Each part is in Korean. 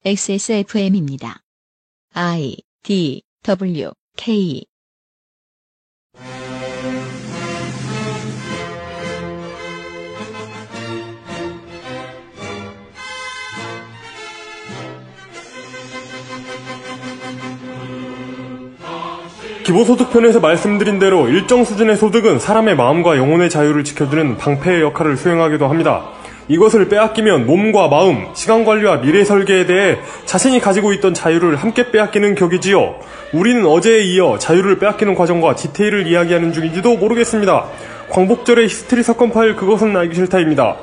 XSFM입니다. I, D, W, K 기본소득편에서 말씀드린 대로 일정 수준의 소득은 사람의 마음과 영혼의 자유를 지켜주는 방패의 역할을 수행하기도 합니다. 이것을 빼앗기면 몸과 마음, 시간관리와 미래 설계에 대해 자신이 가지고 있던 자유를 함께 빼앗기는 격이지요. 우리는 어제에 이어 자유를 빼앗기는 과정과 디테일을 이야기하는 중인지도 모르겠습니다. 광복절의 히스테리 사건 파일 그것은 알기 싫다입니다.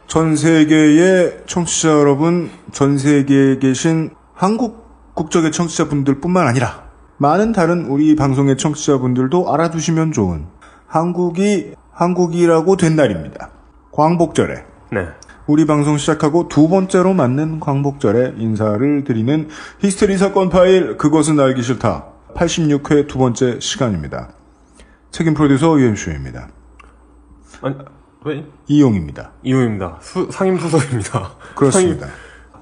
전 세계의 청취자 여러분, 전 세계에 계신 한국 국적의 청취자분들 뿐만 아니라 많은 다른 우리 방송의 청취자분들도 알아두시면 좋은 한국이 한국이라고 된 날입니다. 광복절에. 네. 우리 방송 시작하고 두 번째로 맞는 광복절에 인사를 드리는 히스테리 사건 파일 그것은 알기 싫다 86회 두 번째 시간입니다. 책임 프로듀서 UMC입니다. 아니, 왜? 이용입니다. 이용입니다. 상임수석입니다. 그렇습니다.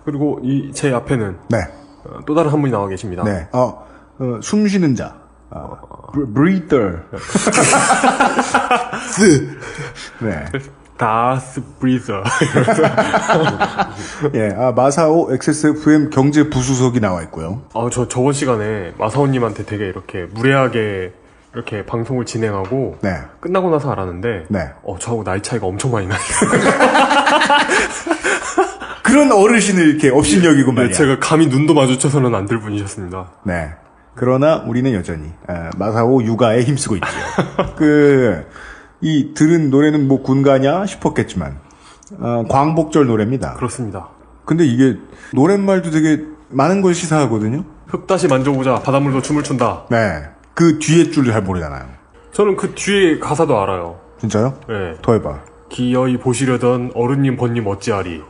그리고 제 앞에는 네. 또 다른 한 분이 나와 계십니다. 네. 숨 쉬는 자. breather. 네. 다스 브리더. 예, 마사오 XSFM 경제 부수석이 나와 있고요. 저번 시간에 마사오님한테 되게 이렇게 무례하게 이렇게 방송을 진행하고 네. 끝나고 나서 알았는데 네. 저하고 나이 차이가 엄청 많이 나요. 그런 어르신을 이렇게 업신여기고 말이야. 네, 제가 감히 눈도 마주쳐서는 안 될 분이셨습니다. 네. 그러나 우리는 여전히 마사오 육아에 힘쓰고 있죠. 이 들은 노래는 뭐 군가냐 싶었겠지만 광복절 노래입니다. 그렇습니다. 근데 이게 노랫말도 되게 많은 걸 시사하거든요. 흙 다시 만져보자 바닷물도 춤을 춘다. 네. 그 뒤에 줄을 잘 모르잖아요. 저는 그 뒤에 가사도 알아요. 진짜요? 네. 더 해봐. 기어이 보시려던 어른님 번님 어찌하리.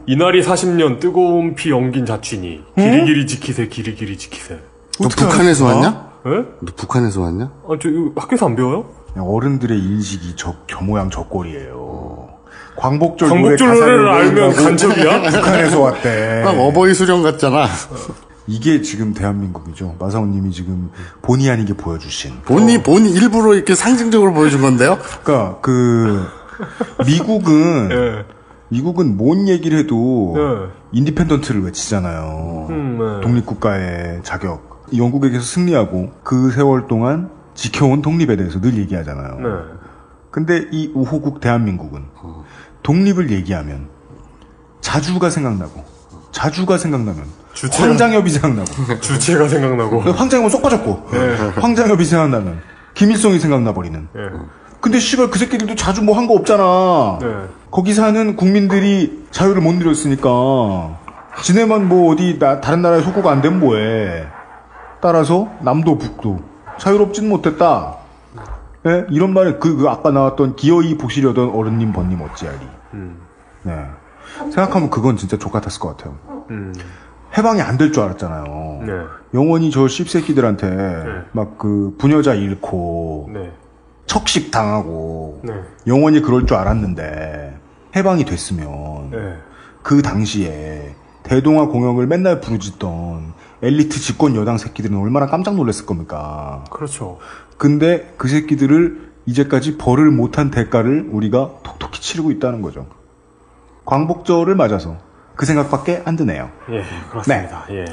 이날이 40년 뜨거운 피 엉긴 자취니. 기리기리 지키세 기리기리 지키세. 너 북한에서 왔냐? 예? 너 북한에서 왔냐? 저 이거 학교에서 안 배워요? 어른들의 인식이 저 모양 저 꼴이에요. 광복절 노래를 알면 간첩이야? 북한에서 왔대. 딱 어버이 수령 같잖아. 이게 지금 대한민국이죠. 마사오님이 지금 본의 아니게 보여주신. 본이 일부러 이렇게 상징적으로 보여준 건데요? 그러니까 미국은 네. 미국은 뭔 얘기를 해도 네. 인디펜던트를 외치잖아요. 네. 독립국가의 자격. 영국에게서 승리하고 그 세월 동안 지켜온 독립에 대해서 늘 얘기하잖아요. 네. 근데 이 우호국 대한민국은 독립을 얘기하면 자주가 생각나면 황장엽이 생각나고 주체가 생각나고 황장엽은 쏙 빠졌고 네. 황장엽이 생각나면 김일성이 생각나버리는. 네. 근데 씨발 그 새끼들도 자주 뭐 한 거 없잖아. 네. 거기 사는 국민들이 자유를 못 누렸으니까 지네만 뭐 어디 다른 나라에 속고가 안 되면 뭐해. 따라서 남도 북도 자유롭진 못했다. 네? 이런 말에 아까 나왔던 기어이 보시려던 어른님 번님 어찌하리. 네. 생각하면 그건 진짜 족같았을 것 같아요. 해방이 안 될 줄 알았잖아요. 네. 영원히 저 씹새끼들한테 네. 막 부녀자 잃고 네. 척식 당하고 네. 영원히 그럴 줄 알았는데 해방이 됐으면 네. 그 당시에 대동아 공영을 맨날 부르짖던 엘리트 집권 여당 새끼들은 얼마나 깜짝 놀랐을 겁니까? 그렇죠. 근데 그 새끼들을 이제까지 벌을 못한 대가를 우리가 톡톡히 치르고 있다는 거죠. 광복절을 맞아서 그 생각밖에 안 드네요. 예, 그렇습니다. 네. 예.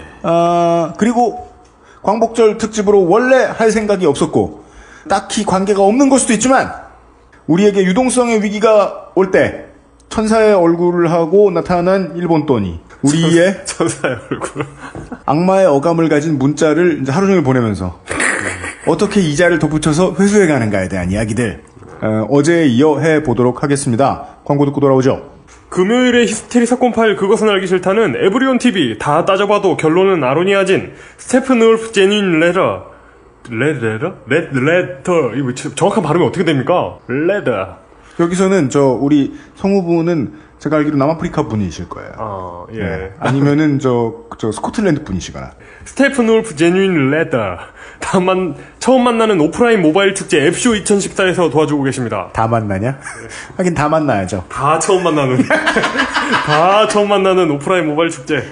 그리고 광복절 특집으로 원래 할 생각이 없었고 딱히 관계가 없는 걸 수도 있지만 우리에게 유동성의 위기가 올 때 천사의 얼굴을 하고 나타난 일본 돈이 우리의 천사의 얼굴 악마의 어감을 가진 문자를 이제 하루 종일 보내면서 어떻게 이자를 덧붙여서 회수해 가는가에 대한 이야기들 어제에 이어 해보도록 하겠습니다. 광고 듣고 돌아오죠. 금요일의 히스테리 사건 파일 그것은 알기 싫다는 에브리온 TV 다 따져봐도 결론은 아로니아진 스테픈 울프 제뉴인 레터 이거 정확한 발음이 어떻게 됩니까? 레더 여기서는 우리 성우분은 제가 알기로 남아프리카 분이실 거예요. 예. 네. 아니면은 스코틀랜드 분이시거나. 스테픈 울프 제뉴인 레더. 처음 만나는 오프라인 모바일 축제 앱쇼 2014에서 도와주고 계십니다. 다 만나냐? 하긴 다 만나야죠. 다 처음 만나는 오프라인 모바일 축제.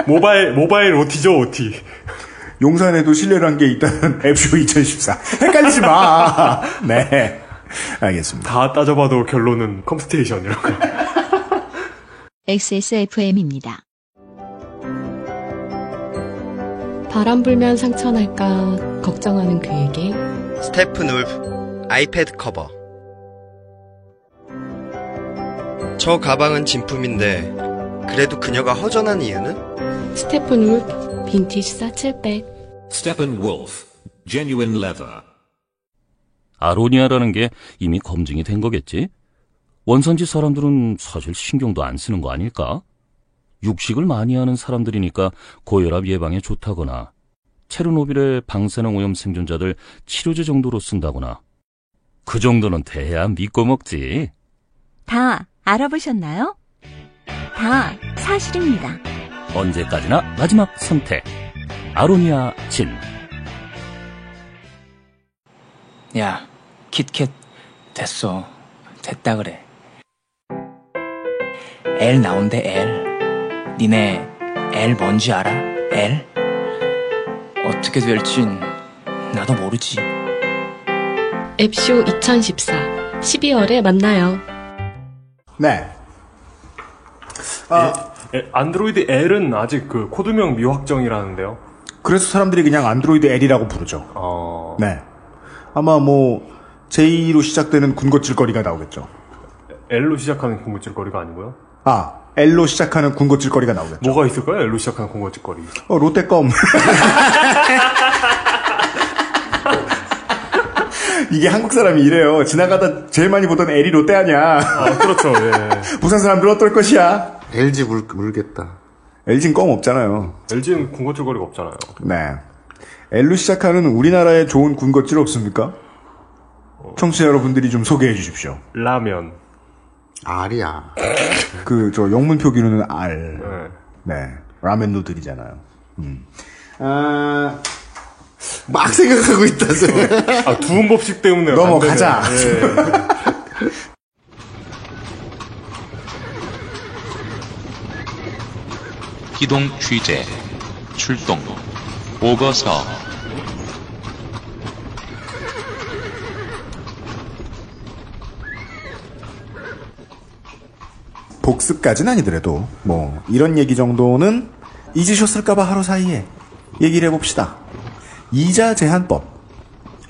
모바일 OT죠, OT. 용산에도 신뢰란 게 있다는 앱쇼 2014. 헷갈리지 마. 네. 알겠습니다. 다 따져봐도 결론은 컴스테이션이라고. XSFM입니다. 바람 불면 상처 날까 걱정하는 그에게 스테픈 울프 아이패드 커버. 저 가방은 진품인데 그래도 그녀가 허전한 이유는? 스테픈 울프 빈티지 사칠백. Steppenwolf Genuine Leather. 아로니아라는 게 이미 검증이 된 거겠지? 원산지 사람들은 사실 신경도 안 쓰는 거 아닐까? 육식을 많이 하는 사람들이니까 고혈압 예방에 좋다거나 체르노빌의 방사능 오염 생존자들 치료제 정도로 쓴다거나 그 정도는 돼야 믿고 먹지. 다 알아보셨나요? 다 사실입니다. 언제까지나 마지막 선택. 아로니아 진. 야, 킷캣 됐어. 됐다 그래. L 나온대 L. 니네 L 뭔지 알아? L? 어떻게 될진 나도 모르지. 앱쇼 2014 12월에 만나요. 네. 안드로이드 L은 아직 그 코드명 미확정이라는데요. 그래서 사람들이 그냥 안드로이드 L이라고 부르죠. 네. 아마 J로 시작되는 군것질거리가 나오겠죠. L로 시작하는 군것질거리가 아니고요. L로 시작하는 군것질거리가 나오겠죠. 뭐가 있을까요? L로 시작하는 군것질거리. 롯데껌. 이게 한국 사람이 이래요. 지나가다 제일 많이 보던 L이 롯데 아니야. 그렇죠. 예. 부산 사람들 어떨 것이야? LG 물겠다. LG는 껌 없잖아요. LG는 군것질거리가 없잖아요. 네. L로 시작하는 우리나라에 좋은 군것질 없습니까? 청취자 여러분들이 좀 소개해 주십시오. 라면. R이야. 영문 표기로는 R. 네. 라면 누들이잖아요. 막 생각하고 있다. 두음법칙 때문에. 넘어가자. 기동 취재, 출동, 보고서. 복습까지는 아니더라도 이런 얘기 정도는 잊으셨을까봐 하루 사이에 얘기를 해봅시다. 이자 제한법.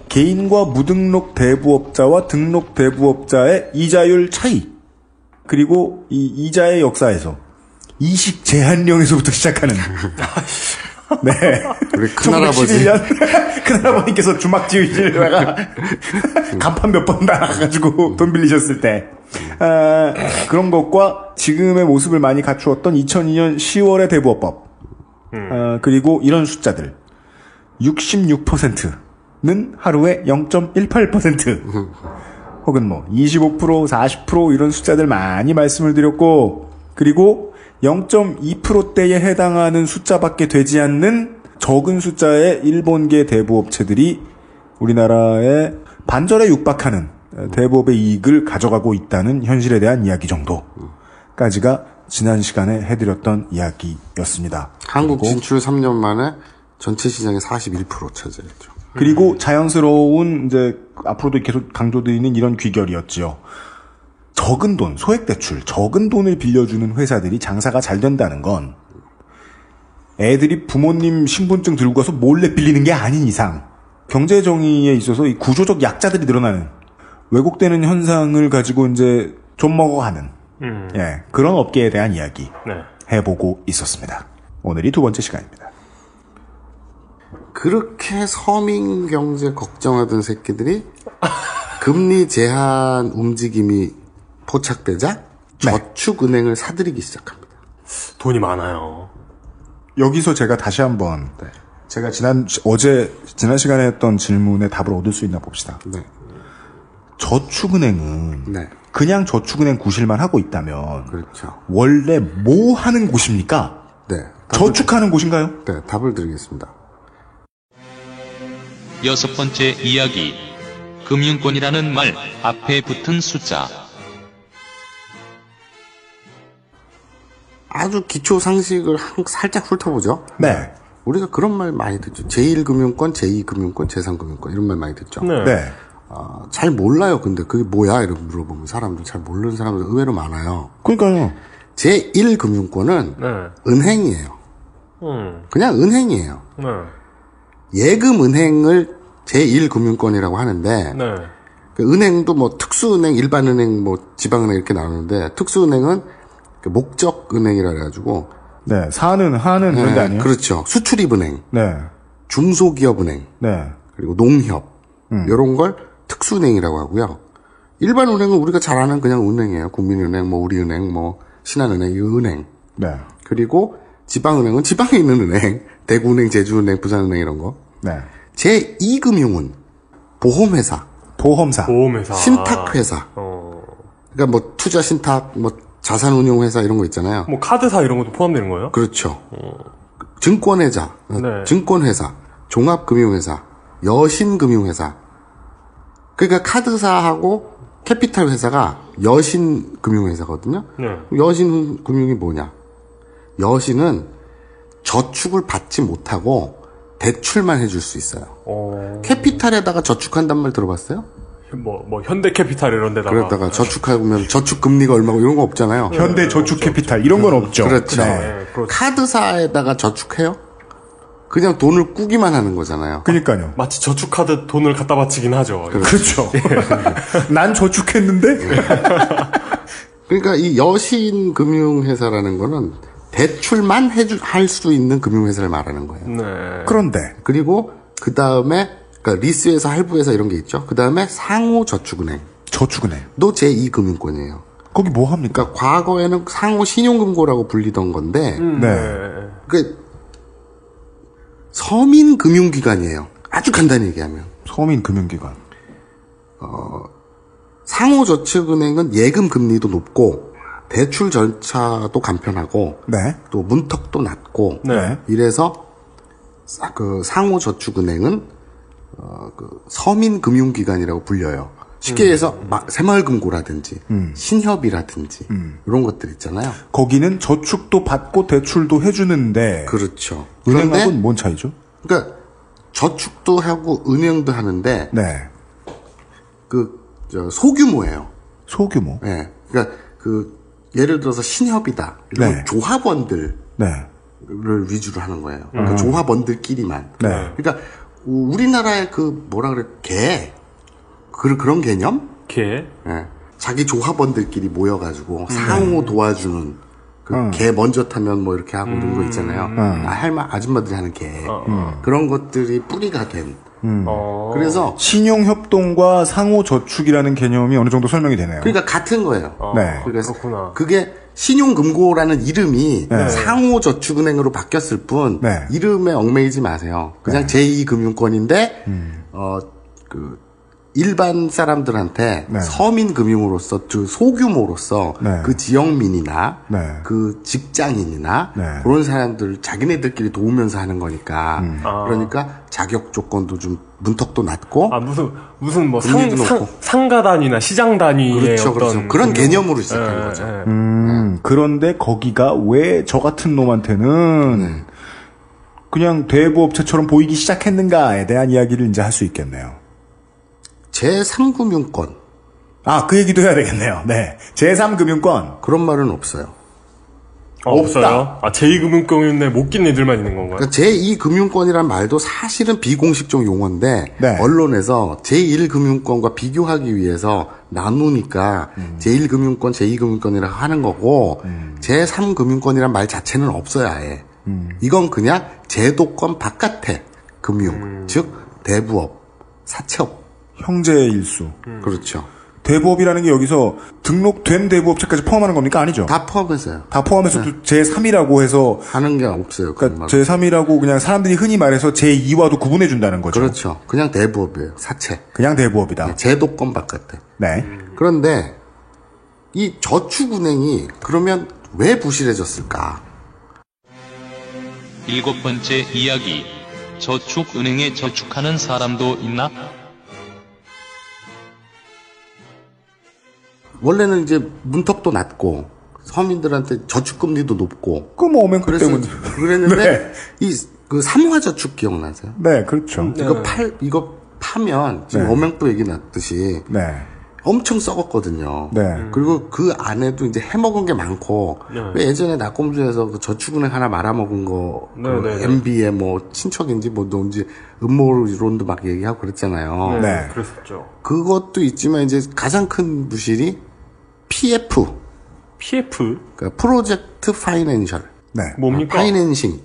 개인과 무등록 대부업자와 등록 대부업자의 이자율 차이. 그리고 이 이자의 역사에서 이식 제한령에서부터 시작하는. 네. 우리 큰할아버지. 1911년 큰할아버님께서 주막 지으시다가 간판 몇 번 나가가지고 돈 빌리셨을 때. 그런 것과 지금의 모습을 많이 갖추었던 2002년 10월의 대부업법. 그리고 이런 숫자들. 66%는 하루에 0.18%. 혹은 25%, 40% 이런 숫자들 많이 말씀을 드렸고, 그리고 0.2%대에 해당하는 숫자밖에 되지 않는 적은 숫자의 일본계 대부업체들이 우리나라의 반절에 육박하는 대부업의 이익을 가져가고 있다는 현실에 대한 이야기 정도까지가 지난 시간에 해드렸던 이야기였습니다. 한국 진출 3년 만에 전체 시장의 41% 차지했죠. 그리고 자연스러운 앞으로도 계속 강조드리는 이런 귀결이었지요. 적은 돈, 소액 대출, 적은 돈을 빌려주는 회사들이 장사가 잘 된다는 건 애들이 부모님 신분증 들고 가서 몰래 빌리는 게 아닌 이상 경제 정의에 있어서 이 구조적 약자들이 늘어나는 왜곡되는 현상을 가지고 좀 먹어가는 그런 업계에 대한 이야기 해보고 있었습니다. 오늘이 두 번째 시간입니다. 그렇게 서민 경제 걱정하던 새끼들이 금리 제한 움직임이 포착되자 저축은행을 사들이기 시작합니다. 돈이 많아요. 여기서 제가 다시 한번 제가 지난 시간에 했던 질문에 답을 얻을 수 있나 봅시다. 네. 저축은행은 네. 그냥 저축은행 구실만 하고 있다면 그렇죠. 원래 뭐 하는 곳입니까? 네. 저축하는 곳인가요? 네, 답을 드리겠습니다. 6번째 이야기. 금융권이라는 말 앞에 붙은 숫자. 아주 기초 상식을 살짝 훑어보죠. 네. 우리가 그런 말 많이 듣죠. 제1금융권, 제2금융권, 제3금융권 이런 말 많이 듣죠. 네. 잘 몰라요. 근데 그게 뭐야? 이렇게 물어보면 사람들 잘 모르는 사람들 의외로 많아요. 그러니까요. 제1금융권은 은행이에요. 그냥 은행이에요. 예금은행을 제1금융권이라고 하는데 그 은행도 뭐 특수은행, 일반은행, 뭐 지방은행 이렇게 나누는데 특수은행은 그 목적은행이라 그래가지고 네, 하는 그런 데 아니에요? 그렇죠. 수출입은행, 네, 중소기업은행, 네, 그리고 농협 이런 걸 특수은행이라고 하고요. 일반은행은 우리가 잘 아는 그냥 은행이에요. 국민은행, 뭐 우리은행, 뭐 신한은행, 이 은행. 네. 그리고 지방은행은 지방에 있는 은행, 대구은행, 제주은행, 부산은행 이런 거. 네. 제2금융은 보험회사, 신탁회사. 그러니까 뭐 투자 신탁, 뭐 자산운용회사 이런 거 있잖아요. 뭐 카드사 이런 것도 포함되는 거예요? 그렇죠. 증권회사, 네. 증권회사, 종합금융회사, 여신금융회사. 그러니까 카드사하고 캐피탈 회사가 여신금융회사거든요. 네. 여신금융이 뭐냐? 여신은 저축을 받지 못하고 대출만 해줄 수 있어요. 캐피탈에다가 저축한단 말 들어봤어요? 뭐 현대캐피탈 이런 데다가. 그러다가 저축하면 저축금리가 얼마고 이런 거 없잖아요. 현대저축캐피탈 이런 건 없죠. 그렇죠. 네. 카드사에다가 저축해요? 그냥 돈을 꾸기만 하는 거잖아요. 그러니까요. 마치 저축하듯 돈을 갖다 바치긴 하죠. 그렇죠. 난 저축했는데? 그러니까 이 여신금융회사라는 거는 대출만 할 수 있는 금융회사를 말하는 거예요. 네. 그런데. 그리고 그 다음에, 그러니까 리스회사, 할부회사 이런 게 있죠. 그 다음에 상호저축은행. 또 제2금융권이에요. 거기 뭐 합니까? 그러니까 과거에는 상호신용금고라고 불리던 건데, 그 서민금융기관이에요. 아주 간단히 얘기하면. 서민금융기관. 상호저축은행은 예금 금리도 높고 대출 절차도 간편하고 네. 또 문턱도 낮고 네. 이래서 그 상호저축은행은 그 서민금융기관이라고 불려요. 쉽게 해서 새마을금고라든지 신협이라든지 이런 것들 있잖아요. 거기는 저축도 받고 대출도 해주는데 그렇죠. 은행하고는 뭔 차이죠? 그러니까 저축도 하고 은행도 하는데 네. 소규모예요. 소규모. 네. 그러니까 예를 들어서 신협이다. 이런 네. 조합원들을 네. 위주로 하는 거예요. 그러니까 조합원들끼리만. 네. 그러니까 우리나라의 뭐라 그래? 그런 개념? 개? 네. 자기 조합원들끼리 모여가지고 상호 도와주는 개 먼저 타면 뭐 이렇게 하고 이런 거 있잖아요. 아줌마들이 하는 개. 그런 것들이 뿌리가 된. 그래서 신용협동과 상호저축이라는 개념이 어느 정도 설명이 되네요. 그러니까 같은 거예요. 네. 그렇구나. 그게 신용금고라는 이름이 상호저축은행으로 바뀌었을 뿐 이름에 얽매이지 마세요. 그냥 제2금융권인데 일반 사람들한테 서민금융으로서 소규모로서 그 지역민이나 그 직장인이나 그런 사람들 자기네들끼리 도우면서 하는 거니까 그러니까 자격 조건도 좀 문턱도 낮고 무슨 뭐 금리도 높고. 상가 단위나 시장 단위의 그렇죠. 그런 개념으로 시작한 거죠. 그런데 거기가 왜 저 같은 놈한테는 그냥 대부업체처럼 보이기 시작했는가에 대한 이야기를 이제 할 수 있겠네요. 제3금융권. 그 얘기도 해야 되겠네요. 네. 제3금융권. 그런 말은 없어요. 없어요? 제2금융권인데 못 낀 애들만 있는 건가요? 그러니까 제2금융권이란 말도 사실은 비공식적 용어인데 언론에서 제1금융권과 비교하기 위해서 나누니까 제1금융권, 제2금융권이라고 하는 거고 제3금융권이란 말 자체는 없어요, 아예. 이건 그냥 제도권 바깥의 금융, 즉 대부업, 사채업. 형제일수. 그렇죠. 대부업이라는 게 여기서 등록된 대부업체까지 포함하는 겁니까? 아니죠? 다 포함해서요. 다 포함해서 제3이라고 해서 하는 게 없어요. 그러니까 제3이라고 그냥 사람들이 흔히 말해서 제2와도 구분해 준다는 거죠. 그렇죠. 그냥 대부업이에요. 사채. 그냥 대부업이다. 제도권 바깥에. 네. 그런데 이 저축은행이 그러면 왜 부실해졌을까? 7번째 이야기. 저축은행에 저축하는 사람도 있나? 원래는 이제 문턱도 낮고 서민들한테 저축금리도 높고. 그 뭐 오맹크 때문에. 그랬는데 네. 그 삼화저축 기억나세요? 네, 그렇죠. 이거 파면 지금 네. 어맹부 얘기 났듯이 네. 엄청 썩었거든요. 네. 그리고 그 안에도 이제 해먹은 게 많고 왜 예전에 낙곰수에서 그 저축은행 하나 말아먹은 거 그 MB의 뭐 친척인지 뭐 누군지 음모론도 막 얘기하고 그랬잖아요. 네. 그랬었죠. 그것도 있지만 이제 가장 큰 부실이 PF. 그러니까 프로젝트 파이낸셜. 네. 뭡니까? 파이낸싱.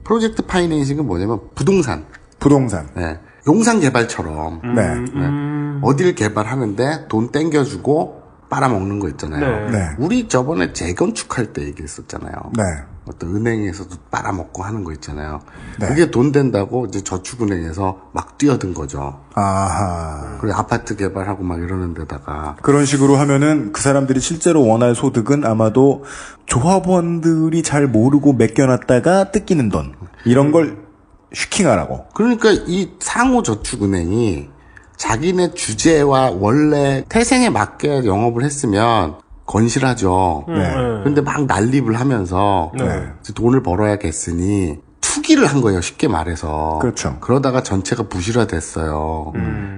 프로젝트 파이낸싱은 뭐냐면 부동산. 네. 용산 개발처럼. 네. 어디를 개발하는데 돈 땡겨주고 빨아먹는 거 있잖아요. 네. 우리 저번에 재건축할 때 얘기했었잖아요. 네. 어떤 은행에서도 빨아먹고 하는 거 있잖아요. 네. 그게 돈 된다고 이제 저축은행에서 막 뛰어든 거죠. 아하. 그리고 아파트 개발하고 막 이러는 데다가. 그런 식으로 하면은 그 사람들이 실제로 원할 소득은 아마도 조합원들이 잘 모르고 맡겨놨다가 뜯기는 돈. 이런 걸 슈킹하라고. 그러니까 이 상호저축은행이 자기네 주제와 원래 태생에 맞게 영업을 했으면 건실하죠. 네. 그런데 막 난립을 하면서 돈을 벌어야겠으니 투기를 한 거예요. 쉽게 말해서. 그렇죠. 그러다가 전체가 부실화됐어요.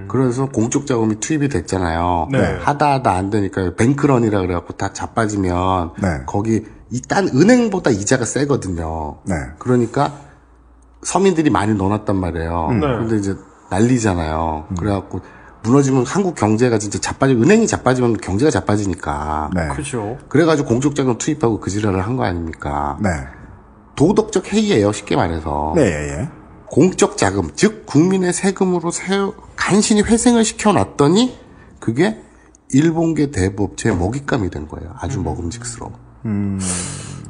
그래서 공적 자금이 투입이 됐잖아요. 네. 하다 안 되니까 뱅크런이라 그래갖고 다 자빠지면 거기 딴 은행보다 이자가 세거든요. 네. 그러니까 서민들이 많이 넣어놨단 말이에요. 근데 이제 난리잖아요. 그래갖고 무너지면 한국 경제가 진짜 자빠지고 은행이 자빠지면 경제가 자빠지니까. 네. 그렇죠. 그래가지고 공적 자금 투입하고 그 지랄을 한 거 아닙니까? 네. 도덕적 해이예요. 쉽게 말해서. 네, 예. 공적 자금, 즉 국민의 세금으로 간신히 회생을 시켜놨더니 그게 일본계 대부업체의 먹잇감이 된 거예요. 아주 먹음직스러워.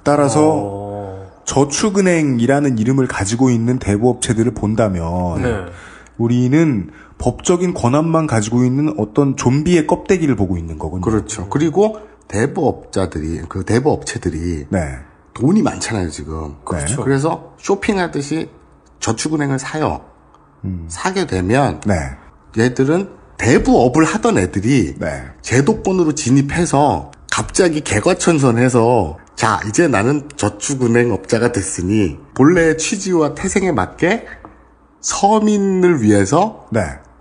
따라서 저축은행이라는 이름을 가지고 있는 대부업체들을 본다면 우리는 법적인 권한만 가지고 있는 어떤 좀비의 껍데기를 보고 있는 거군요. 그렇죠. 그리고 대부업자들이 그 대부업체들이 돈이 많잖아요 지금. 그렇죠. 그래서 쇼핑하듯이 저축은행을 사요. 사게 되면 얘들은 대부업을 하던 애들이 제도권으로 진입해서 갑자기 개과천선해서 자 이제 나는 저축은행 업자가 됐으니 본래의 취지와 태생에 맞게 서민을 위해서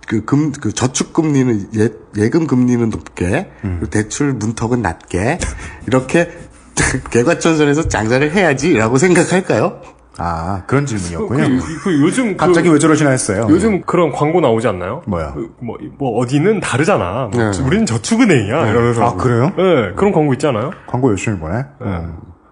그 저축금리는 예금 금리는 높게 대출 문턱은 낮게 이렇게 개과천선해서 장사를 해야지라고 생각할까요? 아 그런 질문이었군요. 요즘 갑자기 왜 저러시나 했어요. 요즘 그런 광고 나오지 않나요? 뭐야? 뭐 어디는 다르잖아. 우리는 저축은행이야 이러면서. 아 그래요? 네 그런 광고 있잖아요. 광고 열심히 보네.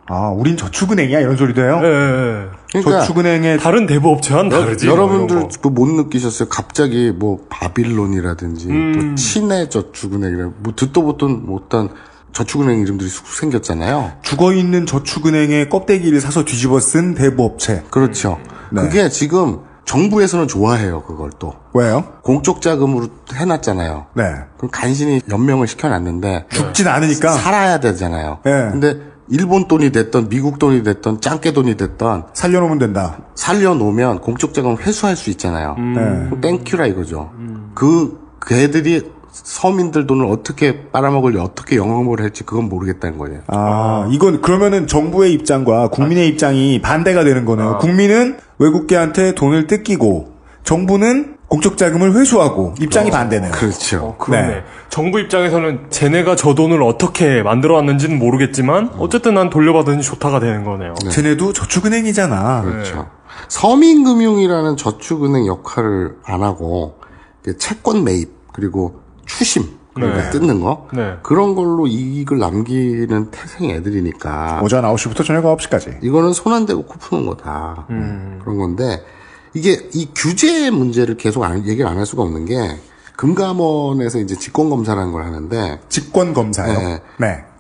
아 우린 저축은행이야 이런 소리도 해요. 네. 그러니까 저축은행의 다른 대부업체와는 다르지. 여러분들 못 느끼셨어요? 갑자기 뭐 바빌론이라든지 또 친해 저축은행이라 뭐 듣도 보던 못한 저축은행 이름들이 쑥 생겼잖아요. 죽어있는 저축은행의 껍데기를 사서 뒤집어 쓴 대부업체. 그렇죠. 그게 지금 정부에서는 좋아해요, 그걸 또. 왜요? 공적 자금으로 해놨잖아요. 그럼 간신히 연명을 시켜놨는데. 죽진 않으니까. 살아야 되잖아요. 근데 일본 돈이 됐던, 미국 돈이 됐던, 짱깨 돈이 됐던. 살려놓으면 된다. 살려놓으면 공적 자금을 회수할 수 있잖아요. 그럼 땡큐라 이거죠. 걔들이 서민들 돈을 어떻게 빨아먹을지 어떻게 영업을 할지 그건 모르겠다는 거예요. 아, 이건 그러면은 정부의 입장과 국민의 입장이 반대가 되는 거네요. 국민은 외국계한테 돈을 뜯기고 정부는 공적 자금을 회수하고 입장이 반대네요. 그렇죠. 그러네. 정부 입장에서는 쟤네가 저 돈을 어떻게 만들어왔는지는 모르겠지만 어쨌든 난 돌려받으니 좋다가 되는 거네요. 쟤네도 저축은행이잖아. 그렇죠. 서민금융이라는 저축은행 역할을 안 하고 채권 매입 그리고 추심 그러니까 뜯는 거 그런 걸로 이익을 남기는 태생 애들이니까 오전 9시부터 저녁 9시까지 이거는 손 안 대고 코 푸는 거다. 그런 건데 이게 이 규제 문제를 계속 얘기를 안 할 수가 없는 게 금감원에서 이제 직권검사라는 걸 하는데 직권검사요?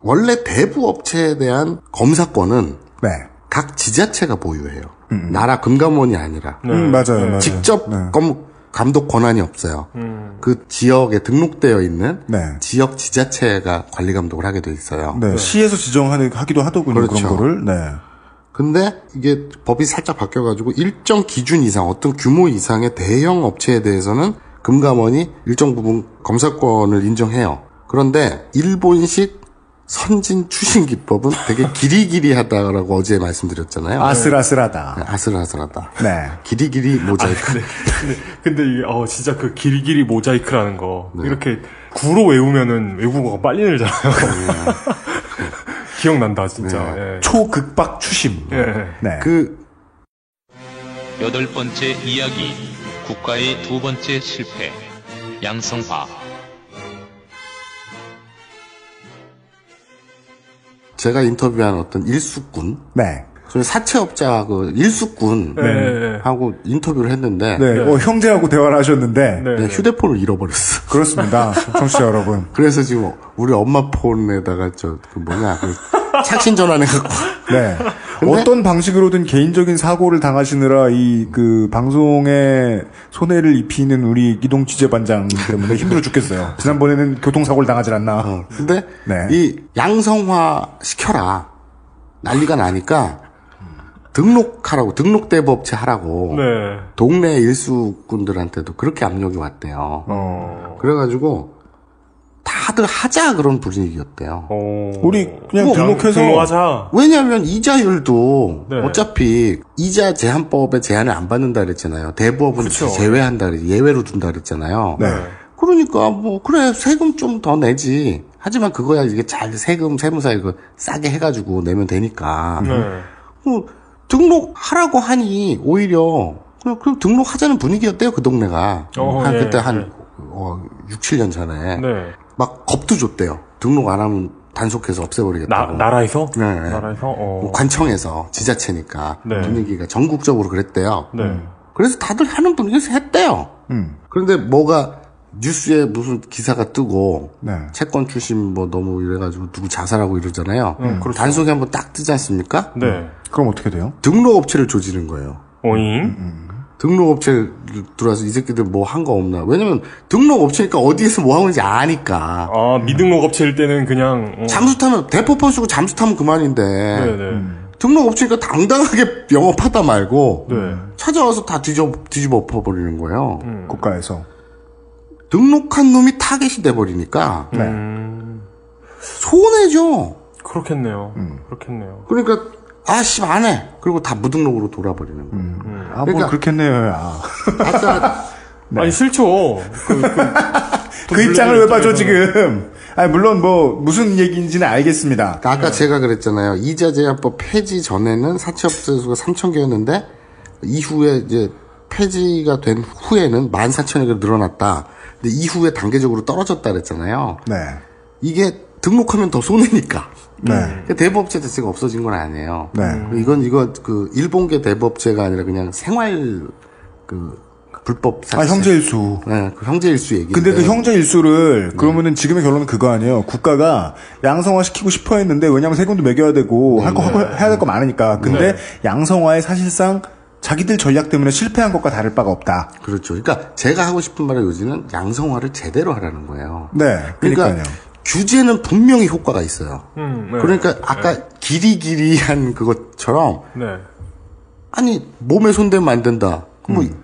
원래 대부업체에 대한 검사권은 각 지자체가 보유해요. 나라 금감원이 아니라 맞아요. 직접 감독 권한이 없어요. 그 지역에 등록되어 있는 네. 지역 지자체가 관리 감독을 하게 돼 있어요. 네. 시에서 지정하기도 하더군요. 그렇죠. 그런 거를. 네. 근데 이게 법이 살짝 바뀌어가지고 일정 기준 이상, 어떤 규모 이상의 대형 업체에 대해서는 금감원이 일정 부분 검사권을 인정해요. 그런데 일본식 선진 추신 기법은 되게 기리기리하다라고 어제 말씀드렸잖아요. 아슬아슬하다. 네, 아슬아슬하다. 네. 기리기리 모자이크. 근데 이게 진짜 그 기리기리 모자이크라는 거 네. 이렇게 구로 외우면은 외국어가 빨리 늘잖아요. 기억난다 진짜. 네. 예. 초극박 추심. 예. 네. 여덟 번째 이야기. 국가의 두 번째 실패. 양성화. 제가 인터뷰한 어떤 일수꾼. 네. 저희 사채업자 그 일수꾼 네. 하고 인터뷰를 했는데 네. 형제하고 대화를 하셨는데 네, 휴대폰을 잃어버렸어. 그렇습니다. 청취자 여러분. 그래서 지금 우리 엄마 폰에다가 착신 전환해갖고. 네. 어떤 방식으로든 개인적인 사고를 당하시느라 그 방송에 손해를 입히는 우리 이동 취재반장 때문에 힘들어 죽겠어요. 지난번에는 교통사고를 당하질 않나. 근데 네. 이 양성화 시켜라 난리가 나니까 등록하라고 등록 대부업체 하라고 네. 동네 일수꾼들한테도 그렇게 압력이 왔대요. 그래가지고 다들 하자 그런 분위기였대요. 우리 그냥 등록해서 등록하자. 왜냐하면 이자율도 네. 어차피 이자 제한법에 제한을 안 받는다 그랬잖아요. 대부업은 그렇죠. 제외한다 그랬 예외로 둔다 그랬잖아요. 네. 그러니까 그래 세금 좀 더 내지. 하지만 그거야 이게 잘 세무사 이거 싸게 해가지고 내면 되니까. 등록하라고 하니 오히려 그럼 등록하자는 분위기였대요 그 동네가. 예. 그때 한 6, 7년 전에. 네. 막 겁도 줬대요. 등록 안 하면 단속해서 없애버리겠다고. 나라에서? 네. 나라에서? 관청에서 지자체니까 네. 분위기가 전국적으로 그랬대요. 네. 그래서 다들 하는 분위기에서 했대요. 그런데 뭐가 뉴스에 무슨 기사가 뜨고 네. 채권 출신 너무 이래가지고 누구 자살하고 이러잖아요. 그렇죠. 단속이 한번 딱 뜨지 않습니까? 네. 그럼 어떻게 돼요? 등록업체를 조지는 거예요. 오잉? 등록업체 들어와서 이 새끼들 뭐 한 거 없나. 왜냐면 등록업체니까 어디에서 뭐 하고 있는지 아니까. 미등록 업체일 때는 그냥 잠수 타면 대포폰 쓰고 잠수 타면 그만인데. 네네. 등록업체니까 당당하게 영업하다 말고 네. 찾아와서 다 뒤집어 엎어버리는 거예요. 국가에서. 등록한 놈이 타겟이 돼버리니까 손해죠. 그렇겠네요. 그렇겠네요. 그러니까 씨 안 해. 그리고 다 무등록으로 돌아버리는 거예요. 뭐 그렇겠네요. 네. 아니 싫죠. 그 입장을 왜 봐줘 지금. 물론 무슨 얘기인지는 알겠습니다. 아까 제가 그랬잖아요. 이자 제한법 폐지 전에는 사채업자 수가 3,000개였는데 이후에 이제 폐지가 된 후에는 14,000개로 늘어났다. 근데 이후에 단계적으로 떨어졌다 그랬잖아요. 네. 이게 등록하면 더 손해니까. 네. 대부업체 자체가 없어진 건 아니에요. 네. 이거 일본계 대부업체가 아니라 그냥 생활 불법 사채. 형제일수. 네, 그 형제일수 얘기. 근데 그 형제일수를 그러면은 지금의 결론은 그거 아니에요. 국가가 양성화 시키고 싶어 했는데 왜냐면 세금도 매겨야 되고 해야 될 거 많으니까. 근데 양성화에 사실상 자기들 전략 때문에 실패한 것과 다를 바가 없다. 그렇죠. 그러니까 제가 하고 싶은 말의 요지는 양성화를 제대로 하라는 거예요. 네. 그러니까요. 규제는 분명히 효과가 있어요. 네. 그러니까 아까 기리기리한 그것처럼 네. 아니 몸에 손대면 안 된다.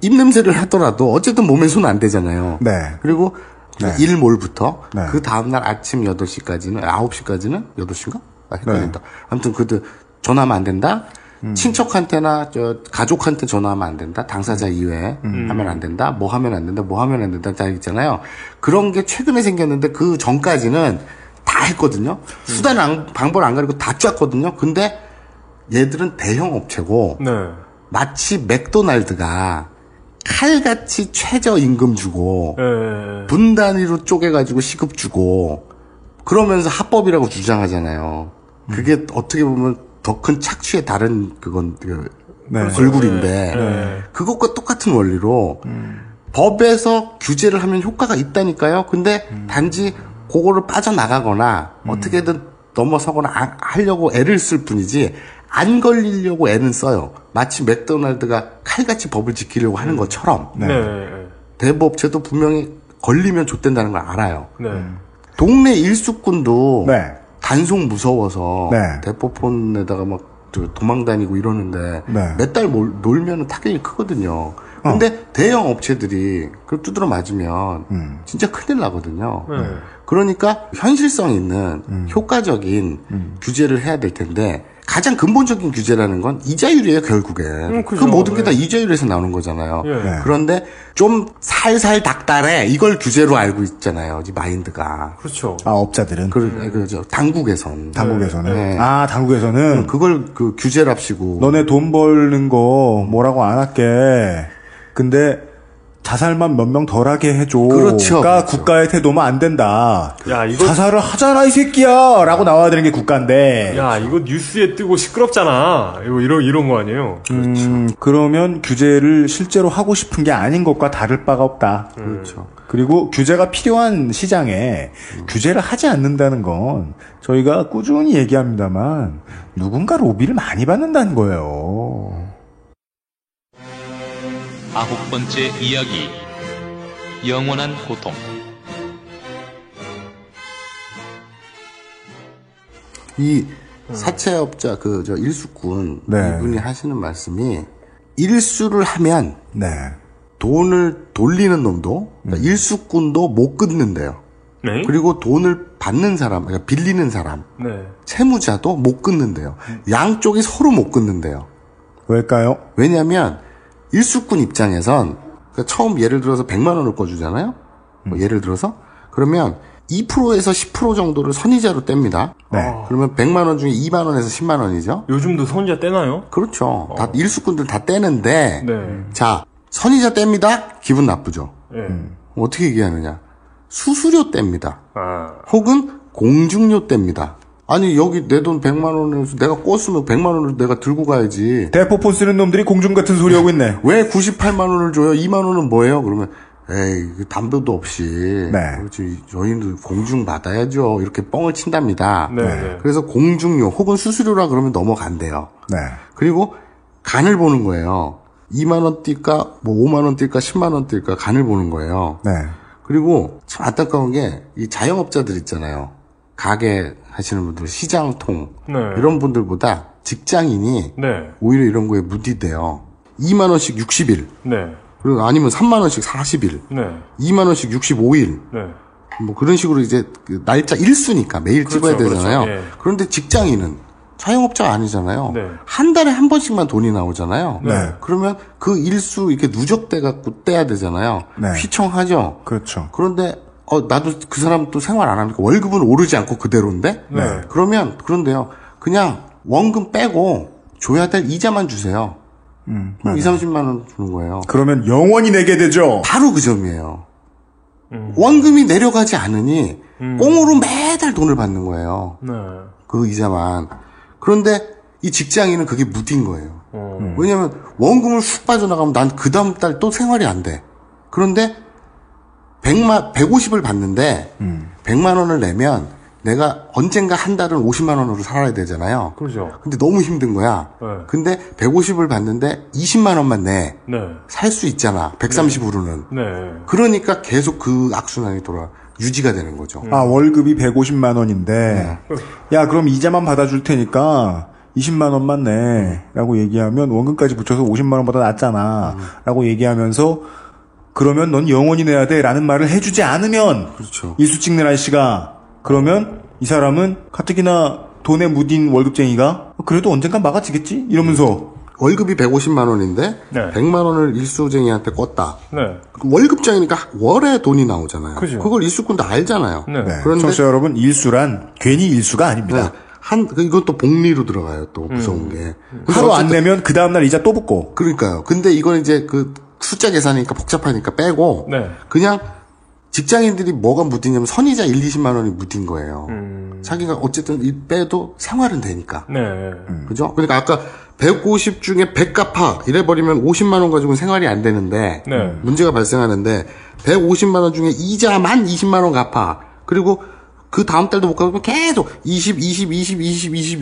입냄새를 하더라도 어쨌든 몸에 손 안 대잖아요. 네. 그리고 일몰부터 네. 그 다음날 아침 8시까지는 9시까지는 8시인가? 헷갈린다. 아무튼 전화하면 안 된다. 친척한테나 가족한테 전화하면 안 된다. 당사자 이외에 하면 안 된다. 뭐 하면 안 된다. 뭐 하면 안 된다. 다 있잖아요. 그런 게 최근에 생겼는데 그 전까지는 다 했거든요. 수단 방법을 안 가리고 다 짰거든요. 근데 얘들은 대형 업체고 네. 마치 맥도날드가 칼같이 최저임금 주고 분 단위로 쪼개가지고 시급 주고 그러면서 합법이라고 주장하잖아요. 그게 어떻게 보면 더 큰 착취의 다른 얼굴인데 그것과 똑같은 원리로 법에서 규제를 하면 효과가 있다니까요. 근데 단지 그거를 빠져나가거나 어떻게든 넘어서거나 하려고 애를 쓸 뿐이지 안 걸리려고 애는 써요. 마치 맥도날드가 칼같이 법을 지키려고 하는 것처럼. 네. 대부업체도 분명히 걸리면 좆된다는 걸 알아요. 네. 동네 일수꾼도 네. 단속 무서워서 네. 대포폰에다가 막 도망다니고 이러는데 네. 몇 달 놀면 타격이 크거든요. 근데 대형 업체들이 그걸 두드러 맞으면 진짜 큰일 나거든요. 그러니까 현실성 있는 효과적인 규제를 해야 될 텐데 가장 근본적인 규제라는 건 이자율이에요, 결국엔. 그 모든 게 다 이자율에서 나오는 거잖아요. 네. 그런데 좀 살살 닥달해 이걸 규제로 알고 있잖아요, 이 마인드가. 그렇죠. 아, 업자들은. 그렇죠. 당국에서는. 네. 아, 당국에서는 그걸 그 규제랍시고. 너네 돈 벌는 거 뭐라고 안 할게. 근데 자살만 몇 명 덜하게 해줘. 그렇죠. 국가의 태도면 안 된다. 야, 이거 자살을 하잖아 이 새끼야 라고 나와야 되는 게 국가인데. 야, 이거 뉴스에 뜨고 시끄럽잖아. 이런 거 아니에요? 그러면 규제를 실제로 하고 싶은 게 아닌 것과 다를 바가 없다. 그렇죠. 그리고 규제가 필요한 시장에 규제를 하지 않는다는 건 저희가 꾸준히 얘기합니다만 누군가 로비를 많이 받는다는 거예요. 9번째 이야기. 영원한 고통. 이 사채업자 일수꾼 네. 이분이 하시는 말씀이 일수를 하면 네. 돈을 돌리는 놈도 그러니까 일수꾼도 못 끊는데요. 네. 그리고 돈을 받는 사람, 그러니까 빌리는 사람, 네. 채무자도 못 끊는데요. 양쪽이 서로 못 끊는데요. 왜일까요? 왜냐하면 일수꾼 입장에선 그러니까 처음 예를 들어서 100만 원을 꺼주잖아요. 예를 들어서 그러면 2%에서 10% 정도를 선이자로 뗍니다. 네. 그러면 100만 원 중에 2만 원에서 10만 원이죠. 요즘도 선이자 떼나요? 그렇죠. 다 일수꾼들 다 떼는데 네. 자 선이자 뗍니다. 기분 나쁘죠. 네. 어떻게 얘기하느냐. 수수료 뗍니다. 아. 혹은 공중료 뗍니다. 아니 여기 내 돈 100만 원에서 내가 껐으면 100만 원을 내가 들고 가야지. 대포폰 쓰는 놈들이 공중 같은 소리 하고 있네. 왜 98만 원을 줘요? 2만 원은 뭐예요? 그러면 에이 담보도 없이 저희는 공중 받아야죠. 이렇게 뻥을 친답니다. 네. 그래서 공중료 혹은 수수료라 그러면 넘어간대요. 네. 그리고 간을 보는 거예요. 2만 원 뛸까, 뭐 5만 원 뛸까, 10만 원 뛸까 간을 보는 거예요. 네. 그리고 참 안타까운 게 이 자영업자들 있잖아요. 가게 하시는 분들, 시장통 네. 이런 분들보다 직장인이 네. 오히려 이런 거에 무디돼요. 2만 원씩 60일. 네. 그리고 아니면 3만 원씩 40일. 네. 2만 원씩 65일. 네. 뭐 그런 식으로 이제 그 날짜 일수니까 매일 찍어야 되잖아요. 그렇죠. 예. 그런데 직장인은 자영업자가 아니잖아요. 네. 한 달에 한 번씩만 돈이 나오잖아요. 네. 그러면 그 일수 이렇게 누적돼 갖고 떼야 되잖아요. 네. 휘청하죠. 그렇죠. 그런데 나도 그 사람 또 생활 안 하니까 월급은 오르지 않고 그대로인데. 네. 그러면 그런데요. 그냥 원금 빼고 줘야 될 이자만 주세요. 그럼 2, 30만 원 주는 거예요. 그러면 영원히 내게 되죠. 바로 그 점이에요. 원금이 내려가지 않으니 꽁으로 매달 돈을 받는 거예요. 네. 그 이자만. 그런데 이 직장인은 그게 무딘 거예요. 왜냐면 원금을 훅 빠져나가면 난 그 다음 달 또 생활이 안 돼. 그런데 150을 받는데 100만 원을 내면 내가 언젠가 한 달은 50만 원으로 살아야 되잖아요. 그렇죠. 근데 너무 힘든 거야. 네. 근데 150을 받는데 20만 원만 내. 네. 살 수 있잖아. 130으로는. 네. 그러니까 계속 그 악순환이 유지가 되는 거죠. 아, 월급이 150만 원인데, 야, 그럼 이자만 받아줄 테니까 20만 원만 내. 라고 얘기하면 원금까지 붙여서 50만 원보다 낫잖아. 라고 얘기하면서, 그러면 넌 영원히 내야 돼. 라는 말을 해주지 않으면, 그렇죠. 일수 찍는 아저씨가, 그러면 이 사람은 가뜩이나 돈에 무딘 월급쟁이가, 그래도 언젠간 막아지겠지? 이러면서. 월급이 150만 원인데, 네. 100만 원을 일수쟁이한테 껐다. 네. 월급쟁이니까 월에 돈이 나오잖아요. 그죠. 그걸 일수꾼도 알잖아요. 네. 네. 그런데 청취자 여러분, 일수란 괜히 일수가 아닙니다. 이것도 복리로 들어가요. 또 무서운 게. 하루 안 내면 그 다음날 이자 또 붙고. 그러니까요. 근데 이건 이제 그 숫자 계산이니까 복잡하니까 빼고 네. 그냥 직장인들이 뭐가 무디냐면 선이자 1, 20만 원이 무딘 거예요. 자기가 어쨌든 빼도 생활은 되니까. 네. 그죠? 그러니까 아까 150 중에 100 갚아 이래버리면 50만 원 가지고는 생활이 안 되는데 네. 문제가 발생하는데 150만 원 중에 이자만 20만 원 갚아. 그리고 그 다음 달도 못 갚으면 계속 20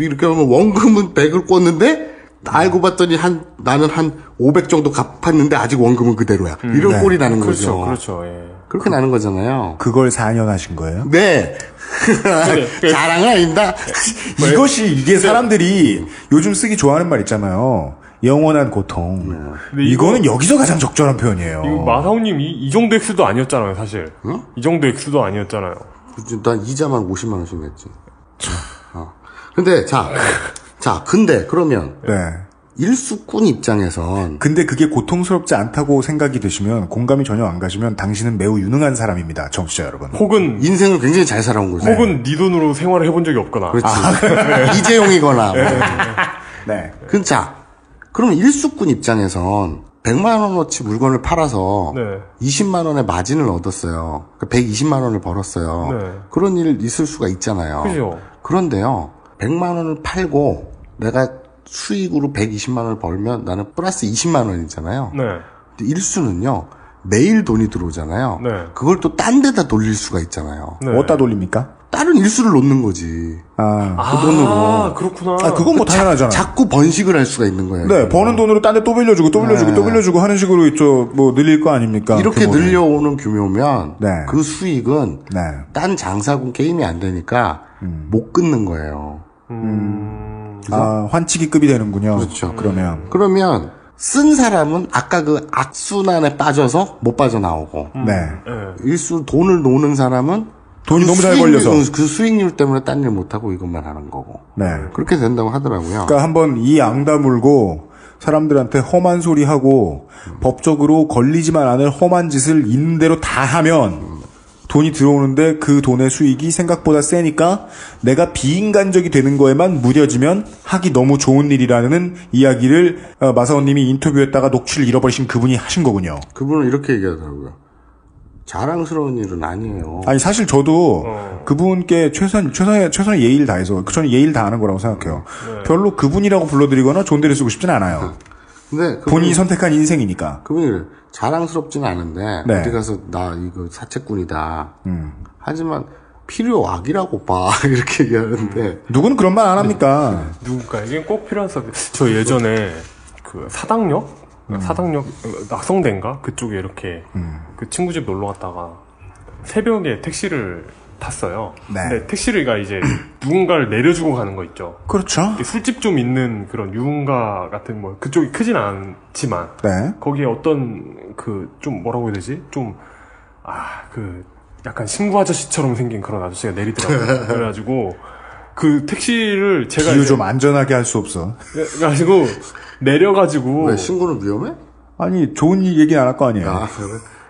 이렇게 하면 원금은 100을 꿨는데 알고 봤더니 나는 한 500 정도 갚았는데 아직 원금은 그대로야. 이런 네. 꼴이 나는 거죠. 그렇죠. 예. 그렇게 나는 거잖아요. 그걸 4년 하신 거예요? 네. 자랑은 아닙니다. 이게 사람들이 요즘 쓰기 좋아하는 말 있잖아요. 영원한 고통. 이거는 여기서 가장 적절한 표현이에요. 이거 마사오님이 이 정도 액수도 아니었잖아요, 사실. 응? 이 정도 액수도 아니었잖아요. 난 이자만 50만 원씩 냈지. 근데 근데 그러면 네. 일수꾼 입장에선 근데 그게 고통스럽지 않다고 생각이 드시면 공감이 전혀 안 가시면 당신은 매우 유능한 사람입니다, 청취자 여러분. 혹은 인생을 굉장히 잘 살아온 거죠. 혹은 네 돈으로 생활을 해본 적이 없거나. 그렇지. 이재용이거나. 네. 그럼 일수꾼 입장에선 100만 원어치 물건을 팔아서 네. 20만 원의 마진을 얻었어요. 그러니까 120만 원을 벌었어요. 네. 그런 일 있을 수가 있잖아요. 그죠. 그런데요. 100만 원을 팔고 내가 수익으로 120만 원을 벌면 나는 플러스 20만 원이잖아요. 네. 근데 일수는요. 매일 돈이 들어오잖아요. 네. 그걸 또 딴 데다 돌릴 수가 있잖아요. 네. 어디다 돌립니까? 다른 일수를 놓는 거지. 그 돈으로. 그렇구나. 그건 뭐 당연하잖아요. 자꾸 번식을 할 수가 있는 거예요. 네, 버는 돈으로 딴 데 또 빌려주고 또 빌려주고 또 빌려주고 하는 식으로 늘릴 거 아닙니까? 이렇게 규모를. 늘려오는 규모면 네. 그 수익은 네. 딴 장사군 게임이 안 되니까 못 끊는 거예요. 환치기급이 되는군요. 그렇죠. 그러면 쓴 사람은 아까 그 악순환에 빠져서 못 빠져나오고 네. 일수 돈을 노는 사람은 돈이 너무 잘 벌려서 그 수익률 때문에 딴 일 못하고 이것만 하는 거고. 네. 그렇게 된다고 하더라고요. 그러니까 한번 이 양 다물고 사람들한테 험한 소리 하고 법적으로 걸리지만 않을 험한 짓을 있는 대로 다 하면 돈이 들어오는데 그 돈의 수익이 생각보다 세니까 내가 비인간적이 되는 거에만 무뎌지면 하기 너무 좋은 일이라는 이야기를 마사오님이 인터뷰했다가 녹취를 잃어버리신 그분이 하신 거군요. 그분은 이렇게 얘기하더라고요. 자랑스러운 일은 아니에요. 아니 사실 저도 그분께 최선의 예의를 다해서 저는 예의를 다하는 거라고 생각해요. 네. 별로 그분이라고 불러드리거나 존대를 쓰고 싶진 않아요. 근데 본인이 선택한 인생이니까. 그분이 그래. 자랑스럽지는 않은데 네. 어디 가서 나 이거 사채꾼이다. 하지만 필요악이라고 봐. 이렇게 얘기하는데 누구는 그런 말 안 합니까? 누군가에겐 꼭 필요한 서비스. 저 예전에 그 사당역 낙성대인가 그쪽에 이렇게 그 친구 집 놀러 갔다가 새벽에 택시를 탔어요. 네. 근데 택시가 이제 누군가를 내려주고 가는 거 있죠. 그렇죠. 술집 좀 있는 그런 유흥가 같은 뭐 그쪽이 크진 않지만 네. 거기에 어떤 그 좀 뭐라고 해야 되지? 좀 그 약간 신구 아저씨처럼 생긴 그런 아저씨가 내리더라고요. 그래가지고 그 택시를 제가 비유 좀 안전하게 할 수 없어. 그래가지고 내려가지고 왜 신고는 위험해? 아니 좋은 얘기는 안 할 거 아니에요.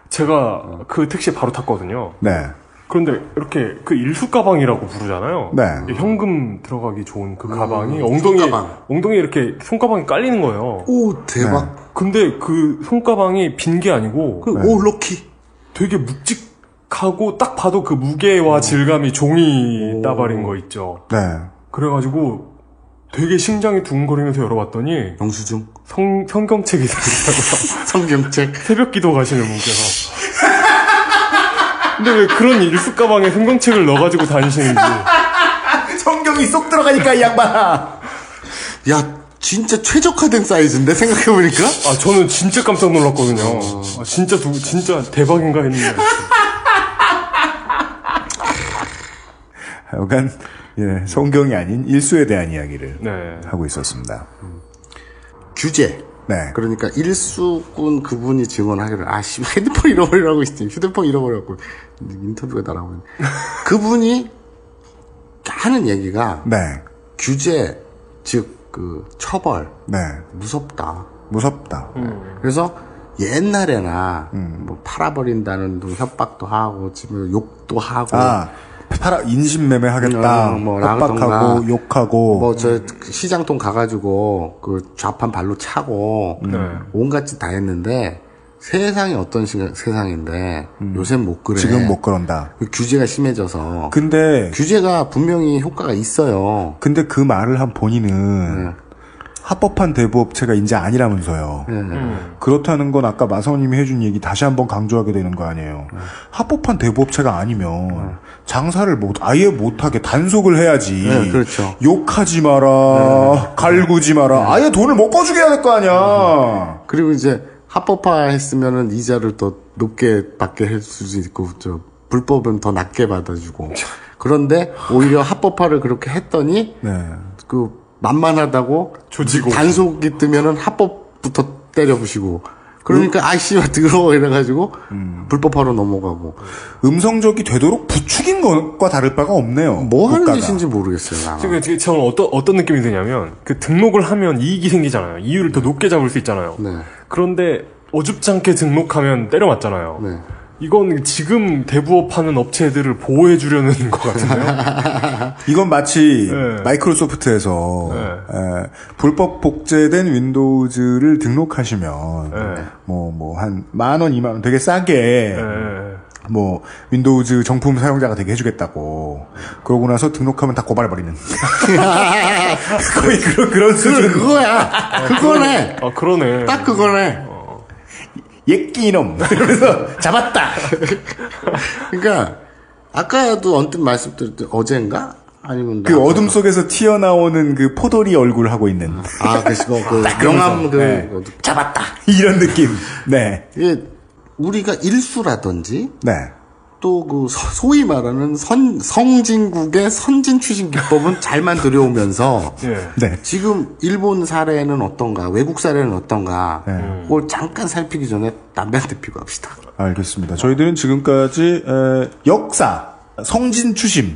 제가 그 택시에 바로 탔거든요. 네. 그런데 이렇게 그 일수 가방이라고 부르잖아요. 네. 현금 들어가기 좋은 그 가방이 엉덩이에 이렇게 손가방이 깔리는 거예요. 오 대박. 네. 근데 그 손가방이 빈 게 아니고 오 럭키. 되게 묵직하고 딱 봐도 그 무게와 질감이 종이 따발인 거 있죠. 네. 그래가지고 되게 심장이 두근거리면서 열어봤더니 영수증 성경책이 들어있다고요. 성경책. 새벽 기도 가시는 분께서. 근데 왜 그런 일수 가방에 성경책을 넣어가지고 다니시는지. 성경이 쏙 들어가니까 이 양반아. 야 진짜 최적화된 사이즈인데 생각해보니까. 저는 진짜 깜짝 놀랐거든요. 진짜 대박인가 했는데. 하여간 성경이 아닌 일수에 대한 이야기를 네. 하고 있었습니다. 규제. 네. 그러니까 일수꾼 그분이 증언하기를 핸드폰 잃어버리라고 했지. 휴대폰 잃어버렸고 인터뷰가 나라고. 그분이 하는 얘기가 네. 규제 즉 그 처벌. 네. 무섭다. 그래서 옛날에나 뭐 팔아버린다는 협박도 하고 지금 욕도 하고 인신매매 하겠다. 뭐 협박하고 욕하고 뭐 저 시장통 가가지고 그 좌판 발로 차고 온갖 짓 다 했는데 세상이 어떤 세상인데 요새는 못 그래. 지금 못 그런다. 규제가 심해져서. 근데 규제가 분명히 효과가 있어요. 근데 그 말을 한 본인은 합법한 대부업체가 이제 아니라면서요. 그렇다는 건 아까 마사오님이 해준 얘기 다시 한번 강조하게 되는 거 아니에요. 합법한 대부업체가 아니면 장사를 아예 못하게 단속을 해야지. 그렇죠. 욕하지 마라, 갈구지 마라. 아예 돈을 못 꺼주게 해야 될 거 아니야. 그리고 이제 합법화했으면은 이자를 더 높게 받게 할 수도 있고, 불법은 더 낮게 받아주고. 그런데 오히려 합법화를 그렇게 했더니 만만하다고 조지고 단속이 뜨면은 합법부터 때려부시고. 그러니까 아이씨가 더러워 이래가지고 불법화로 넘어가고. 음성적이 되도록 부추긴 것과 다를 바가 없네요. 뭐 하는 짓인지 모르겠어요. 지금 저는 어떤 느낌이 드냐면 그 등록을 하면 이익이 생기잖아요. 이율을 더 높게 잡을 수 있잖아요. 그런데 어줍지 않게 등록하면 때려맞잖아요. 이건 지금 대부업하는 업체들을 보호해주려는 것 같은데요? 이건 마치 마이크로소프트에서 불법 복제된 윈도우즈를 등록하시면 한 10,000원, 20,000원 되게 싸게 윈도우즈 정품 사용자가 되게 해주겠다고 그러고 나서 등록하면 다 고발해버리는 거의 그런 수준. 그거야. 그거네. 그러네. 딱 그거네. 예끼 이놈 이러면서 잡았다. 그러니까 아까도 언뜻 말씀드렸던 어젠가 아니면 그 어둠 속에서 튀어나오는 그 포도리 얼굴 하고 있는 그 명함 잡았다 이런 느낌. 이게 우리가 일수라든지 또 그 소위 말하는 성진국의 선진 추진 기법은 잘만 들여오면서 지금 일본 사례는 어떤가, 외국 사례는 어떤가, 그걸 잠깐 살피기 전에 담배 한 대 피고 합시다. 알겠습니다. 저희들은 지금까지 역사, 성진 추심,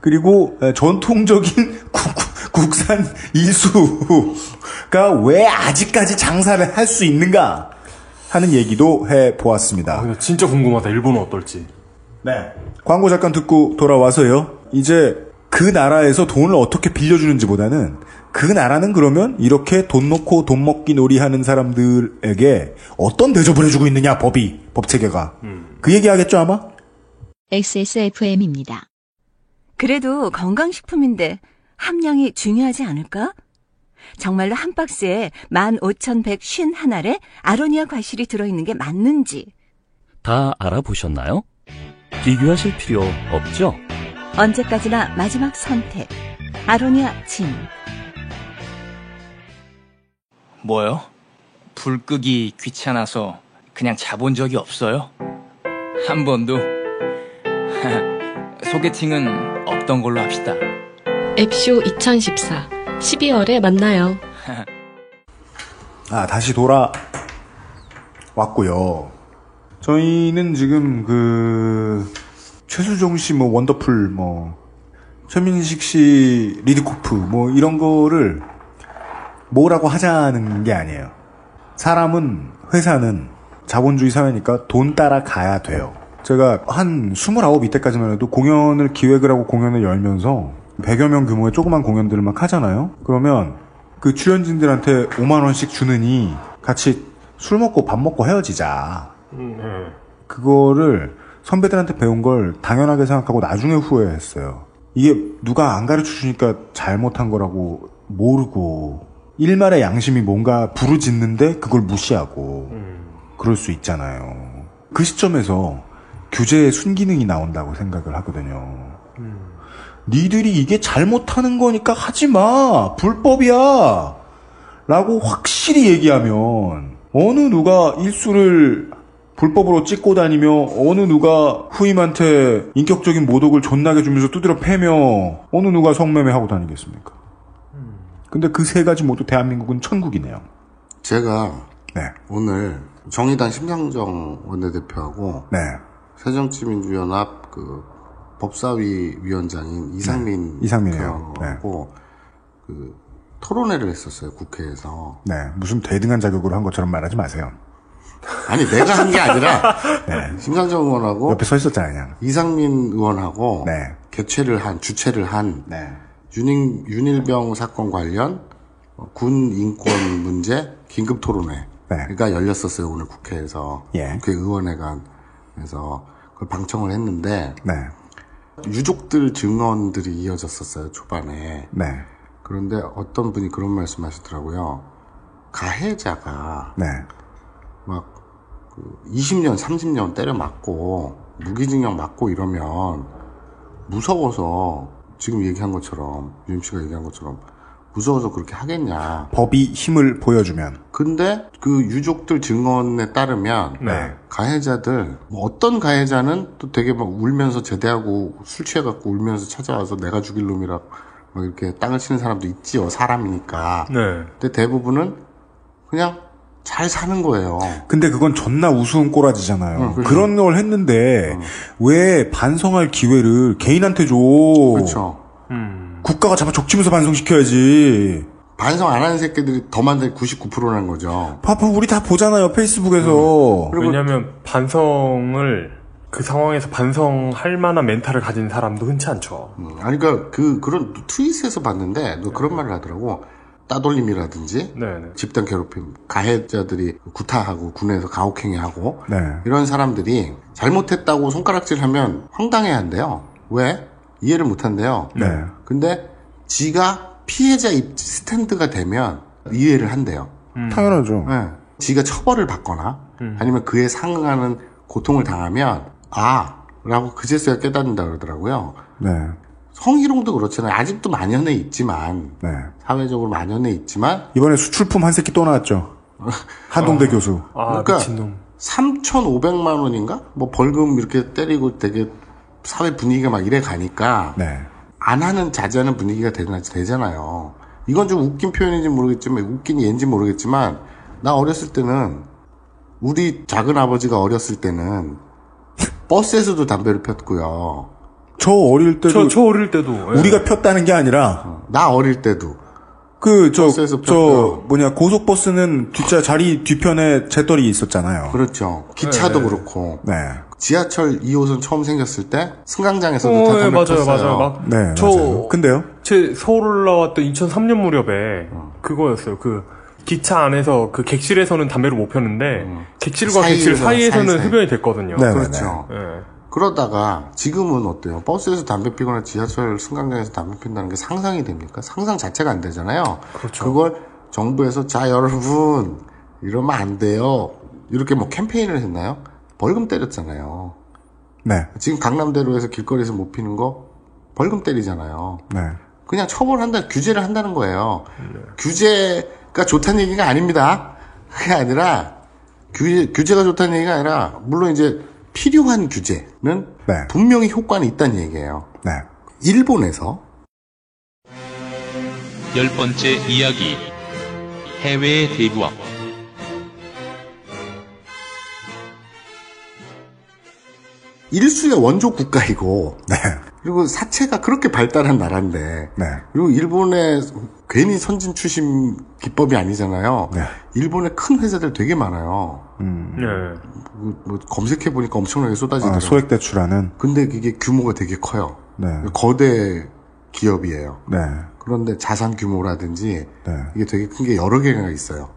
그리고 전통적인 국산 일수가 왜 아직까지 장사를 할 수 있는가 하는 얘기도 해보았습니다. 진짜 궁금하다. 일본은 어떨지. 광고 잠깐 듣고 돌아와서요. 이제 그 나라에서 돈을 어떻게 빌려주는지보다는 그 나라는 그러면 이렇게 돈 놓고 돈 먹기 놀이하는 사람들에게 어떤 대접을 해주고 있느냐, 법체계가. 그 얘기하겠죠 아마? XSFM입니다. 그래도 건강식품인데 함량이 중요하지 않을까? 정말로 한 박스에 15,151알에 아로니아 과실이 들어있는 게 맞는지. 다 알아보셨나요? 비교하실 필요 없죠? 언제까지나 마지막 선택. 아로니아 진. 뭐요? 불 끄기 귀찮아서 그냥 자본 적이 없어요? 한 번도? 소개팅은 없던 걸로 합시다. 앱쇼 2014 12월에 만나요. 다시 돌아왔고요. 저희는 지금 최수종 씨 원더풀 최민식 씨 리드코프 이런 거를 뭐라고 하자는 게 아니에요. 사람은, 회사는 자본주의 사회니까 돈 따라 가야 돼요. 제가 한 29 이때까지만 해도 공연을 기획을 하고 공연을 열면서 100여 명 규모의 조그만 공연들을 막 하잖아요. 그러면 그 출연진들한테 5만 원씩 주느니 같이 술 먹고 밥 먹고 헤어지자. 그거를 선배들한테 배운 걸 당연하게 생각하고 나중에 후회했어요. 이게 누가 안 가르쳐 주니까 잘못한 거라고 모르고 일말의 양심이 뭔가 부르짖는데 그걸 무시하고 그럴 수 있잖아요. 그 시점에서 규제의 순기능이 나온다고 생각을 하거든요. 니들이 이게 잘못하는 거니까 하지 마. 불법이야. 라고 확실히 얘기하면 어느 누가 일수를 불법으로 찍고 다니며 어느 누가 후임한테 인격적인 모독을 존나게 주면서 두드려 패며 어느 누가 성매매하고 다니겠습니까? 근데 그 세 가지 모두 대한민국은 천국이네요. 제가 오늘 정의당 심상정 원내대표하고 새정치민주연합 그 법사위 위원장인 이상민 대표하고 그 토론회를 했었어요, 국회에서. 무슨 대등한 자격으로 한 것처럼 말하지 마세요. 아니, 내가 한 게 아니라 심상정 의원하고 옆에 서 있었잖아요, 그냥. 이상민 의원하고 주최를 한 윤일병 사건 관련 군 인권 문제 긴급 토론회가 열렸었어요, 오늘 국회에서. 국회의원회관에서 그걸 방청을 했는데 유족들 증언들이 이어졌었어요, 초반에. 그런데 어떤 분이 그런 말씀 하시더라고요. 가해자가 네. 막 20년, 30년 때려 맞고 무기징역 맞고 이러면 무서워서 지금 얘기한 것처럼 유임 씨가 얘기한 것처럼 무서워서 그렇게 하겠냐. 법이 힘을 보여주면. 근데 그 유족들 증언에 따르면 네. 가해자들 어떤 가해자는 또 되게 막 울면서 제대하고 술 취해갖고 울면서 찾아와서 내가 죽일 놈이라 막 이렇게 땅을 치는 사람도 있지요. 사람이니까. 네. 근데 대부분은 그냥 잘 사는 거예요. 근데 그건 존나 우스운 꼬라지잖아요. 그런 걸 했는데 왜 반성할 기회를 개인한테 줘? 그렇죠. 국가가 잡아 족치면서 반성시켜야지. 반성 안 하는 새끼들이 더 많은데 99%라는 거죠. 봐봐, 우리 다 보잖아요, 페이스북에서. 왜냐하면 반성을 그 상황에서 반성할 만한 멘탈을 가진 사람도 흔치 않죠. 아니 그러니까 그런 트윗에서 봤는데 그런 말을 하더라고. 따돌림이라든지 네네. 집단 괴롭힘, 가해자들이 구타하고 군에서 가혹행위하고 네. 이런 사람들이 잘못했다고 손가락질하면 황당해야 한대요. 왜? 이해를 못한대요. 네. 근데 지가 피해자 스탠드가 되면 이해를 한대요. 당연하죠. 네. 지가 처벌을 받거나 아니면 그에 상응하는 고통을 당하면 라고 그제서야 깨닫는다 그러더라고요. 네. 성희롱도 그렇잖아요. 아직도 만연해 있지만 네. 사회적으로 만연해 있지만 이번에 수출품 한 새끼 또 나왔죠. 한동대 교수. 그러니까 미친놈. 3,500만 원인가? 뭐 벌금 이렇게 때리고 되게 사회 분위기가 막 이래 가니까 네. 안 하는 자제하는 분위기가 되잖아요. 이건 좀 웃긴 표현인지 모르겠지만 웃긴 예인지 모르겠지만 나 어렸을 때는 우리 작은 아버지가 어렸을 때는 버스에서도 담배를 폈고요. 저 어릴 때도 저 어릴 때도 우리가 폈다는 게 아니라 나 어릴 때도 고속버스는 뒷자 자리 뒤편에 재떨이 있었잖아요. 그렇죠. 기차도 네. 그렇고. 네. 지하철 2호선 처음 생겼을 때 승강장에서도 다 네, 담배 폈어요. 맞아요. 네, 저 맞아요. 근데요? 제 서울 올라왔던 2003년 무렵에 그거였어요. 그 기차 안에서 그 객실에서는 담배를 못 폈는데 객실과 객실 사이에서는 흡연이 됐거든요. 네, 그렇죠. 네. 그러다가 지금은 어때요? 버스에서 담배 피거나 지하철 승강장에서 담배 핀다는 게 상상이 됩니까? 상상 자체가 안 되잖아요. 그렇죠. 그걸 정부에서 자 여러분 이러면 안 돼요. 이렇게 뭐 캠페인을 했나요? 벌금 때렸잖아요. 네. 지금 강남대로에서 길거리에서 못 피는 거 벌금 때리잖아요. 네. 그냥 처벌한다, 규제를 한다는 거예요. 규제가 좋다는 얘기가 아닙니다. 그게 아니라 규제가 좋다는 얘기가 아니라 물론 이제 필요한 규제는 네. 분명히 효과는 있다는 얘기예요. 네. 일본에서 10번째 이야기 해외의 대부업 일수의 원조 국가이고 네. 그리고 사체가 그렇게 발달한 나라인데 네. 그리고 일본의 괜히 선진 출신 기법이 아니잖아요. 네. 일본에 큰 회사들 되게 많아요. 네. 뭐 검색해 보니까 엄청나게 쏟아지더라고요. 소액 대출하는. 근데 그게 규모가 되게 커요. 네. 거대 기업이에요. 네. 그런데 자산 규모라든지 네. 이게 되게 큰 게 여러 개가 있어요.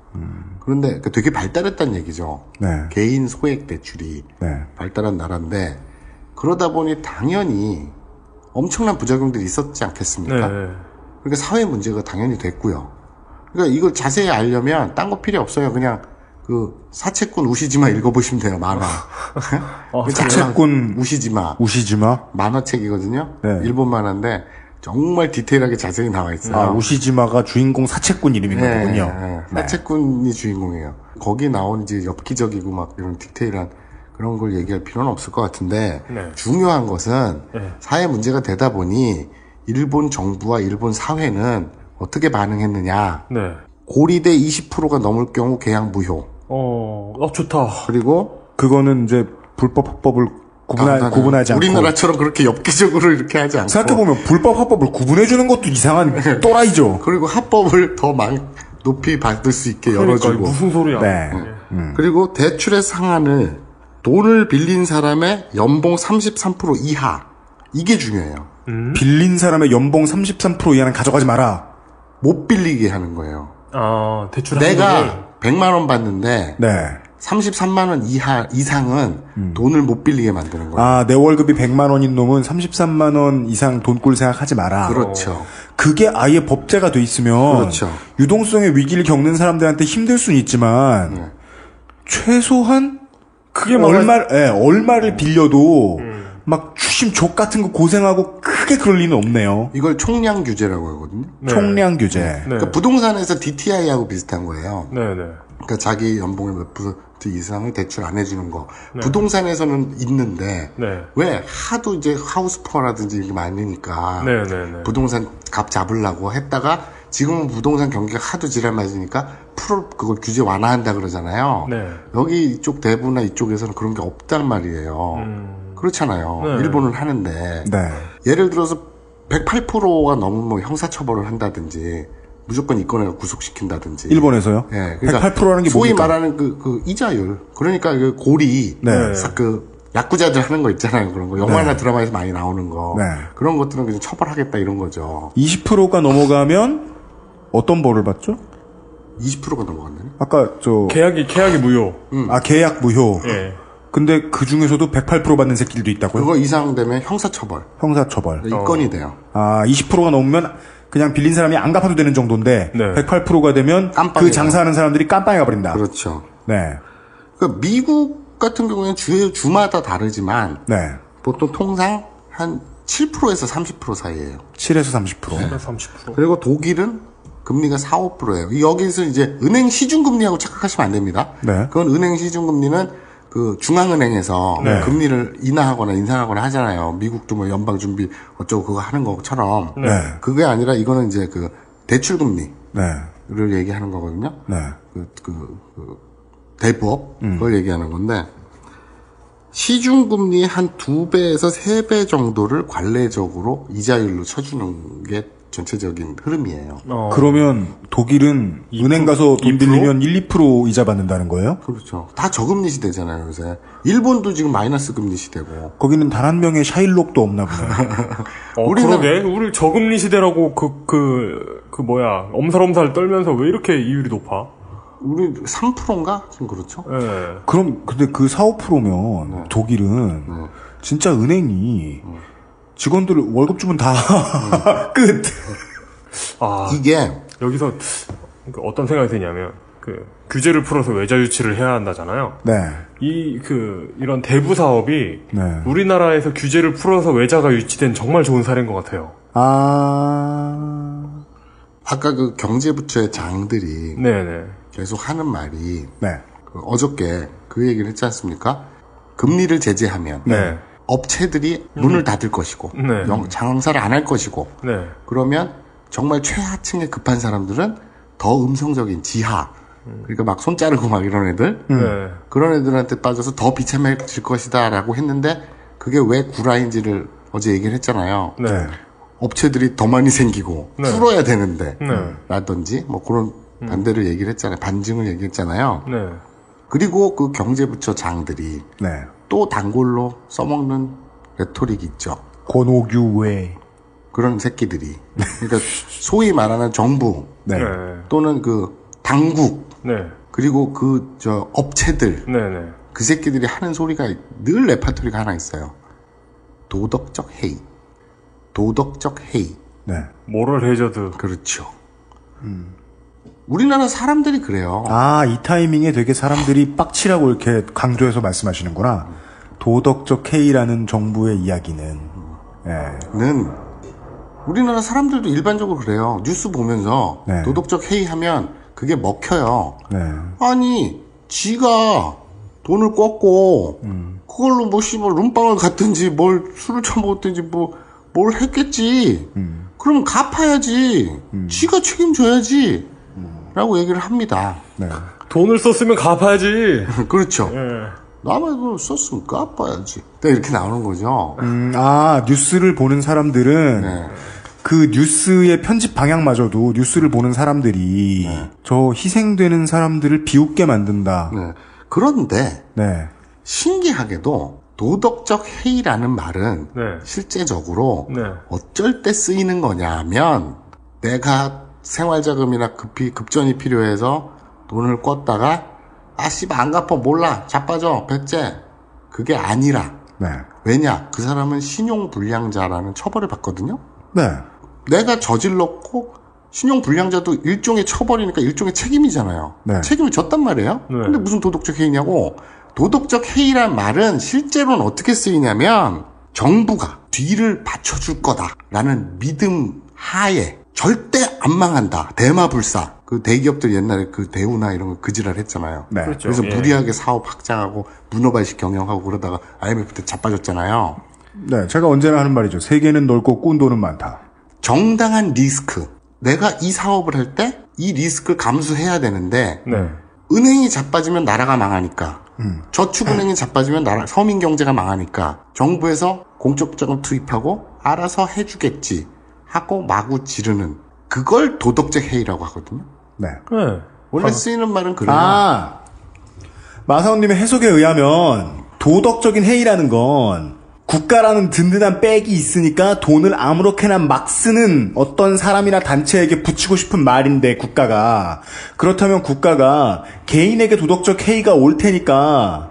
그런데 되게 발달했다는 얘기죠. 네. 개인 소액 대출이 네. 발달한 나라인데 그러다 보니 당연히 엄청난 부작용들이 있었지 않겠습니까? 네. 그러니까 사회 문제가 당연히 됐고요. 그러니까 이걸 자세히 알려면 딴 거 필요 없어요. 그냥 그 사채꾼 우시지마 읽어보시면 돼요. 만화. 사채꾼 우시지마. 만화책이거든요. 네. 일본 만화인데 정말 디테일하게 자세히 나와 있어요. 아, 우시지마가 주인공 사채꾼 이름인 거군요. 네. 사채꾼이 주인공이에요. 거기 나온 이제 엽기적이고 막 이런 디테일한 그런 걸 얘기할 필요는 없을 것 같은데 네. 중요한 것은 네. 사회 문제가 되다 보니 일본 정부와 일본 사회는 어떻게 반응했느냐. 네. 고리대 20%가 넘을 경우 계약 무효. 좋다. 그리고 그거는 이제 불법 합법을 구분하지 않고 우리나라처럼 그렇게 엽기적으로 이렇게 하지 않고 생각해보면 불법 합법을 구분해주는 것도 이상한 또라이죠. 그리고 합법을 더 높이 받을 수 있게 열어주고 무슨 소리야. 네. 그리고 대출의 상한을 돈을 빌린 사람의 연봉 33% 이하 이게 중요해요. 빌린 사람의 연봉 33% 이하는 가져가지 마라. 못 빌리게 하는 거예요. 대출 내가 100만 원 받는데 네. 33만 원 이상은 돈을 못 빌리게 만드는 거예요. 아, 내 월급이 100만 원인 놈은 33만 원 이상 돈꿀 생각하지 마라. 그렇죠. 그게 아예 법제가 돼 있으면 그렇죠. 유동성의 위기를 겪는 사람들한테 힘들 수는 있지만 최소한 크게 얼마를 빌려도 막 추심 족 같은 거 고생하고 크게 그럴 리는 없네요. 이걸 총량 규제라고 하거든요. 총량 규제. 그러니까 부동산에서 DTI하고 비슷한 거예요. 네네. 그러니까 자기 연봉의 몇 % 이상을 대출 안 해주는 거. 부동산에서는 있는데 왜 하도 이제 하우스푸어라든지 이렇게 많으니까 부동산 값 잡으려고 했다가 지금은 부동산 경기가 하도 지랄 맞으니까 그걸 규제 완화한다 그러잖아요. 여기 이쪽 대부나 이쪽에서는 그런 게 없단 말이에요. 그렇잖아요. 일본은 하는데 예를 들어서 108%가 넘으면 형사처벌을 한다든지 무조건 이권을 구속시킨다든지. 일본에서요? 네, 그러니까 108%라는 게 소위 뭡니까? 말하는 그 이자율. 그러니까 그 고리, 그 야쿠자들 하는 거 있잖아요. 그런 거 영화나 드라마에서 많이 나오는 거. 그런 것들은 그냥 처벌하겠다 이런 거죠. 20%가 넘어가면 어떤 벌을 받죠? 20%가 넘어간다네. 아까 계약이 무효. 아, 계약 무효. 예. 근데 그 중에서도 108% 받는 새끼들도 있다고요? 그거 이상 되면 형사처벌. 형사처벌. 입건이 돼요. 아, 20%가 넘으면 그냥 빌린 사람이 안 갚아도 되는 정도인데 108%가 되면 그 장사하는 사람들이 깜빵에 가버린다. 그렇죠. 네. 그러니까 미국 같은 경우에는 주마다 다르지만 보통 통상 한 7%에서 30% 사이예요. 7에서 30%. 30%. 그리고 독일은 금리가 4, 5%예요. 여기서 이제 은행 시중금리하고 착각하시면 안 됩니다. 그건 은행 시중금리는 그 중앙은행에서 금리를 인하하거나 인상하거나 하잖아요. 미국도 뭐 연방준비 어쩌고 그거 하는 것처럼. 그게 아니라 이거는 이제 그 대출금리를 얘기하는 거거든요. 그 대부업 그걸 얘기하는 건데 시중금리의 한 2배에서 3배 정도를 관례적으로 이자율로 쳐주는 게 전체적인 흐름이에요. 그러면 독일은 은행 가서 돈 빌리면 1, 2% 이자 받는다는 거예요? 그렇죠. 다 저금리 시대잖아요, 요새. 일본도 지금 마이너스 금리 시대고. 거기는 단 한 명의 샤일록도 없나 보네. 그러게. 우리 저금리 시대라고 엄살엄살 떨면서 왜 이렇게 이율이 높아? 우리 3%인가? 지금 그렇죠? 그럼, 근데 그 4, 5%면 독일은 진짜 은행이 직원들 월급 주면 다 끝. 이게 여기서 어떤 생각이 드냐면 규제를 풀어서 외자 유치를 해야 한다잖아요. 이런 대부 사업이 우리나라에서 규제를 풀어서 외자가 유치된 정말 좋은 사례인 것 같아요. 아까 그 경제부처의 장들이 계속 하는 말이 어저께 그 얘기를 했지 않습니까? 금리를 제재하면 업체들이 문을 닫을 것이고 장사를 안 할 것이고 그러면 정말 최하층에 급한 사람들은 더 음성적인 지하 그러니까 막 손 자르고 막 이런 애들 그런 애들한테 빠져서 더 비참해질 것이다 라고 했는데 그게 왜 구라인지를 어제 얘기를 했잖아요. 업체들이 더 많이 생기고 풀어야 되는데 라든지 뭐 그런 반대를 얘기를 했잖아요. 반증을 얘기했잖아요. 그리고 그 경제부처 장들이 또 단골로 써먹는 레토릭이 있죠. 권오규 그런 새끼들이. 그러니까 소위 말하는 정부 또는 그 당국 그리고 업체들 그 새끼들이 하는 소리가 늘 레파토리가 하나 있어요. 도덕적 해이. 도덕적 해이. 모럴 해저드. 그렇죠. 우리나라 사람들이 그래요. 이 타이밍에 되게 사람들이 빡치라고 이렇게 강조해서 말씀하시는구나. 도덕적 해이라는 정부의 이야기는. 우리나라 사람들도 일반적으로 그래요. 뉴스 보면서 도덕적 해이하면 그게 먹혀요. 아니, 지가 돈을 꿨고 그걸로 뭐 씨발 룸빵을 갔든지 뭘 술을 처먹었든지 뭘 했겠지. 그럼 갚아야지. 지가 책임져야지. 라고 얘기를 합니다. 돈을 썼으면 갚아야지. 그렇죠. 남의 돈을 썼으면 갚아야지. 이렇게 나오는 거죠. 뉴스를 보는 사람들은 그 뉴스의 편집 방향마저도 뉴스를 보는 사람들이 저 희생되는 사람들을 비웃게 만든다. 그런데 신기하게도 도덕적 해이라는 말은 실제적으로 어쩔 때 쓰이는 거냐면 내가 생활자금이나 급전이 필요해서 돈을 꿨다가 씨발 안 갚아 몰라 자빠져 배째. 그게 아니라. 네. 왜냐? 그 사람은 신용불량자라는 처벌을 받거든요. 네. 내가 저질렀고 신용불량자도 일종의 처벌이니까 일종의 책임이잖아요. 네. 책임을 졌단 말이에요. 네. 근데 무슨 도덕적 해이냐고. 도덕적 해이란 말은 실제로는 어떻게 쓰이냐면 정부가 뒤를 받쳐줄 거다라는 믿음 하에 절대 안 망한다. 대마불사. 그 대기업들 옛날에 그 대우나 이런 거 그지랄 했잖아요. 네. 그렇죠. 그래서 예. 무리하게 사업 확장하고 문어발식 경영하고 그러다가 IMF 때 자빠졌잖아요. 네, 제가 언제나 하는 말이죠. 세계는 넓고 꾼돈은 많다. 정당한 리스크. 내가 이 사업을 할 때 이 리스크를 감수해야 되는데 네. 은행이 자빠지면 나라가 망하니까 저축은행이 자빠지면 서민 경제가 망하니까 정부에서 공적 자금 투입하고 알아서 해주겠지 하고 마구 지르는 그걸 도덕적 해이라고 하거든요. 네. 네. 원래 쓰이는 말은 그래요. 마사오님의 해석에 의하면 도덕적인 해이라는 건 국가라는 든든한 백이 있으니까 돈을 아무렇게나 막 쓰는 어떤 사람이나 단체에게 붙이고 싶은 말인데 국가가 그렇다면 국가가 개인에게 도덕적 해이가 올 테니까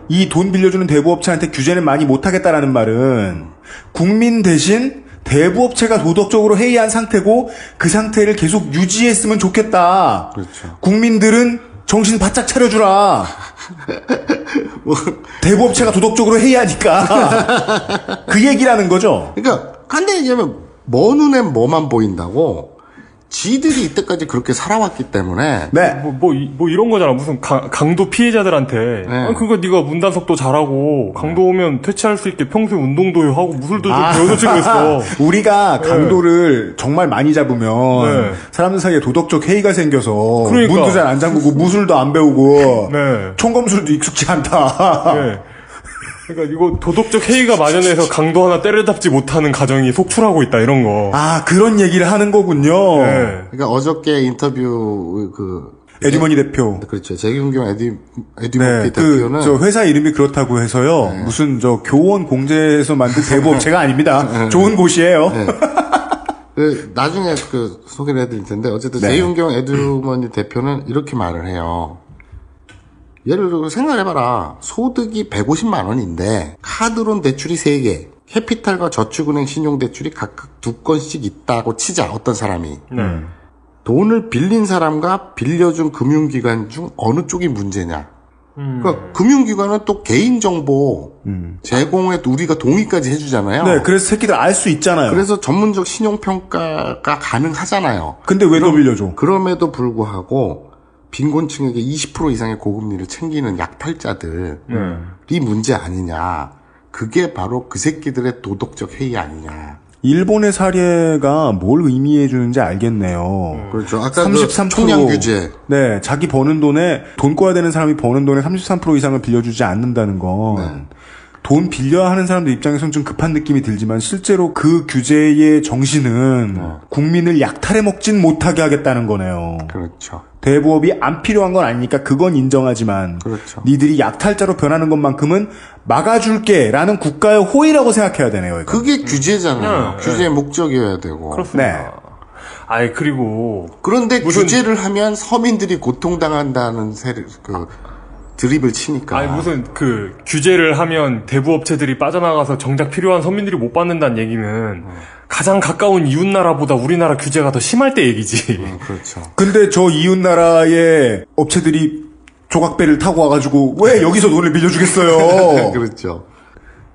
이 돈 빌려주는 대부업체한테 규제는 많이 못하겠다라는 말은 국민 대신 대부업체가 도덕적으로 해이한 상태고 그 상태를 계속 유지했으면 좋겠다. 그렇죠. 국민들은 정신 바짝 차려주라. 대부업체가 도덕적으로 해이하니까 그 얘기라는 거죠. 그러니까 간단히 얘기하면 뭐 눈에 뭐만 보인다고 지들이 이때까지 그렇게 살아왔기 때문에 네. 뭐 이런 거잖아. 무슨 강도 피해자들한테 네. 그거 네가 문단속도 잘하고 강도 오면 퇴치할 수 있게 평소에 운동도 하고 무술도 좀 배워놓고 있어. 우리가 강도를 정말 많이 잡으면 사람들 사이에 도덕적 해이가 생겨서 그러니까. 문도 잘 안 잠그고 무술도 안 배우고 네. 총검술도 익숙치 않다. 네. 그러니까 이거 도덕적 해이가 만연해서 강도 하나 때려잡지 못하는 가정이 속출하고 있다 이런 거. 그런 얘기를 하는 거군요. 네. 그러니까 어저께 인터뷰 에듀머니 대표. 그렇죠. 재경경 에듀머니 네, 대표는 저 회사 이름이 그렇다고 해서요. 네. 무슨 저 교원 공제에서 만든 대부업체가 아닙니다. 좋은 곳이에요. 네. 나중에 소개를 해드릴 텐데 어쨌든 네. 재윤경 에듀머니 대표는 이렇게 말을 해요. 예를 들어 생각해봐라. 소득이 150만 원인데 카드론 대출이 3개, 캐피탈과 저축은행 신용대출이 각각 2건씩 있다고 치자. 어떤 사람이. 돈을 빌린 사람과 빌려준 금융기관 중 어느 쪽이 문제냐. 그러니까 금융기관은 또 개인정보 제공에 우리가 동의까지 해주잖아요. 네, 그래서 새끼들 알 수 있잖아요. 그래서 전문적 신용평가가 가능하잖아요. 근데 왜 더 빌려줘? 그럼에도 불구하고 빈곤층에게 20% 이상의 고금리를 챙기는 약탈자들이 문제 아니냐. 그게 바로 그 새끼들의 도덕적 해이 아니냐. 일본의 사례가 뭘 의미해 주는지 알겠네요. 그렇죠. 아까 33% 총량 규제. 네, 자기 버는 돈에 돈 꿔야 되는 사람이 버는 돈의 33% 이상을 빌려주지 않는다는 건 돈 빌려야 하는 사람들 입장에서는 좀 급한 느낌이 들지만 실제로 그 규제의 정신은 국민을 약탈해 먹진 못하게 하겠다는 거네요. 그렇죠. 대부업이 안 필요한 건 아니니까 그건 인정하지만 그렇죠. 니들이 약탈자로 변하는 것만큼은 막아줄게라는 국가의 호의라고 생각해야 되네요. 이거. 그게 규제잖아요. 규제의 목적이어야 되고. 그렇습니다. 네. 그리고 그런데 규제를 하면 서민들이 고통당한다는 드립을 치니까. 무슨 규제를 하면 대부업체들이 빠져나가서 정작 필요한 서민들이 못 받는다는 얘기는 가장 가까운 이웃나라보다 우리나라 규제가 더 심할 때 얘기지. 그렇죠. 근데 저 이웃나라의 업체들이 조각배를 타고 와가지고 왜 여기서 돈을 빌려주겠어요? 그렇죠.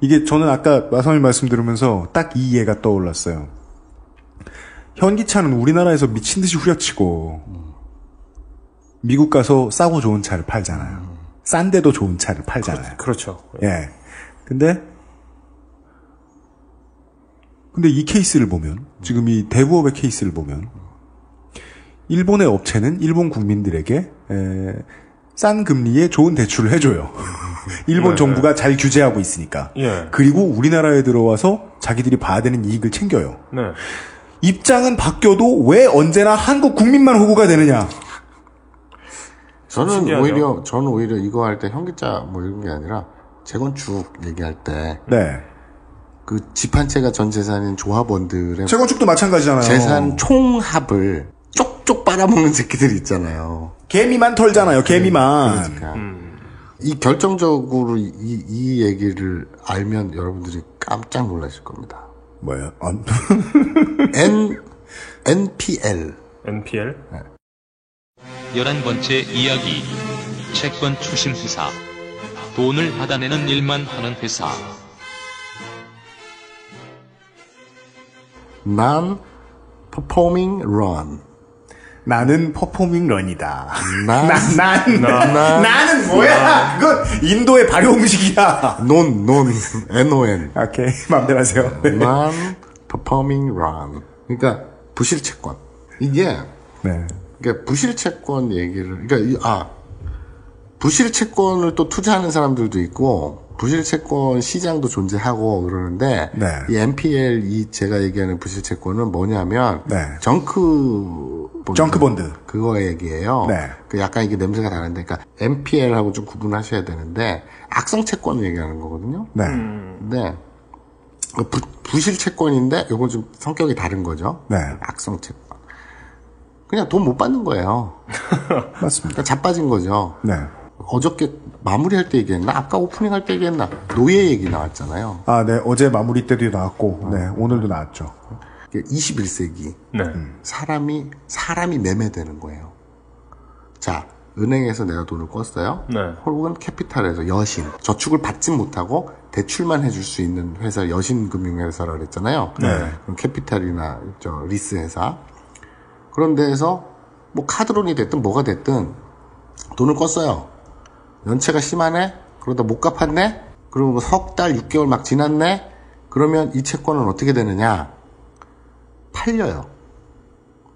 이게 저는 아까 마선님 말씀 들으면서 딱 이 이해가 떠올랐어요. 현기차는 우리나라에서 미친 듯이 후려치고 미국 가서 싸고 좋은 차를 팔잖아요. 싼데도 좋은 차를 팔잖아요. 그렇죠. 예. 근데 이 케이스를 보면, 지금 이 대부업의 케이스를 보면, 일본의 업체는 일본 국민들에게, 싼 금리에 좋은 대출을 해줘요. 일본 정부가 잘 규제하고 있으니까. 예. 그리고 우리나라에 들어와서 자기들이 봐야 되는 이익을 챙겨요. 네. 입장은 바뀌어도 왜 언제나 한국 국민만 호구가 되느냐. 저는 오히려 이거 할 때 현기차 이런 게 아니라 재건축 얘기할 때. 네. 그 집 한 채가 전 재산인 조합원들의 재건축도 마찬가지잖아요. 재산 총합을 쪽쪽 빨아먹는 새끼들이 있잖아요. 개미만 털잖아요. 개미만. 그러니까. 이 결정적으로 이 얘기를 알면 여러분들이 깜짝 놀라실 겁니다. 뭐예요? NPL. NPL? 네. 11번째 이야기. 채권 추심 회사. 돈을 받아내는 일만 하는 회사. 난 performing run. 나는 퍼포밍 런이다. 나는 뭐야? 그건 인도의 발효 음식이야. non. 오케이. 마음대로 하세요. 네. 난 performing run. 그러니까 부실 채권. 이게 그러니까 부실 채권 얘기를 부실 채권을 또 투자하는 사람들도 있고 부실 채권 시장도 존재하고 그러는데 이 NPL 제가 얘기하는 부실 채권은 뭐냐면 정크 본드 그거 얘기예요. 그 약간 이게 냄새가 다른데 그러니까 NPL하고 좀 구분하셔야 되는데 악성 채권 얘기하는 거거든요. 근데 부실 채권인데 요건 좀 성격이 다른 거죠. 악성 채권. 그냥 돈 못 받는 거예요. 맞습니다. 그러니까 자빠진 거죠. 어저께 마무리할 때 얘기했나? 아까 오프닝 할 때 얘기했나? 노예 얘기 나왔잖아요. 네. 어제 마무리 때도 나왔고, 오늘도 나왔죠. 21세기. 사람이 매매되는 거예요. 자, 은행에서 내가 돈을 껐어요. 혹은 캐피탈에서 여신. 저축을 받지 못하고 대출만 해줄 수 있는 회사, 여신금융회사라고 그랬잖아요. 그럼 캐피탈이나 리스 회사. 그런 데에서 뭐 카드론이 됐든 뭐가 됐든 돈을 껐어요. 연체가 심하네? 그러다 못 갚았네? 그리고 뭐 석 달, 6개월 막 지났네? 그러면 이 채권은 어떻게 되느냐? 팔려요.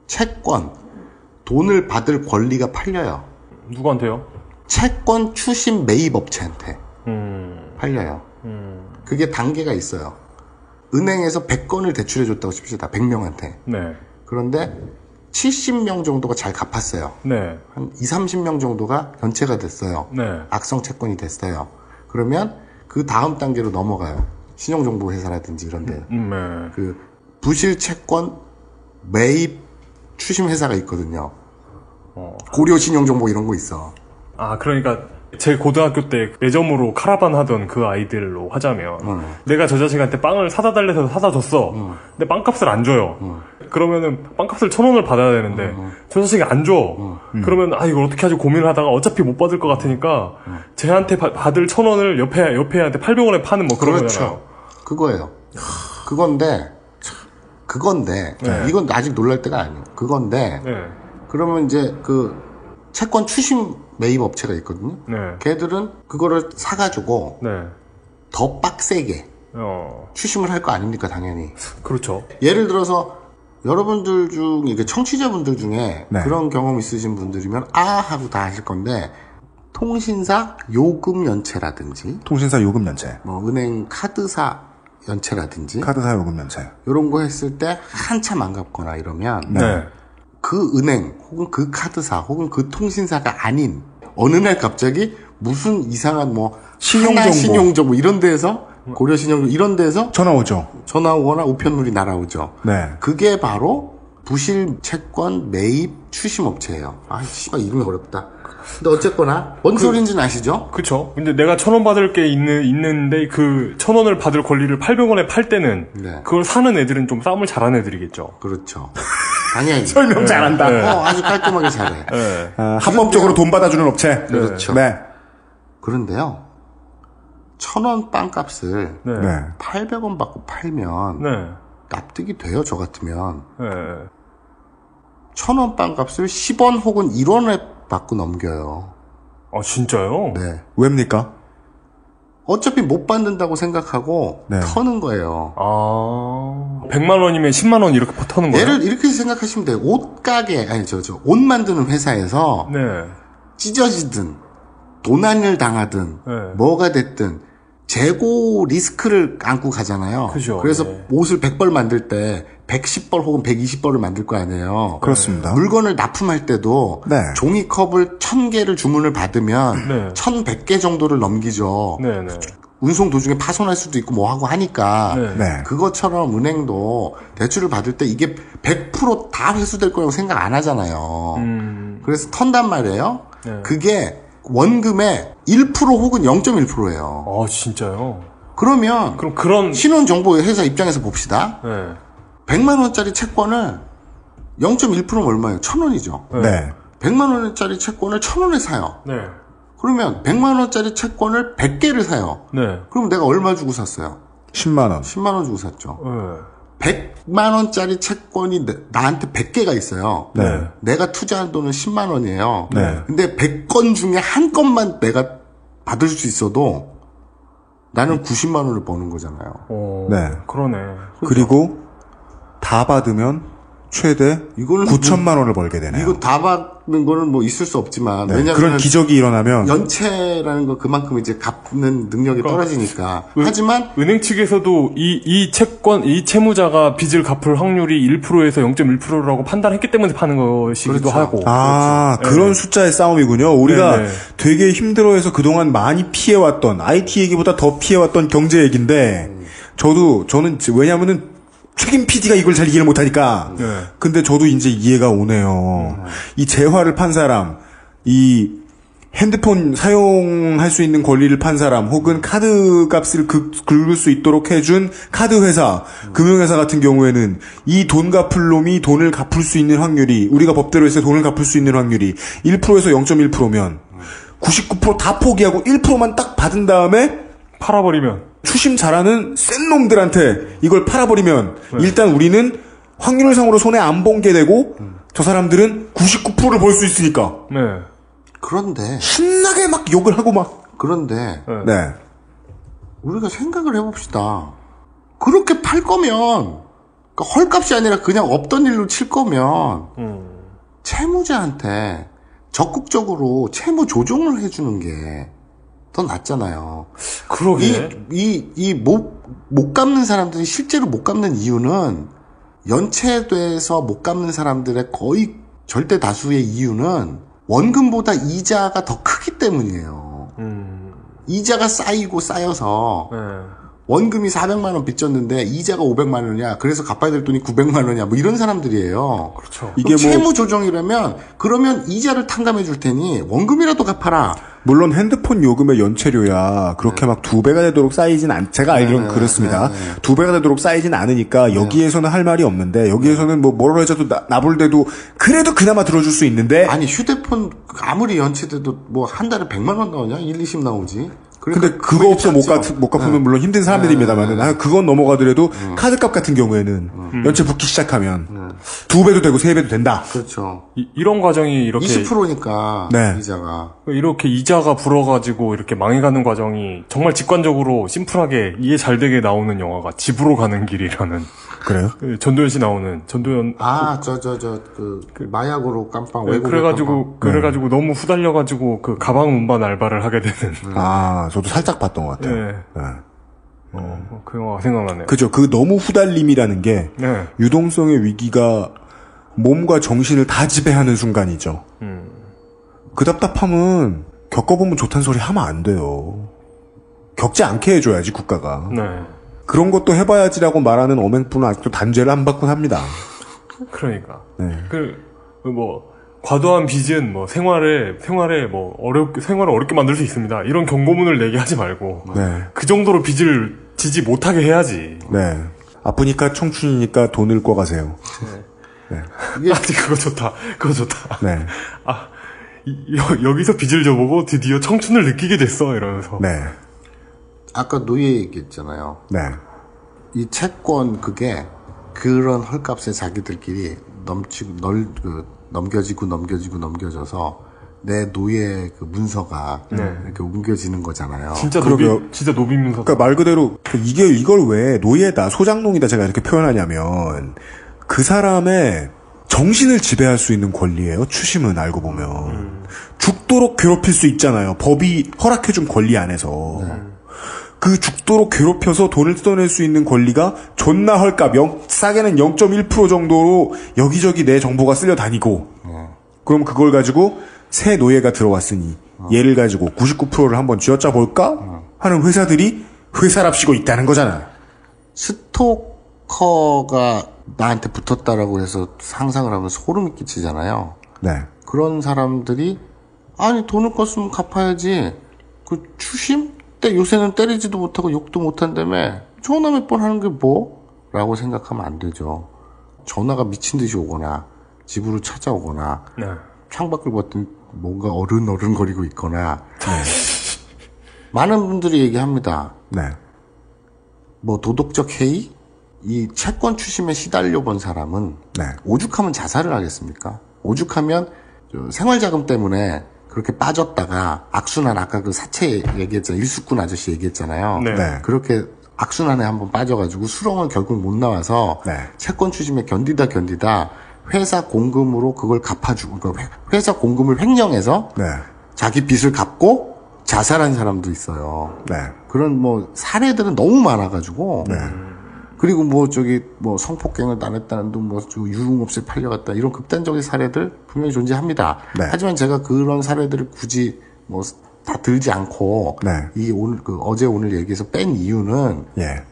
채권. 돈을 받을 권리가 팔려요. 누구한테요? 채권 추심 매입 업체한테. 팔려요. 그게 단계가 있어요. 은행에서 100건을 대출해줬다고 칩시다. 100명한테. 그런데 70명 정도가 잘 갚았어요. 한 20-30명 정도가 연체가 됐어요. 악성 채권이 됐어요. 그러면 그 다음 단계로 넘어가요. 신용정보회사라든지 이런 데. 그 부실 채권 매입 추심 회사가 있거든요. 고려 신용정보 이런 거 있어. 그러니까 제 고등학교 때 매점으로 카라반 하던 그 아이들로 하자면 내가 저 자식한테 빵을 사다 달래서 사다 줬어. 근데 빵값을 안 줘요. 그러면은 빵값을 1,000원을 받아야 되는데 저 자식이 안 줘. 그러면 이걸 어떻게 하지 고민을 하다가 어차피 못 받을 것 같으니까 쟤한테 받을 1,000원을 옆에 애한테 800원에 파는 뭐 그런 거잖아요. 그거예요. 그건데 이건 아직 놀랄 때가 아니에요. 그건데 그러면 이제 그 채권 추심 매입 업체가 있거든요. 걔들은 그거를 사가지고 더 빡세게 추심을 할 거 아닙니까, 당연히. 그렇죠. 예를 들어서 여러분들 중 이게 청취자분들 중에 그런 경험 있으신 분들이면 하고 다 하실 건데 통신사 요금 연체라든지 뭐 은행 카드사 연체라든지 카드사 요금 연체 이런 거 했을 때 한참 안 갚거나 이러면 그 은행 혹은 그 카드사 혹은 그 통신사가 아닌 어느 날 갑자기 무슨 이상한 뭐 신용정보 이런 데에서 고려 신용정보 이런 데에서 전화 오거나 우편물이 날아오죠. 그게 바로 부실 채권 매입 추심 업체예요. 씨발 이름이 어렵다. 근데 어쨌거나 뭔 소리인지는 아시죠? 그쵸. 근데 내가 1,000원 받을 게 있는데 그 1,000원을 받을 권리를 800원에 팔 때는 그걸 사는 애들은 좀 싸움을 잘하는 애들이겠죠. 그렇죠. 당연히. 설명 잘한다. 아주 깔끔하게 잘해. 합법적으로 돈 받아주는 업체. 그렇죠. 그런데요. 1,000원 빵값을 800원 받고 팔면 납득이 돼요, 저 같으면. 1,000원 빵값을 10원 혹은 1원에 받고 넘겨요. 진짜요? 왜입니까? 어차피 못 받는다고 생각하고 터는 거예요. 100만 원이면 10만 원 이렇게 터는 거예요? 얘를 이렇게 생각하시면 돼요. 옷가게, 옷 만드는 회사에서 찢어지든 도난을 당하든 뭐가 됐든 재고 리스크를 안고 가잖아요. 그래서 옷을 100벌 만들 때 110벌 혹은 120벌을 만들 거 아니에요. 그렇습니다. 물건을 납품할 때도 종이컵을 1,000개를 주문을 받으면 1,100개 정도를 넘기죠. 운송 도중에 파손할 수도 있고 뭐 하고 하니까 네. 그것처럼 은행도 대출을 받을 때 이게 100% 다 회수될 거라고 생각 안 하잖아요. 그래서 턴단 말이에요. 네. 그게 원금의 1% 혹은 0.1%예요. 아, 진짜요? 그럼 그런 신혼정보 회사 입장에서 봅시다. 네. 100만 원짜리 채권을 0.1%면 얼마예요? 1,000원이죠. 네. 100만 원짜리 채권을 1,000원에 사요. 네. 그러면 100만 원짜리 채권을 100개를 사요. 네. 그럼 내가 얼마 주고 샀어요? 10만 원. 10만 원 주고 샀죠. 네. 100만 원짜리 채권이 나한테 100개가 있어요. 네. 내가 투자한 돈은 10만 원이에요. 네. 근데 100건 중에 한 건만 내가 받을 수 있어도 나는 90만 원을 버는 거잖아요. 네. 그러네. 그리고 다 받으면 최대 9천만 원을 벌게 되네요. 이거 다 받는 거는 뭐 있을 수 없지만 네. 왜냐하면 그런 기적이 일어나면 연체라는 거 그만큼 이제 갚는 능력이 떨어지니까. 하지만 은행 측에서도 이 채권, 이 채무자가 빚을 갚을 확률이 1%에서 0.1%라고 판단했기 때문에 파는 것이기도 하고. 아, 그렇죠. 그런 숫자의 싸움이군요. 우리가 네네. 되게 힘들어해서 그동안 많이 피해왔던, IT 얘기보다 더 피해왔던 경제 얘기인데, 저는, 왜냐면은, 책임 PD가 이걸 잘 이해를 못하니까. 네. 근데 저도 이제 이해가 오네요. 이 재화를 판 사람, 이 핸드폰 사용할 수 있는 권리를 판 사람, 혹은 카드 값을 긁을 수 있도록 해준 카드 회사, 금융회사 같은 경우에는 이 돈 갚을 놈이 돈을 갚을 수 있는 확률이, 우리가 법대로 했을 때 돈을 갚을 수 있는 확률이 1%에서 0.1%면 99% 다 포기하고 1%만 딱 받은 다음에 팔아버리면 추심 잘하는 센 놈들한테 이걸 팔아버리면 일단 우리는 확률상으로 손해 안 본 게 되고 저 사람들은 99%를 벌 수 있으니까. 네. 그런데 신나게 막 욕을 하고 막. 그런데 네. 우리가 생각을 해봅시다. 그렇게 팔 거면 그러니까 헐값이 아니라 그냥 없던 일로 칠 거면 채무자한테 적극적으로 채무 조정을 해주는 게 더 낫잖아요. 그러게. 못 갚는 사람들이 실제로 못 갚는 이유는 연체돼서 못 갚는 사람들의 거의 절대 다수의 이유는 원금보다 이자가 더 크기 때문이에요. 이자가 쌓여서 네. 원금이 400만 원 빚졌는데 이자가 500만 원이야. 그래서 갚아야 될 돈이 900만 원이야. 뭐 이런 사람들이에요. 그렇죠. 이게 뭐 채무 조정이라면 그러면 이자를 탕감해 줄 테니 원금이라도 갚아라. 물론 핸드폰 요금의 연체료야 그렇게 막 2배가 되도록 쌓이진 제가 알기로는 그렇습니다. 2배가 되도록 쌓이진 않으니까 여기에서는 할 말이 없는데 여기에서는 뭐 뭐라고 해줘도 나불대도 그래도 그나마 들어줄 수 있는데 아니 휴대폰 아무리 연체돼도 뭐 한 달에 100만 원 나오냐? 1, 20 나오지. 근데 그거 없어 못 갚으면 물론 힘든 사람들입니다만은 그건 넘어가더라도 카드값 같은 경우에는 연체 붙기 시작하면 2배도 되고 3배도 된다. 그렇죠. 이런 과정이 이렇게 20%니까 네. 이자가 이렇게 이자가 불어가지고 이렇게 망해가는 과정이 정말 직관적으로 심플하게 이해 잘 되게 나오는 영화가 집으로 가는 길이라는. 그래요? 전도연 씨 나오는 전도연. 그 마약으로 깜빵 외국. 그래가지고 너무 후달려가지고 그 가방 운반 알바를 하게 되는. 아, 저도 살짝 봤던 것 같아요. 네. 네. 그 영화가 생각나네요. 그죠. 그 너무 후달림이라는 게 네. 유동성의 위기가 몸과 정신을 다 지배하는 순간이죠. 그 답답함은 겪어보면 좋다는 소리 하면 안 돼요. 겪지 않게 해줘야지 국가가. 네. 그런 것도 해봐야지라고 말하는 어맹부는 아직도 단죄를 안 받곤 합니다. 그러니까. 네. 과도한 빚은 뭐 생활을 어렵게 만들 수 있습니다. 이런 경고문을 내게 하지 말고. 네. 그 정도로 빚을 지지 못하게 해야지. 네. 아프니까 청춘이니까 돈을 꿔가세요. 네. 그거 좋다. 네. 여기서 빚을 져보고 드디어 청춘을 느끼게 됐어, 이러면서. 네. 아까 노예 얘기했잖아요. 네. 이 채권 그게 그런 헐값에 자기들끼리 넘겨져서 내 노예 그 문서가 이렇게 옮겨지는 거잖아요. 진짜 노비 문서. 그러니까 말 그대로 이걸 왜 노예다, 소장농이다 제가 이렇게 표현하냐면 그 사람의 정신을 지배할 수 있는 권리예요. 추심은 알고 보면 죽도록 괴롭힐 수 있잖아요. 법이 허락해준 권리 안에서. 그 죽도록 괴롭혀서 돈을 뜯어낼 수 있는 권리가 존나 헐값, 싸게는 0.1% 정도로 여기저기 내 정보가 쓸려 다니고, 그럼 그걸 가지고 새 노예가 들어왔으니 얘를 가지고 99%를 한번 쥐어짜 볼까 하는 회사들이 회사랍시고 있다는 거잖아. 스토커가 나한테 붙었다라고 해서 상상을 하면 소름이 끼치잖아요. 네. 그런 사람들이 아니 돈을 껐으면 갚아야지. 그 추심? 때 요새는 때리지도 못하고 욕도 못한다며 전화 몇 번 하는 게 뭐? 라고 생각하면 안 되죠. 전화가 미친 듯이 오거나 집으로 찾아오거나 네. 창밖을 봤더니 뭔가 어른거리고 있거나 많은 분들이 얘기합니다. 네. 뭐 도덕적 해이? 이 채권 추심에 시달려 본 사람은 네. 오죽하면 자살을 하겠습니까? 오죽하면 생활자금 때문에 그렇게 빠졌다가 악순환 아까 그 사채 얘기했잖아요. 일수꾼 아저씨 얘기했잖아요. 네. 네. 그렇게 악순환에 한번 빠져가지고 수렁을 결국 못 나와서 네. 채권 추심에 견디다 회사 공금으로 그걸 갚아주고 그러니까 회사 공금을 횡령해서 네. 자기 빚을 갚고 자살한 사람도 있어요. 네. 그런 뭐 사례들은 너무 많아가지고 네. 그리고 뭐 성폭행을 당했다는 둥 유흥업소에 팔려갔다 이런 극단적인 사례들 분명히 존재합니다. 네. 하지만 제가 그런 사례들을 굳이 다 들지 않고 네. 어제 오늘 얘기해서 뺀 이유는 예.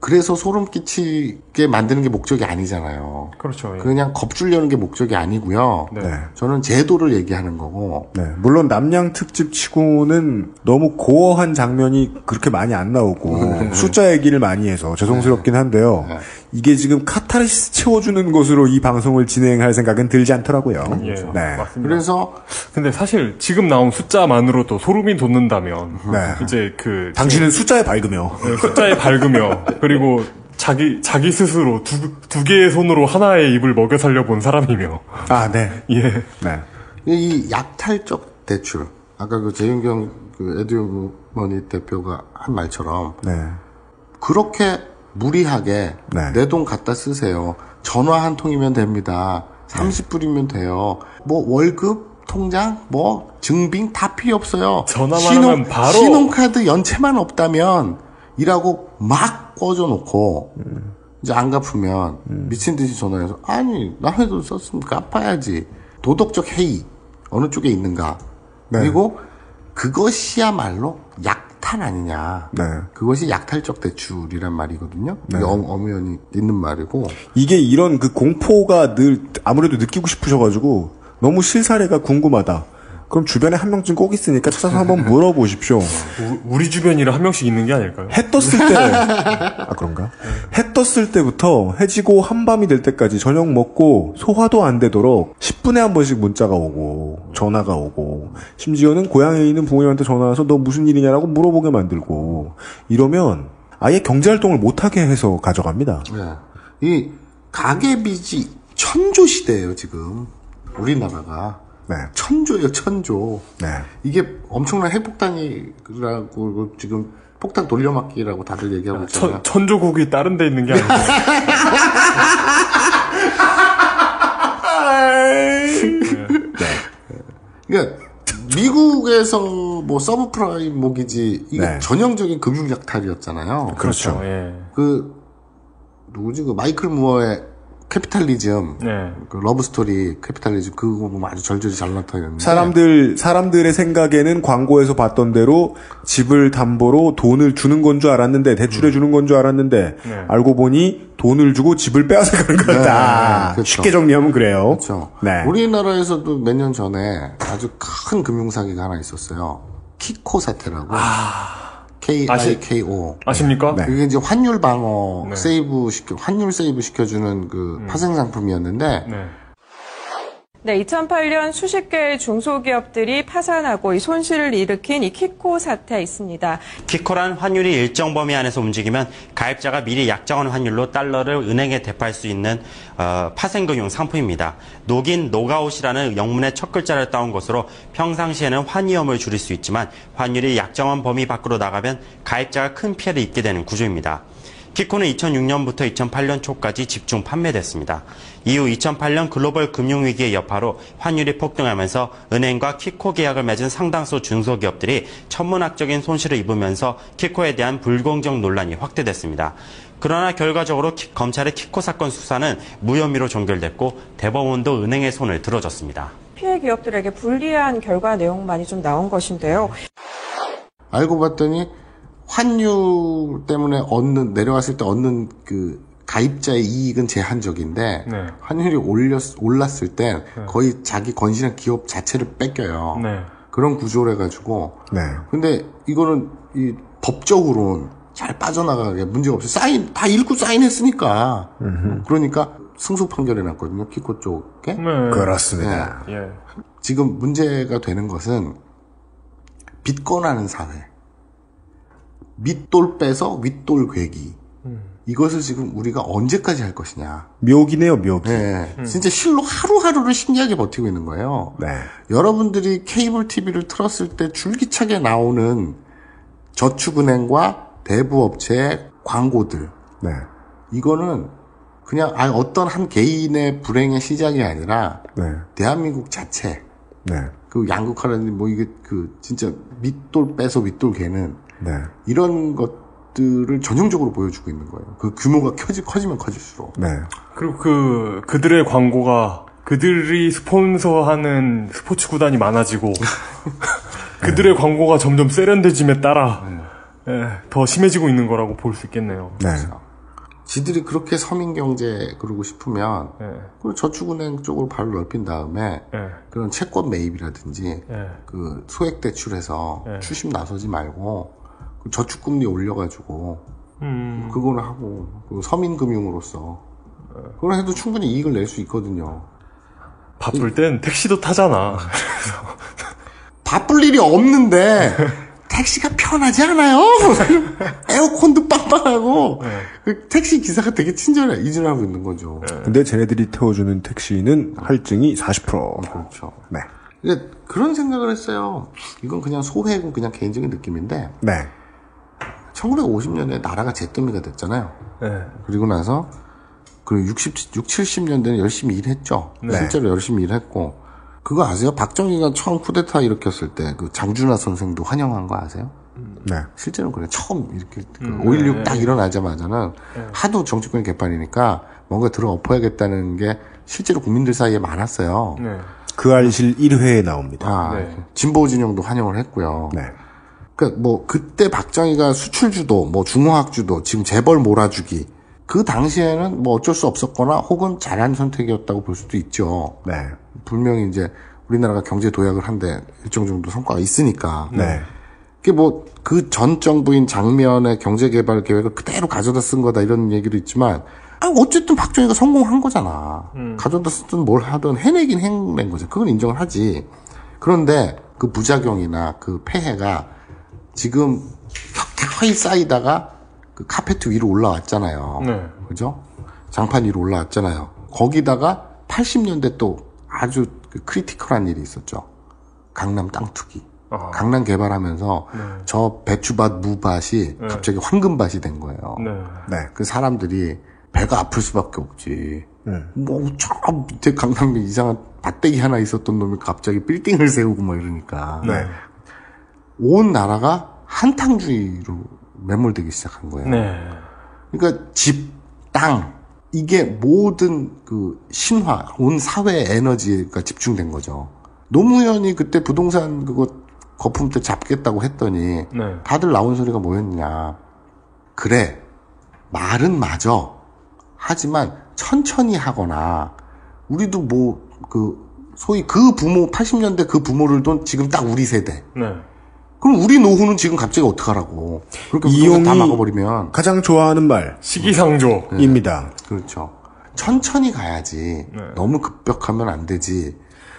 그래서 소름 끼치게 만드는 게 목적이 아니잖아요. 그렇죠. 예. 그냥 겁주려는 게 목적이 아니고요. 네. 저는 제도를 얘기하는 거고. 네. 물론 남양 특집 치고는 너무 고어한 장면이 그렇게 많이 안 나오고 숫자 얘기를 많이 해서 죄송스럽긴 한데요. 네. 이게 지금 카타르시스 채워주는 것으로 이 방송을 진행할 생각은 들지 않더라고요. 예, 네. 맞습니다. 그래서 근데 사실 지금 나온 숫자만으로도 소름이 돋는다면 네. 이제 당신은 숫자에 밝으며 숫자에 밝으며 그리고 자기 스스로 두 개의 손으로 하나의 입을 먹여 살려본 사람이며. 아, 네. 예. 네. 이 약탈적 대출. 아까 재윤경 에듀머니 대표가 한 말처럼. 네. 그렇게 무리하게 네. 내 돈 갖다 쓰세요. 전화 한 통이면 됩니다. 30불이면 돼요. 월급, 통장, 증빙 다 필요 없어요. 전화만 하면 바로. 신용카드 연체만 없다면 이라고 막 꿔줘놓고 이제 안 갚으면 미친 듯이 전화해서 아니 남의 돈 썼으면 갚아야지. 도덕적 해이 어느 쪽에 있는가. 네. 그리고 그것이야말로 약탈 아니냐. 네. 그것이 약탈적 대출이란 말이거든요. 네. 이게 엄연히 있는 말이고. 이게 이런 공포가 늘 아무래도 느끼고 싶으셔가지고 너무 실사례가 궁금하다. 그럼 주변에 한 명쯤 꼭 있으니까 찾아서 한번 물어보십시오. 우리 주변이라 한 명씩 있는 게 아닐까요? 해 떴을 때, 그런가? 해 떴을 때부터 해지고 한밤이 될 때까지 저녁 먹고 소화도 안 되도록 10분에 한 번씩 문자가 오고, 전화가 오고, 심지어는 고향에 있는 부모님한테 전화와서 너 무슨 일이냐라고 물어보게 만들고, 이러면 아예 경제활동을 못하게 해서 가져갑니다. 네. 이 가계빚이 천조 시대예요, 지금. 우리나라가. 네. 천조예요, 천조. 네. 이게 엄청난 핵폭탄이라고 지금 폭탄 돌려막기라고 다들 얘기하고 있잖아요. 천조국이 다른 데 있는 게 아니고. 네. 그러니까 미국에서 서브프라임 모기지 이게 네. 전형적인 금융 약탈이었잖아요. 그렇죠. 예. 누구지? 마이클 무어의 캐피탈리즘, 네. 러브스토리 캐피탈리즘 그거 보면 아주 절절히 잘 나타났는데 사람들의 생각에는 광고에서 봤던 대로 집을 담보로 돈을 주는 건 줄 알았는데 대출해 주는 건 줄 알았는데 네. 알고 보니 돈을 주고 집을 빼앗아 가는 거다. 네, 그렇죠. 쉽게 정리하면 그래요. 그렇죠. 네. 우리나라에서도 몇 년 전에 아주 큰 금융사기가 하나 있었어요. 키코 사태라고. KIKO. 아십니까? 네. 그게 이제 환율 방어 네. 환율 세이브 시켜주는 파생 상품이었는데. 네, 2008년 수십 개의 중소기업들이 파산하고 이 손실을 일으킨 이 키코 사태 있습니다. 키코란 환율이 일정 범위 안에서 움직이면 가입자가 미리 약정한 환율로 달러를 은행에 대파할 수 있는 파생금융 상품입니다. 녹인 노가웃이라는 영문의 첫 글자를 따온 것으로 평상시에는 환위험을 줄일 수 있지만 환율이 약정한 범위 밖으로 나가면 가입자가 큰 피해를 입게 되는 구조입니다. 키코는 2006년부터 2008년 초까지 집중 판매됐습니다. 이후 2008년 글로벌 금융위기의 여파로 환율이 폭등하면서 은행과 키코 계약을 맺은 상당수 중소기업들이 천문학적인 손실을 입으면서 키코에 대한 불공정 논란이 확대됐습니다. 그러나 결과적으로 검찰의 키코 사건 수사는 무혐의로 종결됐고 대법원도 은행의 손을 들어줬습니다. 피해 기업들에게 불리한 결과 내용만이 좀 나온 것인데요. 알고 봤더니 환율 때문에 내려왔을 때 얻는 그 가입자의 이익은 제한적인데 네. 환율이 올랐을 때 거의 자기 건실한 기업 자체를 뺏겨요. 네. 그런 구조를 해가지고. 네. 근데 이거는 이 법적으로는 잘 빠져나가게 문제가 없어요. 다 읽고 사인했으니까. 그러니까 승소 판결이 났거든요. 키코 쪽에. 네. 그렇습니다. 예. 지금 문제가 되는 것은 빚권하는 사회. 밑돌 빼서 윗돌 괴기. 이것을 지금 우리가 언제까지 할 것이냐. 묘기네요, 묘기. 네. 진짜 실로 하루하루를 신기하게 버티고 있는 거예요. 네. 여러분들이 케이블 TV를 틀었을 때 줄기차게 나오는 저축은행과 대부업체의 광고들. 네. 이거는 그냥 어떤 한 개인의 불행의 시작이 아니라 네. 대한민국 자체. 네. 그 양극화라는 뭐 이게 그 진짜 밑돌 빼서 윗돌 개는 네. 이런 것들을 전형적으로 보여주고 있는 거예요. 그 규모가 커지면 커질수록. 네. 그리고 그들의 광고가 그들이 스폰서하는 스포츠 구단이 많아지고 그들의 광고가 점점 세련돼짐에 따라 더 심해지고 있는 거라고 볼 수 있겠네요. 네. 지들이 그렇게 서민경제 그러고 싶으면 그리고 저축은행 쪽으로 발을 넓힌 다음에 그런 채권 매입이라든지 그 소액 대출해서 추심 나서지 말고 그 저축금리 올려가지고 그거는 하고 그리고 서민금융으로서 그걸 해도 충분히 이익을 낼 수 있거든요. 바쁠 땐 택시도 타잖아. 바쁠 일이 없는데 택시가 편하지 않아요? 에어컨도 빵빵하고 그 택시 기사가 되게 친절해. 이준하고 있는 거죠. 근데 쟤네들이 태워주는 택시는 할증이 40%. 그렇죠. 네. 근데 그런 생각을 했어요. 이건 그냥 소회고 그냥 개인적인 느낌인데 네. 1950년에 나라가 잿더미가 됐잖아요. 네. 그리고 나서 그 70년대는 열심히 일했죠. 네. 실제로 열심히 일했고 그거 아세요? 박정희가 처음 쿠데타 일으켰을 때 그 장준하 선생도 환영한 거 아세요? 네. 실제로는 그래. 처음 이렇게 5.16 딱 일어나자마자는 하도 정치권 개판이니까 뭔가 들어 엎어야겠다는 게 실제로 국민들 사이에 많았어요. 네. 그 알실 1회에 나옵니다. 진보 진영도 환영을 했고요. 네. 그러니까 뭐 그때 박정희가 수출주도, 뭐 중화학주도, 지금 재벌 몰아주기 그 당시에는 뭐 어쩔 수 없었거나 혹은 잘한 선택이었다고 볼 수도 있죠. 네. 분명히 이제 우리나라가 경제 도약을 한데 일정 정도 성과가 있으니까. 네. 그게 뭐 그 전 정부인 장면의 경제개발 계획을 그대로 가져다 쓴 거다 이런 얘기도 있지만 어쨌든 박정희가 성공한 거잖아. 가져다 쓰든 뭘 하든 해내긴 해낸 거죠. 그건 인정을 하지. 그런데 그 부작용이나 그 폐해가 지금 켜켜이 쌓이다가 그 카페트 위로 올라왔잖아요. 네. 그죠? 장판 위로 올라왔잖아요. 거기다가 80년대 또 아주 그 크리티컬한 일이 있었죠. 강남 땅 투기. 강남 개발하면서 저 배추밭 무밭이 갑자기 황금밭이 된 거예요. 네. 그 사람들이 배가 아플 수밖에 없지. 뭐 저 밑에 강남에 이상한 밭대기 하나 있었던 놈이 갑자기 빌딩을 세우고 막 이러니까. 네. 온 나라가 한탕주의로 매몰되기 시작한 거예요. 네. 그러니까 집, 땅 이게 모든 그 신화, 온 사회의 에너지가 집중된 거죠. 노무현이 그때 부동산 그거 거품 때 잡겠다고 했더니 다들 나온 소리가 뭐였냐. 그래, 말은 맞아. 하지만 천천히 하거나 우리도 뭐 그 소위 그 부모 80년대 그 부모를 돈 지금 딱 우리 세대. 네. 그럼 우리 노후는 지금 갑자기 어떡하라고. 그렇게 이용이 다 막아버리면. 가장 좋아하는 말. 시기상조입니다. 그렇죠. 천천히 가야지. 너무 급격하면 안 되지.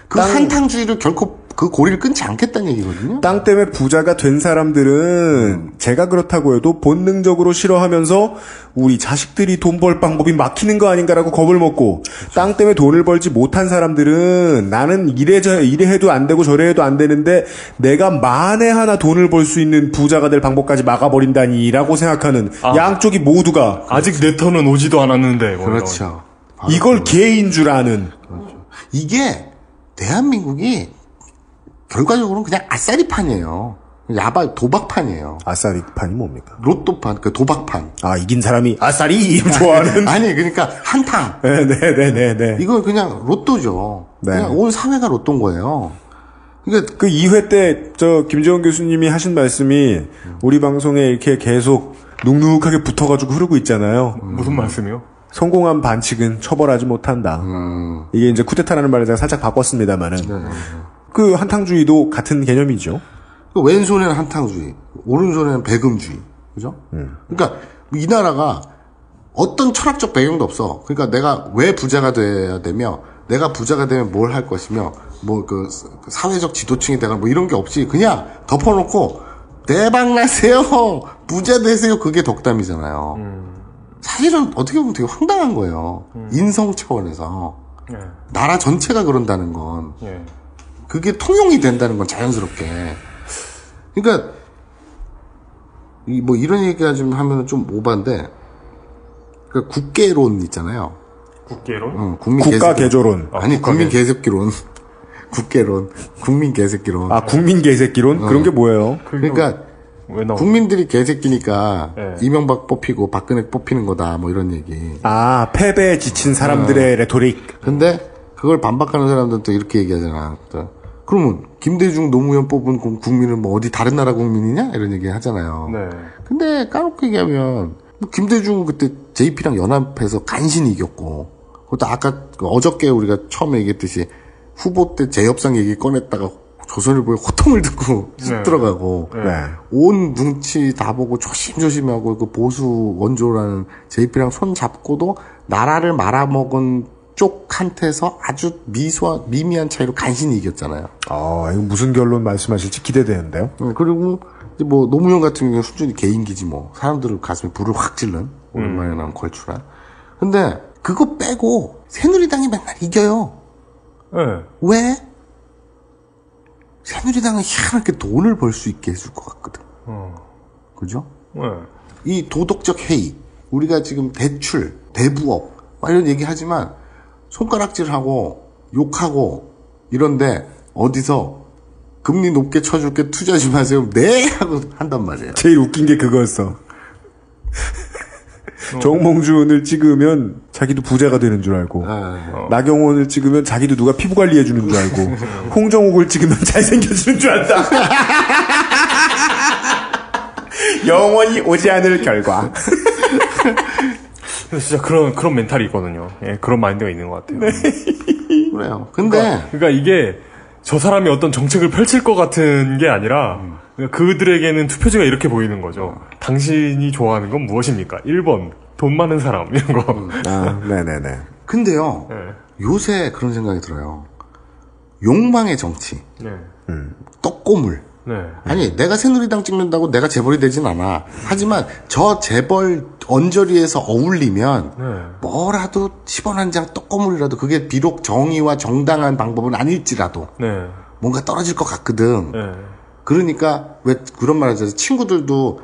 그 한탕주의를 결코 그 고리를 끊지 않겠다는 얘기거든요. 땅 때문에 부자가 된 사람들은 제가 그렇다고 해도 본능적으로 싫어하면서 우리 자식들이 돈 벌 방법이 막히는 거 아닌가라고 겁을 먹고 땅 때문에 돈을 벌지 못한 사람들은 나는 이래 해도 안 되고 저래 해도 안 되는데 내가 만에 하나 돈을 벌 수 있는 부자가 될 방법까지 막아버린다니라고 생각하는 양쪽이 모두가 아직 내 턴은 오지도 않았는데. 그렇죠. 이걸 개인 줄 아는. 그렇죠. 이게 대한민국이 결과적으로는 그냥 아싸리판이에요. 도박판이에요. 아싸리판이 뭡니까? 로또판, 그 도박판. 이긴 사람이 아싸리 좋아하는. 아니, 그러니까 한탕. 네. 이건 그냥 로또죠. 네. 그냥 온 사회가 로또인 거예요. 그러니까 그 2회 때 김재원 교수님이 하신 말씀이 우리 방송에 이렇게 계속 눅눅하게 붙어가지고 흐르고 있잖아요. 무슨 말씀이요? 성공한 반칙은 처벌하지 못한다. 이게 이제 쿠데타라는 말을 제가 살짝 바꿨습니다만은 그 한탕주의도 같은 개념이죠. 왼손에는 한탕주의, 오른손에는 배금주의, 그죠? 그러니까 이 나라가 어떤 철학적 배경도 없어. 그러니까 내가 왜 부자가 돼야 되며, 내가 부자가 되면 뭘 할 것이며, 뭐 그 사회적 지도층이 되거나 뭐 이런 게 없이 그냥 덮어놓고 대박 나세요, 부자 되세요. 그게 덕담이잖아요. 사실은 어떻게 보면 되게 황당한 거예요. 인성 차원에서 나라 전체가 그런다는 건 그게 통용이 된다는 건 자연스럽게. 그러니까 뭐 이런 얘기가 좀 하면은 좀 오바인데. 그 국계론 있잖아요. 국계론? 국가 개조론. 아니, 국민 개새끼론. 국계론. 국민 개새끼론. 아, 국민 개새끼론? 그런 게 뭐예요? 그러니까 국민들이 개새끼니까 이명박 뽑히고 박근혜 뽑히는 거다. 뭐 이런 얘기. 아, 패배에 지친 사람들의 레토릭. 근데 그걸 반박하는 사람들은 또 이렇게 얘기하잖아. 그러면 김대중 노무현 뽑은 국민은 뭐 어디 다른 나라 국민이냐? 이런 얘기 하잖아요. 네. 근데 까놓고 얘기하면 김대중은 그때 JP랑 연합해서 간신히 이겼고, 그것도 아까 어저께 우리가 처음에 얘기했듯이 후보 때 재협상 얘기 꺼냈다가 조선일보에 호통을 듣고 쑥 들어가고, 온 눈치 다 보고 조심조심하고 그 보수 원조라는 JP랑 손 잡고도 나라를 말아먹은 쪽한테서 아주 미미한 차이로 간신히 이겼잖아요. 이거 무슨 결론 말씀하실지 기대되는데요. 그리고 뭐 노무현 같은 경우는 순전히 개인기지 뭐. 사람들을 가슴에 불을 확 찔른 오랜만에 나온 걸출한. 근데 그거 빼고 새누리당이 맨날 이겨요. 왜? 새누리당은 희한하게 돈을 벌 수 있게 해줄 것 같거든. 그죠? 이 도덕적 해이, 우리가 지금 대출, 대부업 막 이런 얘기하지만 손가락질하고 욕하고 이런데 어디서 금리 높게 쳐줄게 투자하지 마세요. 네! 하고 한단 말이에요. 제일 웃긴 게 그거였어. 정몽준을 찍으면 자기도 부자가 되는 줄 알고, 나경원을 찍으면 자기도 누가 피부 관리해주는 줄 알고, 홍정욱을 찍으면 잘생겨지는 줄 안다. 영원히 오지 않을 결과. 진짜 그런 멘탈이 있거든요. 예, 그런 마인드가 있는 것 같아요. 그래요. 근데 그러니까 이게 저 사람이 어떤 정책을 펼칠 것 같은 게 아니라 그들에게는 투표지가 이렇게 보이는 거죠. 당신이 좋아하는 건 무엇입니까? 1번 돈 많은 사람 이런 거. 네네네. 근데요. 요새 그런 생각이 들어요. 욕망의 정치. 떡고물. 아니 내가 새누리당 찍는다고 내가 재벌이 되진 않아. 하지만 저 재벌 언저리에서 어울리면 뭐라도 10원 한 장 떡고물이라도 그게 비록 정의와 정당한 방법은 아닐지라도 뭔가 떨어질 것 같거든. 그러니까 왜 그런 말 하잖아요. 친구들도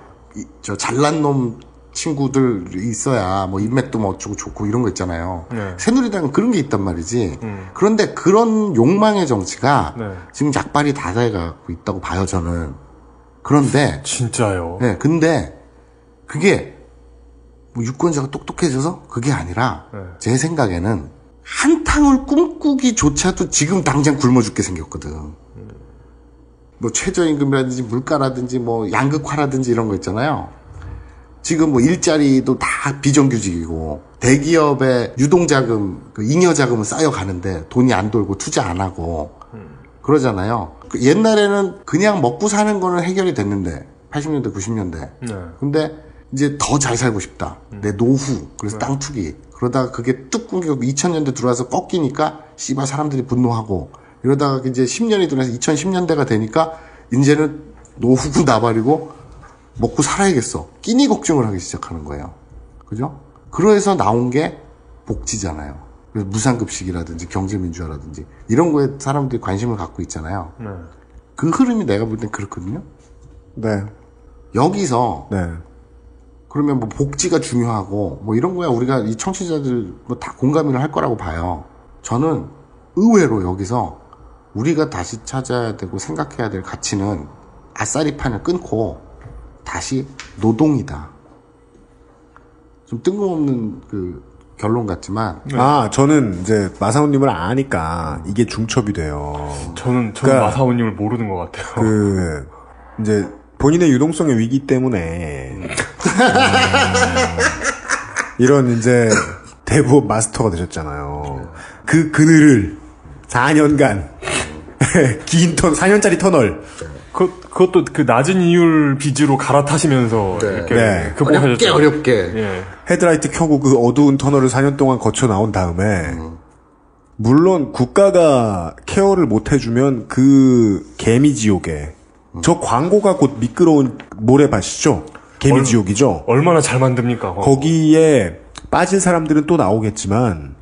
저 잘난 놈 친구들 있어야 뭐 인맥도 뭐 어쩌고 좋고 이런 거 있잖아요. 새누리당은 그런 게 있단 말이지. 그런데 그런 욕망의 정치가 지금 약발이 다 돼가고 있다고 봐요, 저는. 그런데 진짜요. 네, 근데 그게 뭐 유권자가 똑똑해져서 그게 아니라 제 생각에는 한탕을 꿈꾸기조차도 지금 당장 굶어 죽게 생겼거든. 뭐 최저임금이라든지 물가라든지 뭐 양극화라든지 이런 거 있잖아요. 지금 뭐 일자리도 다 비정규직이고 대기업의 유동자금, 그 잉여자금은 쌓여가는데 돈이 안 돌고 투자 안 하고 그러잖아요. 옛날에는 그냥 먹고 사는 거는 해결이 됐는데 80년대, 90년대. 근데 이제 더 잘 살고 싶다. 내 노후. 그래서 땅 투기. 그러다가 그게 뚝 끊기고 2000년대 들어와서 꺾이니까 씨발 사람들이 분노하고 이러다가 이제 10년이 들어서 2010년대가 되니까 이제는 노후고 나발이고 먹고 살아야겠어. 끼니 걱정을 하기 시작하는 거예요. 그죠? 그래서 나온 게 복지잖아요. 그래서 무상급식이라든지 경제민주화라든지 이런 거에 사람들이 관심을 갖고 있잖아요. 그 흐름이 내가 볼 땐 그렇거든요. 네. 여기서 그러면 뭐 복지가 중요하고 뭐 이런 거야 우리가 이 청취자들 뭐 다 공감을 할 거라고 봐요. 저는 의외로 여기서 우리가 다시 찾아야 되고 생각해야 될 가치는 아싸리판을 끊고 다시 노동이다. 좀 뜬금없는 그 결론 같지만. 저는 이제 마사오님을 아니까 이게 중첩이 돼요. 저는 그러니까 마사오님을 모르는 것 같아요. 이제 본인의 유동성의 위기 때문에 이런 이제 대부업 마스터가 되셨잖아요. 그 그늘을 4년간 긴 4년짜리 터널. 그것도 그 낮은 이율 비즈로 갈아타시면서 이렇게 극복하셨죠. 어렵게. 헤드라이트 켜고 그 어두운 터널을 4년 동안 거쳐 나온 다음에 물론 국가가 케어를 못 해주면 그 개미지옥에 저 광고가 곧 미끄러운 모래밭이죠. 개미지옥이죠. 얼마나 잘 만듭니까? 거기에 빠질 사람들은 또 나오겠지만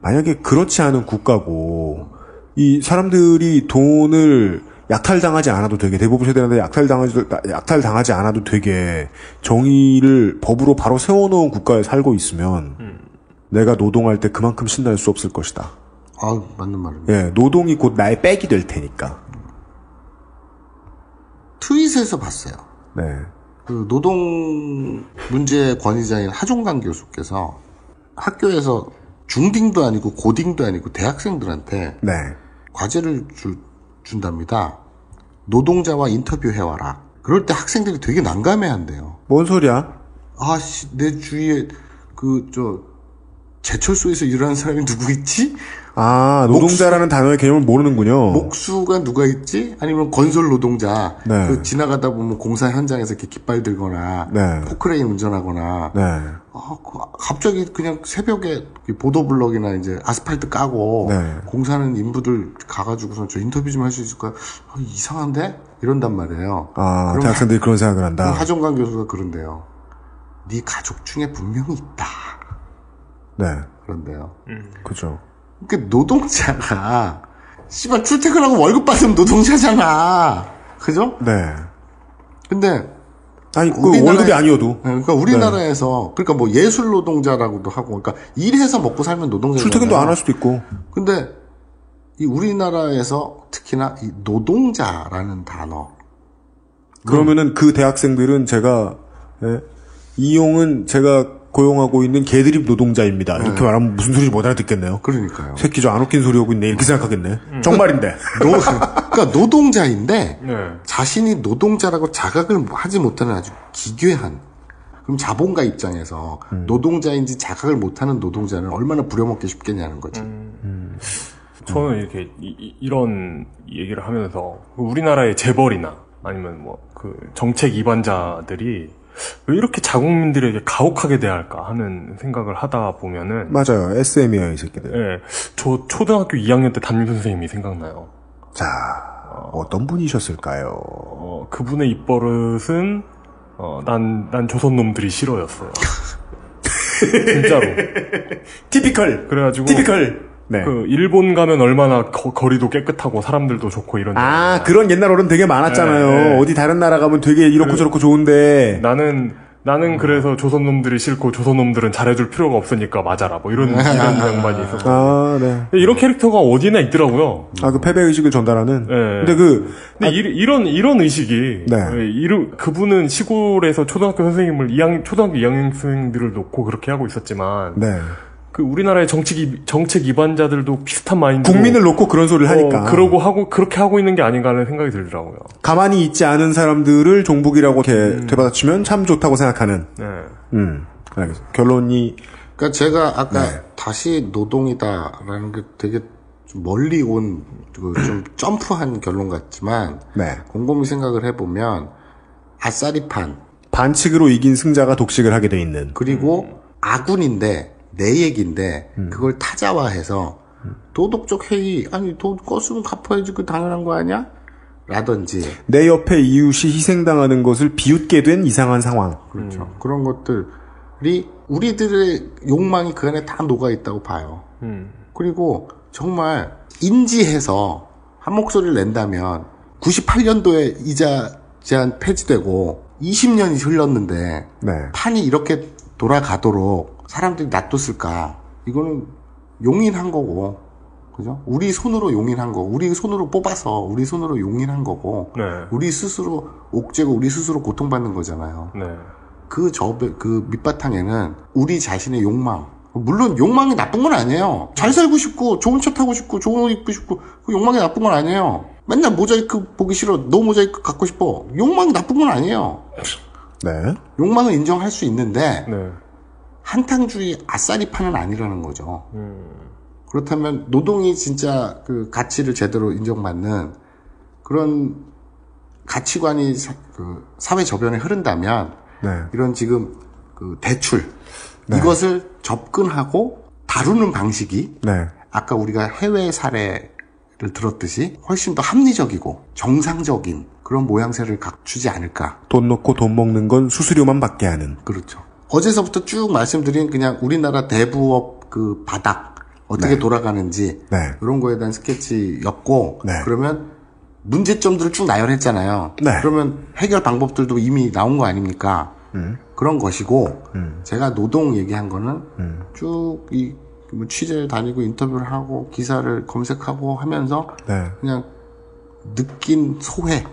만약에 그렇지 않은 국가고 이 사람들이 돈을 약탈당하지 않아도 되게 대부분 세대한테 약탈당하지 않아도 되게 정의를 법으로 바로 세워놓은 국가에 살고 있으면 내가 노동할 때 그만큼 신날 수 없을 것이다. 맞는 말입니다. 예, 노동이 곧 나의 백이 될 테니까. 트윗에서 봤어요. 네. 그 노동 문제 권위자인 하종강 교수께서 학교에서 중딩도 아니고 고딩도 아니고 대학생들한테 과제를 준답니다. 노동자와 인터뷰해와라. 그럴 때 학생들이 되게 난감해한대요. 뭔 소리야? 내 주위에 제철소에서 일하는 사람이 누구 있지? 노동자라는 단어의 개념을 모르는군요. 목수가 누가 있지? 아니면 건설 노동자. 지나가다 보면 공사 현장에서 이렇게 깃발 들거나, 포크레인 운전하거나, 갑자기 그냥 새벽에 보도블럭이나 이제 아스팔트 까고, 공사하는 인부들 가가지고서 저 인터뷰 좀 할 수 있을까요? 이상한데? 이런단 말이에요. 대학생들이 그런 생각을 한다. 하종강 교수가 그런데요. 네 가족 중에 분명히 있다. 그런데요. 그죠. 그러니까 노동자가 씨발 출퇴근하고 월급 받으면 노동자잖아. 그죠? 근데 월급이 아니어도. 그러니까 우리나라에서 그러니까 뭐 예술 노동자라고도 하고 그러니까 일해서 먹고 살면 노동자잖아요. 출퇴근도 안 할 수도 있고. 근데 이 우리나라에서 특히나 이 노동자라는 단어. 그러면은 그 대학생들은 제가 이용은 제가 고용하고 있는 개드립 노동자입니다. 이렇게 말하면 무슨 소리인지 못 알아듣겠네요. 그러니까요. 새끼 저 안 웃긴 소리 하고 있네. 이렇게 생각하겠네. 정말인데. 그러니까 노동자인데 자신이 노동자라고 자각을 하지 못하는 아주 기괴한. 그럼 자본가 입장에서 노동자인지 자각을 못하는 노동자는 얼마나 부려먹기 쉽겠냐는 거지. 저는 이렇게 이런 얘기를 하면서 우리나라의 재벌이나 아니면 뭐 그 정책 위반자들이 왜 이렇게 자국민들에게 가혹하게 대할까 하는 생각을 하다 보면은 맞아요. SM이에요, 이 새끼들. 네, 저 초등학교 2학년 때 담임 선생님이 생각나요. 자, 어떤 분이셨을까요? 그분의 입버릇은 난 조선 놈들이 싫어였어요. 진짜로. 티피컬. 그래가지고 티피컬. 그 일본 가면 얼마나 거리도 깨끗하고 사람들도 좋고 이런. 그런 옛날 어른 되게 많았잖아요. 어디 다른 나라 가면 되게 이렇고 저렇고 좋은데. 나는 그래서 조선 놈들이 싫고 조선 놈들은 잘해줄 필요가 없으니까 맞아라. 뭐 이런 양반이 있었고. 이런 캐릭터가 어디나 있더라고요. 그 패배 의식을 전달하는. 근데 이런 의식이 그분은 시골에서 초등학교 선생님을 초등학교 2학년생들을 놓고 그렇게 하고 있었지만. 그 우리나라의 정책 위반자들도 비슷한 마인드로 국민을 놓고 그런 소리를 하니까 그렇게 하고 있는 게 아닌가 하는 생각이 들더라고요. 가만히 있지 않은 사람들을 종북이라고 이렇게 되받아치면 참 좋다고 생각하는. 알겠습니다. 결론이 그러니까 제가 아까 다시 노동이다라는 게 되게 좀 멀리 온 좀 점프한 결론 같지만 곰곰이 생각을 해보면 아싸리판 반칙으로 이긴 승자가 독식을 하게 돼 있는 그리고 아군인데 내 얘기인데 그걸 타자화해서 도덕적 해이 아니 돈 껐으면 갚아야지 그 당연한 거 아니야? 라든지 내 옆에 이웃이 희생당하는 것을 비웃게 된 이상한 상황. 그렇죠. 그런 것들이 우리들의 욕망이 그 안에 다 녹아 있다고 봐요. 그리고 정말 인지해서 한 목소리를 낸다면 98년도에 이자 제한 폐지되고 20년이 흘렀는데 판이 이렇게 돌아가도록 사람들이 놔뒀을까? 이거는 용인한 거고, 그죠? 우리 손으로 용인한 거고, 우리 손으로 뽑아서 우리 손으로 용인한 거고, 우리 스스로 옥죄고 우리 스스로 고통받는 거잖아요. 그 밑바탕에는 우리 자신의 욕망, 물론 욕망이 나쁜 건 아니에요. 잘 살고 싶고 좋은 차 타고 싶고 좋은 옷 입고 싶고 그 욕망이 나쁜 건 아니에요. 맨날 모자이크 보기 싫어. 너 모자이크 갖고 싶어. 욕망이 나쁜 건 아니에요. 네. 욕망은 인정할 수 있는데 네. 한탕주의 아싸리파는 아니라는 거죠. 그렇다면 노동이 진짜 그 가치를 제대로 인정받는 그런 가치관이 그 사회 저변에 흐른다면 네. 이런 지금 그 대출 네. 이것을 접근하고 다루는 방식이 네. 아까 우리가 해외 사례를 들었듯이 훨씬 더 합리적이고 정상적인 그런 모양새를 갖추지 않을까. 돈 넣고 돈 먹는 건 수수료만 받게 하는. 그렇죠. 어제서부터 쭉 말씀드린 그냥 우리나라 대부업 그 바닥 어떻게 네. 돌아가는지 네. 이런 거에 대한 스케치였고 네. 그러면 문제점들을 쭉 나열했잖아요. 네. 그러면 해결 방법들도 이미 나온 거 아닙니까? 그런 것이고 제가 노동 얘기한 거는 쭉 이 취재를 다니고 인터뷰를 하고 기사를 검색하고 하면서 네. 그냥 느낀 소회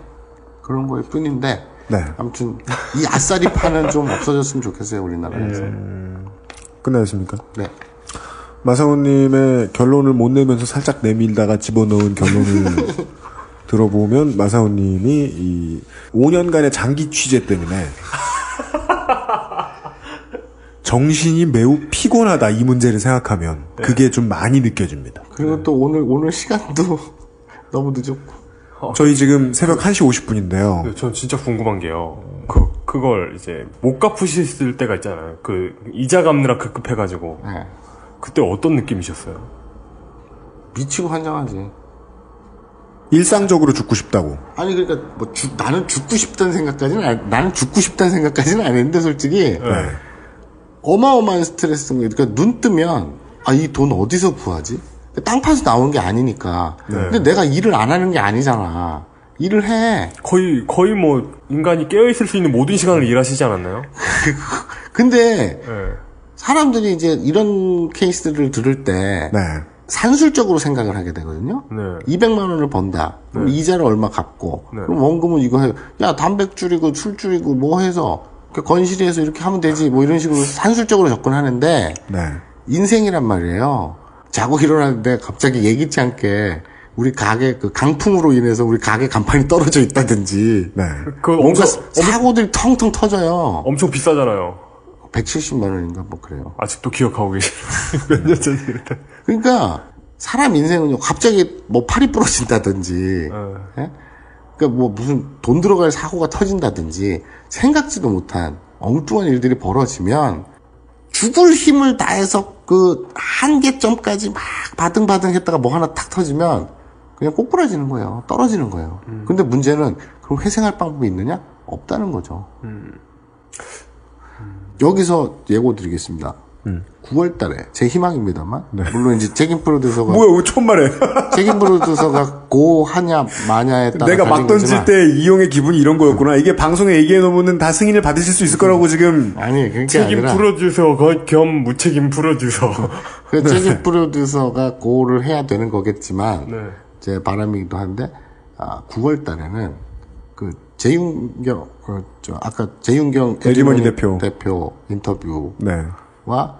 그런 거일 뿐인데 네. 아무튼 이 아싸리파는 좀 없어졌으면 좋겠어요 우리나라에서. 끝나셨습니까? 네. 마사오님의 결론을 못 내면서 살짝 내밀다가 집어넣은 결론을 들어보면 마사오님이 이 5년간의 장기 취재 때문에 정신이 매우 피곤하다 이 문제를 생각하면 그게 좀 많이 느껴집니다. 그리고 또 오늘 시간도 너무 늦었고. 저희 지금 새벽 1시 50분인데요. 전 진짜 궁금한 게요. 그걸 이제 못 갚으셨을 때가 있잖아요. 그 이자 갚느라 급급해가지고. 네. 그때 어떤 느낌이셨어요? 미치고 환장하지. 일상적으로 죽고 싶다고. 아니 그러니까 뭐 나는 죽고 싶다는 생각까지는 나는 죽고 싶다는 생각까지는 안 했는데 솔직히 어마어마한 스트레스인 거예요. 그러니까 눈 뜨면 이 돈 어디서 구하지? 땅 파서 나오는 게 아니니까. 근데 내가 일을 안 하는 게 아니잖아. 일을 해. 거의 뭐 인간이 깨어 있을 수 있는 모든 시간을 일하시지 않았나요? 근데 사람들이 이제 이런 케이스들을 들을 때 산술적으로 생각을 하게 되거든요. 200만 원을 번다. 그럼 이자를 얼마 갚고 그럼 원금은 이거 해요. 야 담배 줄이고 술 줄이고 뭐 해서 건실해서 이렇게 하면 되지. 뭐 이런 식으로 산술적으로 접근하는데 인생이란 말이에요. 자고 일어났는데 갑자기 예기치 않게 우리 가게 그 강풍으로 인해서 우리 가게 간판이 떨어져 있다든지 뭔가 사고들이 텅텅 터져요. 엄청 비싸잖아요. 170만 원인가 뭐 그래요. 아직도 기억하고 계시네요. 몇 년 전이랬다. 그러니까 사람 인생은요 갑자기 뭐 팔이 부러진다든지 그러니까 뭐 무슨 돈 들어갈 사고가 터진다든지 생각지도 못한 엉뚱한 일들이 벌어지면 죽을 힘을 다해서 그 한계점까지 막 바등바등 했다가 뭐 하나 탁 터지면 그냥 꼬꾸라지는 거예요. 떨어지는 거예요. 근데 문제는 그럼 회생할 방법이 있느냐? 없다는 거죠. 여기서 예고 드리겠습니다. 9월 달에 제 희망입니다만 물론 이제 책임 프로듀서가 뭐야 왜 처음 말해? 책임 프로듀서가 고 하냐 마냐에 따라 내가 막 던질 때 이용의 기분이 이런 거였구나. 이게 방송에 얘기해 놓으면 다 승인을 받으실 수 있을 거라고 지금. 아니 그게 책임 아니라 프로듀서 겸 무책임 프로듀서. 그 책임 프로듀서가 고를 해야 되는 거겠지만 제 바람이기도 한데 9월 달에는 그 재윤경 아까 재윤경 에리머니 대표 인터뷰와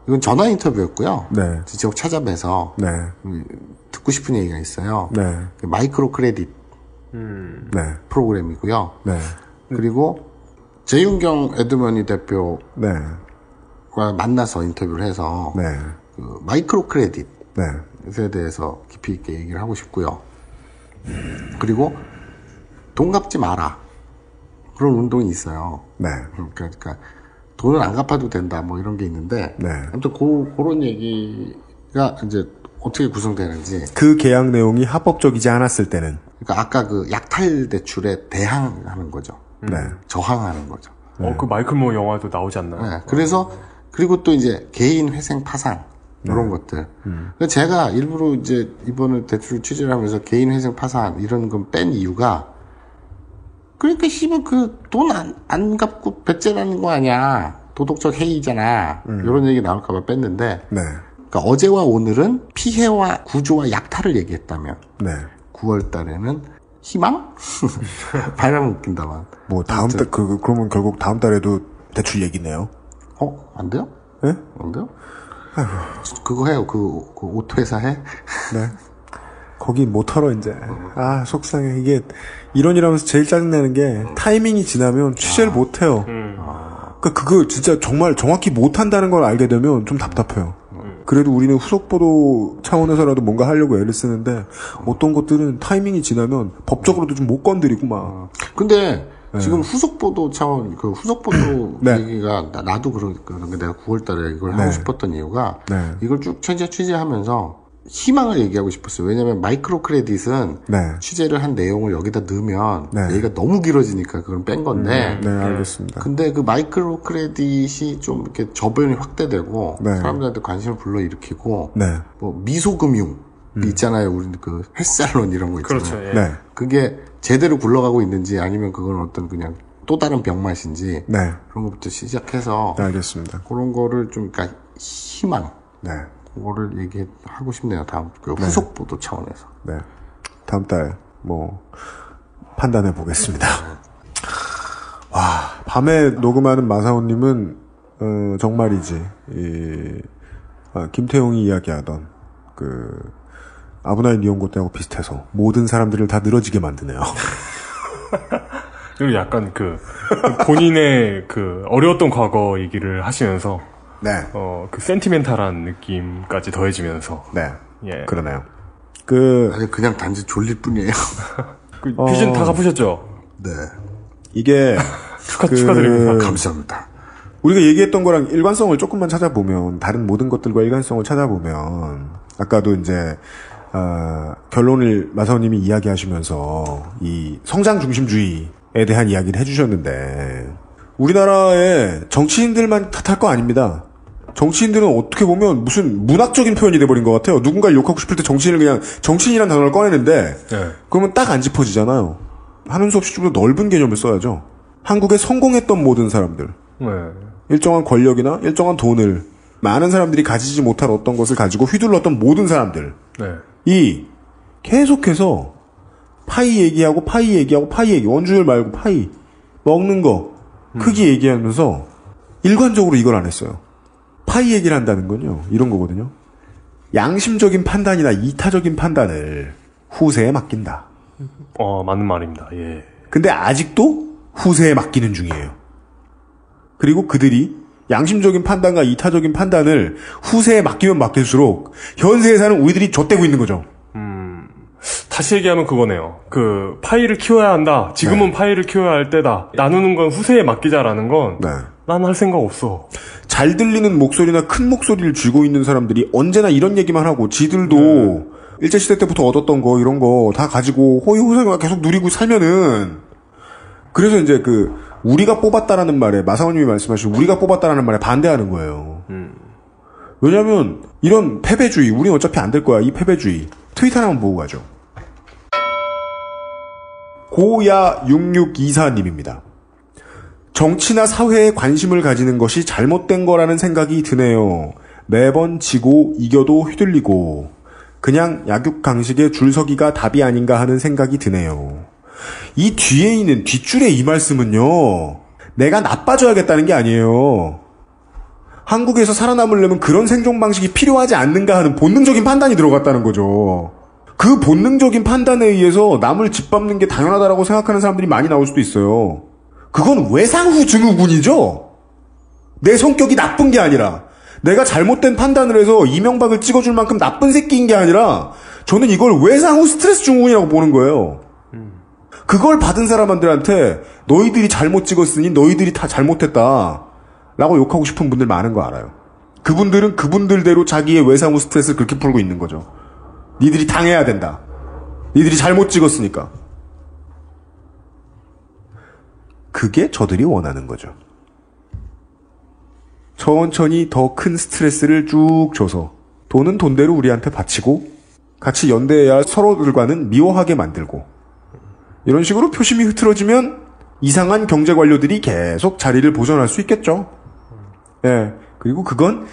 이건 전화 인터뷰였고요. 직접 찾아뵈서 듣고 싶은 얘기가 있어요. 마이크로 크레딧 프로그램이고요. 그리고 재윤경 에드머니 대표와 만나서 인터뷰를 해서 그 마이크로 크레딧에 대해서 깊이 있게 얘기를 하고 싶고요. 그리고 돈 갚지 마라. 그런 운동이 있어요. 그러니까 돈을 안 갚아도 된다. 뭐 이런 게 있는데 아무튼 그런 얘기가 이제 어떻게 구성되는지. 그 계약 내용이 합법적이지 않았을 때는. 그러니까 아까 그 약탈 대출에 대항하는 거죠. 저항하는 거죠. 그 마이클 모 영화도 나오지 않나요? 그래서 그리고 또 이제 개인 회생 파산 이런 것들. 제가 일부러 이제 이번에 대출 취재를 하면서 개인 회생 파산 이런 건 뺀 이유가 그러니까 씨발 그 돈 안 갚고 배째라는 거 아니야. 도덕적 해이잖아. 이런 얘기 나올까봐 뺐는데. 그러니까 어제와 오늘은 피해와 구조와 약탈을 얘기했다면 9월 달에는 희망? 바람 웃긴다만. 뭐 다음 달 그러면 결국 다음 달에도 대출 얘기네요. 안 돼요? 예? 뭔데요? 그거 해요. 그 옷 회사 해? 네. 거기 못 털어 이제. 아 속상해. 이게 이러면서 제일 짜증나는 게 타이밍이 지나면 취재를 못 해요. 그러니까 그거 진짜 정말 정확히 못 한다는 걸 알게 되면 좀 답답해요. 그래도 우리는 후속 보도 차원에서라도 뭔가 하려고 애를 쓰는데 어떤 것들은 타이밍이 지나면 법적으로도 좀 못 건드리고 막. 근데 지금 후속 보도 차원 그 후속 보도 네. 얘기가 나도 그런 게 내가 9월달에 이걸 하고 싶었던 이유가 이걸 쭉 취재하면서 희망을 얘기하고 싶었어요. 왜냐면 마이크로 크레딧은 취재를 한 내용을 여기다 넣으면 얘기가 너무 길어지니까 그걸 뺀 건데. 네, 알겠습니다. 근데 그 마이크로 크레딧이 좀 이렇게 저변이 확대되고 사람들한테 관심을 불러일으키고 뭐 미소금융 있잖아요. 우리 그 헬스살론 이런 거 있잖아요. 그렇죠. 예. 그게 제대로 굴러가고 있는지 아니면 그건 어떤 그냥 또 다른 병맛인지 그런 것부터 시작해서 알겠습니다. 그런 거를 좀 그러니까 희망. 그거를 얘기하고 싶네요. 다음 후속 보도 차원에서. 네. 다음 달 뭐 판단해 보겠습니다. 와, 밤에 녹음하는 마사오님은 정말이지 김태용이 이야기하던 그 아브나인 니온고 때하고 비슷해서 모든 사람들을 다 늘어지게 만드네요. 그리고 약간 그 본인의 그 어려웠던 과거 얘기를 하시면서 그 센티멘탈한 느낌까지 더해지면서 예. 그러네요. 아니 그냥 단지 졸릴 뿐이에요. 그 빚은 다 갚으셨죠? 네. 이게 축하드립니다. 감사합니다. 우리가 얘기했던 거랑 일관성을 조금만 찾아보면 다른 모든 것들과 일관성을 찾아보면 아까도 이제 결론을 마사오님이 이야기하시면서 이 성장 중심주의에 대한 이야기를 해주셨는데 우리나라의 정치인들만 탓할 거 아닙니다. 정치인들은 어떻게 보면 무슨 문학적인 표현이 돼버린 것 같아요. 누군가를 욕하고 싶을 때 정치인을 그냥 정치인이라는 단어를 꺼내는데 그러면 딱 안 짚어지잖아요. 하는 수 없이 좀 더 넓은 개념을 써야죠. 한국에 성공했던 모든 사람들 일정한 권력이나 일정한 돈을 많은 사람들이 가지지 못할 어떤 것을 가지고 휘둘렀던 모든 사람들 이 계속해서 파이 얘기하고 원주율 말고 파이 먹는 거 크기 얘기하면서 일관적으로 이걸 안 했어요. 파이 얘기를 한다는 건요 이런 거거든요. 양심적인 판단이나 이타적인 판단을 후세에 맡긴다. 맞는 말입니다. 예. 근데 아직도 후세에 맡기는 중이에요. 그리고 그들이 양심적인 판단과 이타적인 판단을 후세에 맡기면 맡길수록 현세에 사는 우리들이 좆되고 있는 거죠. 다시 얘기하면 그거네요. 그 파이를 키워야 한다. 지금은 파이를 키워야 할 때다. 나누는 건 후세에 맡기자라는 건 난 할 생각 없어. 잘 들리는 목소리나 큰 목소리를 쥐고 있는 사람들이 언제나 이런 얘기만 하고 지들도 일제시대 때부터 얻었던 거 이런 거 다 가지고 호의호생을 계속 누리고 살면은 그래서 이제 그 우리가 뽑았다라는 말에 마사오님이 말씀하신 우리가 뽑았다라는 말에 반대하는 거예요. 왜냐하면 이런 패배주의 우리는 어차피 안 될 거야. 이 패배주의 트윗 하나만 보고 가죠. 고야6624님입니다. 정치나 사회에 관심을 가지는 것이 잘못된 거라는 생각이 드네요. 매번 지고 이겨도 휘둘리고 그냥 약육강식의 줄서기가 답이 아닌가 하는 생각이 드네요. 이 뒤에 있는 뒷줄의 이 말씀은요. 내가 나빠져야겠다는 게 아니에요. 한국에서 살아남으려면 그런 생존 방식이 필요하지 않는가 하는 본능적인 판단이 들어갔다는 거죠. 그 본능적인 판단에 의해서 남을 짓밟는 게 당연하다라고 생각하는 사람들이 많이 나올 수도 있어요. 그건 외상후 증후군이죠. 내 성격이 나쁜 게 아니라 내가 잘못된 판단을 해서 이명박을 찍어줄 만큼 나쁜 새끼인 게 아니라 저는 이걸 외상후 스트레스 증후군이라고 보는 거예요. 그걸 받은 사람들한테 너희들이 잘못 찍었으니 너희들이 다 잘못했다 라고 욕하고 싶은 분들 많은 거 알아요. 그분들은 그분들대로 자기의 외상후 스트레스를 그렇게 풀고 있는 거죠. 니들이 당해야 된다. 니들이 잘못 찍었으니까. 그게 저들이 원하는 거죠. 천천히 더 큰 스트레스를 쭉 줘서 돈은 돈대로 우리한테 바치고 같이 연대해야 서로들과는 미워하게 만들고 이런 식으로 표심이 흐트러지면 이상한 경제 관료들이 계속 자리를 보존할 수 있겠죠. 예. 그리고 그건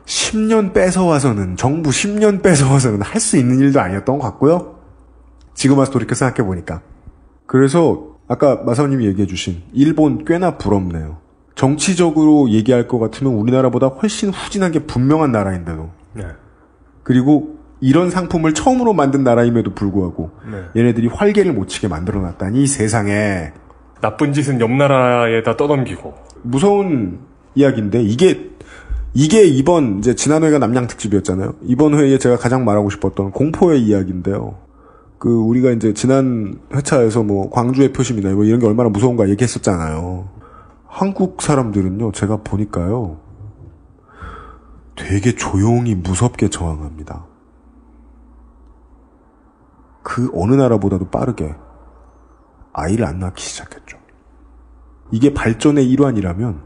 10년 뺏어와서는 정부 10년 뺏어와서는 할 수 있는 일도 아니었던 것 같고요. 지금 와서 돌이켜 생각해보니까. 그래서 아까 마사오님이 얘기해주신 일본 꽤나 부럽네요. 정치적으로 얘기할 것 같으면 우리나라보다 훨씬 후진한 게 분명한 나라인데도. 네. 그리고 이런 상품을 처음으로 만든 나라임에도 불구하고 네. 얘네들이 활개를 못 치게 만들어놨다니 세상에. 나쁜 짓은 옆 나라에다 떠넘기고. 무서운 이야기인데 이게 이번 이제 지난 회가 남양 특집이었잖아요. 이번 회에 제가 가장 말하고 싶었던 공포의 이야기인데요. 우리가 이제 지난 회차에서 뭐 광주의 표심이나 뭐 이런 게 얼마나 무서운가 얘기했었잖아요. 한국 사람들은요, 제가 보니까요, 되게 조용히 무섭게 저항합니다. 그 어느 나라보다도 빠르게 아이를 안 낳기 시작했죠. 이게 발전의 일환이라면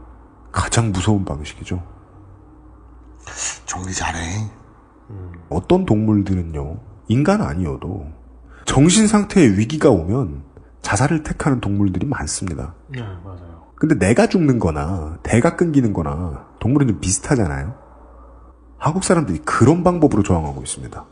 가장 무서운 방식이죠. 정리 잘해. 어떤 동물들은요, 인간 아니어도 정신 상태의 위기가 오면 자살을 택하는 동물들이 많습니다. 네, 맞아요. 근데 내가 죽는 거나 대가 끊기는 거나 동물은 좀 비슷하잖아요. 한국 사람들이 그런 방법으로 저항하고 있습니다.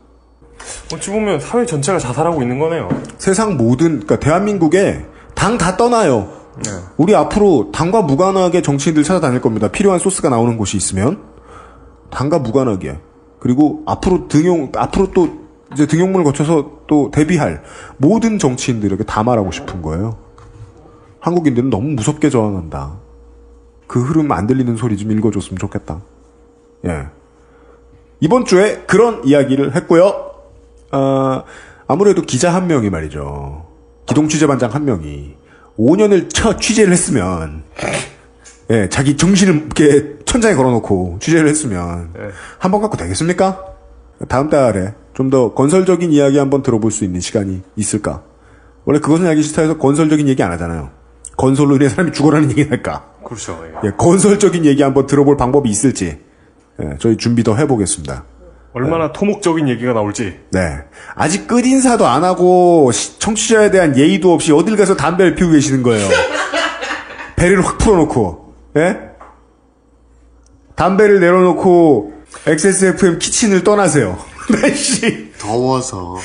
어찌 보면 사회 전체가 자살하고 있는 거네요. 세상 그러니까 대한민국에 당 다 떠나요. 네. 우리 앞으로 당과 무관하게 정치인들 찾아다닐 겁니다. 필요한 소스가 나오는 곳이 있으면 당과 무관하게. 그리고 앞으로 또 이제 등용문을 거쳐서 또 데뷔할 모든 정치인들에게 다 말하고 싶은 거예요. 한국인들은 너무 무섭게 저항한다. 그 흐름 안 들리는 소리 좀 읽어줬으면 좋겠다. 예. 이번 주에 그런 이야기를 했고요. 아무래도 기자 한 명이 말이죠. 기동취재반장 한 명이 5년을 취재를 했으면, 예, 자기 정신을 이렇게 천장에 걸어놓고 취재를 했으면, 한 번 갖고 되겠습니까? 다음 달에 좀 더 건설적인 이야기 한번 들어볼 수 있는 시간이 있을까? 원래 그것은 알기 싫다해서 건설적인 얘기 안 하잖아요. 건설로 인해 사람이 죽어라는 얘기는 할까? 그렇죠. 예, 건설적인 얘기 한번 들어볼 방법이 있을지, 예, 저희 준비 더 해보겠습니다. 얼마나 토목적인 얘기가 나올지. 네. 아직 끝인사도 안 하고 청취자에 대한 예의도 없이 어딜 가서 담배를 피우고 계시는 거예요. 배를 확 풀어놓고. 예? 담배를 내려놓고 XSFM 키친을 떠나세요. 날씨. 더워서.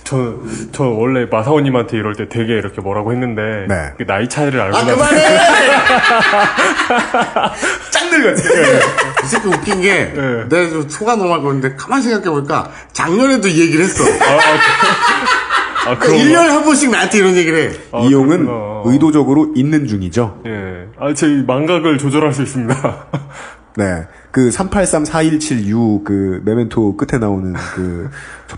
저 원래 마사오님한테 이럴 때 되게 이렇게 뭐라고 했는데. 네. 그 나이 차이를 알고 나서. 그만해! 짱 늙었지. 이 새끼 웃긴 게, 내가 좀 속아 넘어갈 건데, 가만히 생각해보니까, 작년에도 이 얘기를 했어. 그러니까 1년에 한 번씩 나한테 이런 얘기를 해. 이용은 의도적으로 있는 중이죠. 예. 제 망각을 조절할 수 있습니다. 네. 그 3834176 그 메멘토 끝에 나오는 그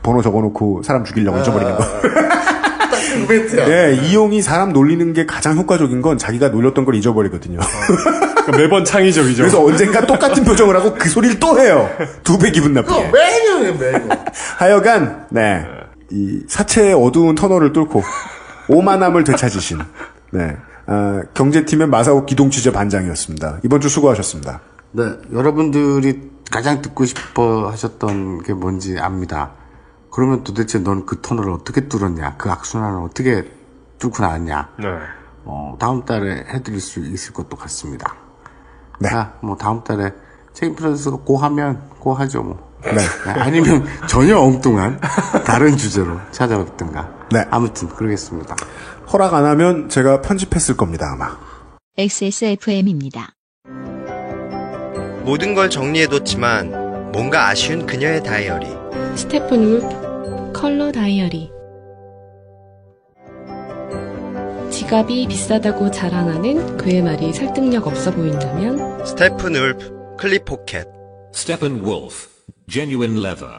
번호 적어놓고 사람 죽이려고 잊어버리는 거. 딱 멘트야. 예, 이용이 사람 놀리는 게 가장 효과적인 건 자기가 놀렸던 걸 잊어버리거든요. 그러니까 매번 창의적이죠. 그래서 언젠가 똑같은 표정을 하고 그 소리를 또 해요. 2배 기분 나쁘게. 매년 해, 매년. 하여간 네. 이 사체의 어두운 터널을 뚫고 오만함을 되찾으신 네. 경제팀의 마사오 기동취재 반장이었습니다. 이번 주 수고하셨습니다. 네, 여러분들이 가장 듣고 싶어 하셨던 게 뭔지 압니다. 그러면 도대체 넌 그 터널을 어떻게 뚫었냐? 그 악순환을 어떻게 뚫고 나왔냐? 네. 다음 달에 해드릴 수 있을 것도 같습니다. 네. 다음 달에 책임 프로듀서가 고하면 고하죠, 뭐. 네. 아니면 전혀 엉뚱한 다른 주제로 찾아오든가. 네. 아무튼 그러겠습니다. 허락 안 하면 제가 편집했을 겁니다, 아마. XSFM입니다. 모든 걸 정리해뒀지만 뭔가 아쉬운 그녀의 다이어리. 스테픈 울프 컬러 다이어리. 지갑이 비싸다고 자랑하는 그의 말이 설득력 없어 보인다면 스테픈 울프 클립 포켓. Steppenwolf Genuine Leather.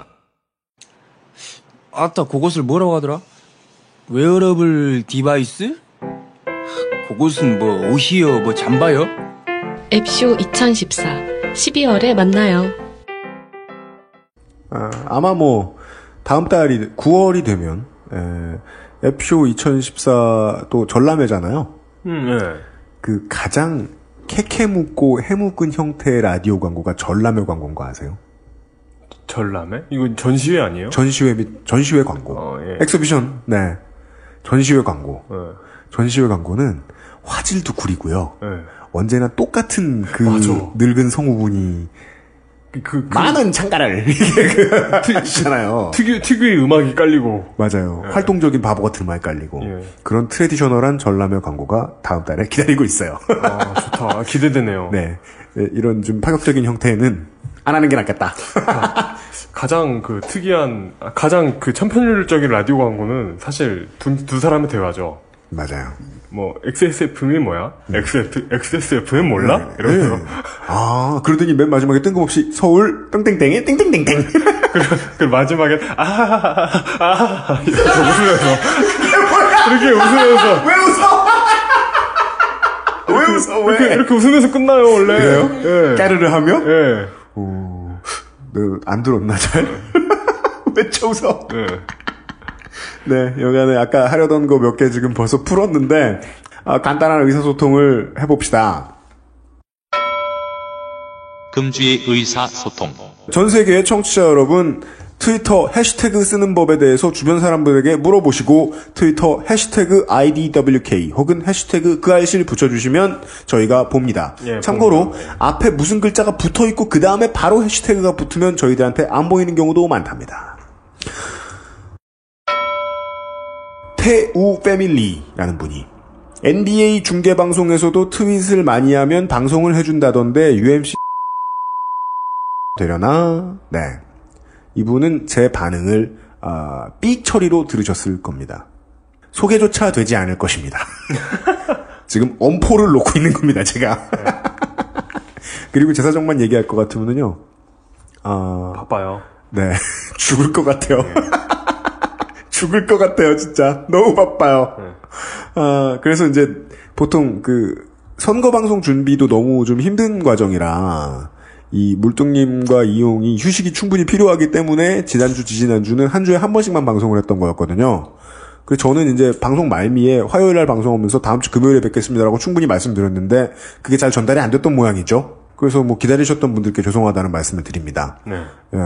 아따, 그것을 뭐라고 하더라? 웨어러블 디바이스? 그것은 뭐 옷이요, 뭐 잠바요? 앱쇼 2014 12월에 만나요. 아마 뭐 다음 달이 9월이 되면 앱쇼 2014 또 전람회잖아요. 네. 그 가장 캐캐묻고 해묵은 형태의 라디오 광고가 전람회 광고인 거 아세요? 전람회? 이건 전시회 아니에요? 전시회 광고. 예. 엑스비션. 네. 전시회 광고. 네. 전시회 광고는 화질도 구리고요. 네. 언제나 똑같은 그 맞아. 늙은 성우분이 많은 창가를 하시잖아요. 특유의 음악이 깔리고. 맞아요. 예. 활동적인 바보 같은 음악이 깔리고. 예. 그런 트레디셔널한 전라면 광고가 다음 달에 기다리고 있어요. 아, 좋다. 기대되네요. 네. 네, 이런 좀 파격적인 형태는 안 하는 게 낫겠다. 가장 특이한, 가장 천편일률적인 라디오 광고는 사실 두 사람의 대화죠. 맞아요. XSFM이 뭐야? XSFM 몰라? 네. 이러면서. 네. 아, 그러더니 맨 마지막에 뜬금없이 서울, 땡땡땡에, 땡땡땡땡. 그리고 마지막에, 이렇게 웃으면서. 이렇게 웃으면서. 왜 웃어? 왜 웃어? 왜? 이렇게 웃으면서 끝나요, 원래. 그래요? 예. 까르르 하며? 예. 너 안 들었나, 잘? 왜 웃어? 예. 네, 여간에 아까 하려던 거 몇 개 지금 벌써 풀었는데, 간단한 의사소통을 해봅시다. 금주의 의사소통. 전 세계의 청취자 여러분, 트위터 해시태그 쓰는 법에 대해서 주변 사람들에게 물어보시고 트위터 해시태그 IDWK 혹은 해시태그 그 알실 붙여주시면 저희가 봅니다. 예, 참고로 앞에 무슨 글자가 붙어있고 그 다음에 바로 해시태그가 붙으면 저희들한테 안 보이는 경우도 많답니다. 태우 패밀리라는 분이 NBA 중계방송에서도 트윗을 많이 하면 방송을 해준다던데 UMC 되려나? 네. 이분은 제 반응을 삑 처리로 들으셨을 겁니다. 소개조차 되지 않을 것입니다. 지금 엄포를 놓고 있는 겁니다, 제가. 그리고 제 사정만 얘기할 것 같으면요. 바빠요. 네. 죽을 것 같아요. 죽을 것 같아요, 진짜. 너무 바빠요. 그래서 이제 보통 선거 방송 준비도 너무 좀 힘든 과정이라 이 물뚱님과 이용이 휴식이 충분히 필요하기 때문에 지난주, 지지난주는 한 주에 한 번씩만 방송을 했던 거였거든요. 그래서 저는 이제 방송 말미에 화요일 날 방송하면서 다음 주 금요일에 뵙겠습니다라고 충분히 말씀드렸는데 그게 잘 전달이 안 됐던 모양이죠. 그래서 기다리셨던 분들께 죄송하다는 말씀을 드립니다. 네. 예.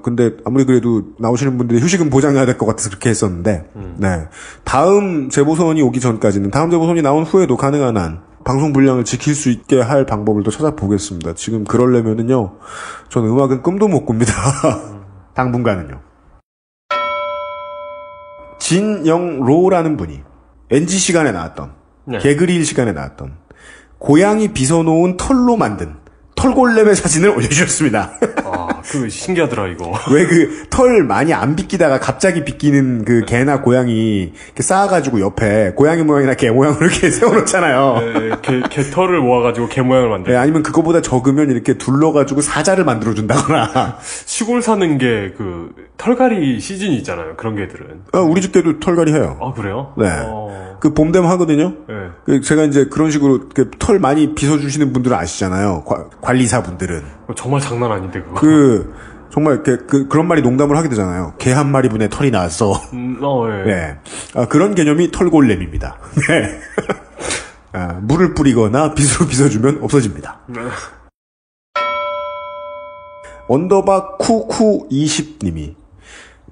근데 아무리 그래도 나오시는 분들이 휴식은 보장해야 될 것 같아서 그렇게 했었는데, 네. 다음 재보선이 오기 전까지는, 다음 재보선이 나온 후에도 가능한 한 방송 분량을 지킬 수 있게 할 방법을 또 찾아보겠습니다. 지금 그러려면은요, 저는 음악은 꿈도 못 꿉니다. 당분간은요. 진영로라는 분이 NG 시간에 나왔던, 네. 개그릴 시간에 나왔던, 고양이 빗어놓은 털로 만든 털골렘의 사진을 올려주셨습니다. 그거 신기하더라, 이거. 왜 털 많이 안 빗기다가 갑자기 빗기는 개나 고양이 이렇게 쌓아가지고 옆에 고양이 모양이나 개 모양으로 이렇게 세워놓잖아요. 네, 개 털을 모아가지고 개 모양을 만들고. 네, 아니면 그거보다 적으면 이렇게 둘러가지고 사자를 만들어준다거나. 시골 사는 게 털갈이 시즌이 있잖아요, 그런 개들은. 우리 집 개도 털갈이 해요. 아, 그래요? 네. 봄 되면 하거든요. 네. 제가 이제 그런 식으로 털 많이 빗어주시는 분들은 아시잖아요. 관리사분들은. 정말 장난 아닌데, 그거. 정말 그런 말이 농담을 하게 되잖아요. 개 한 마리분의 털이 나왔어. 예. 네. 그런 개념이 털골렘입니다. 네. 물을 뿌리거나 빗으로 빗어주면 없어집니다. 언더바 쿠쿠20님이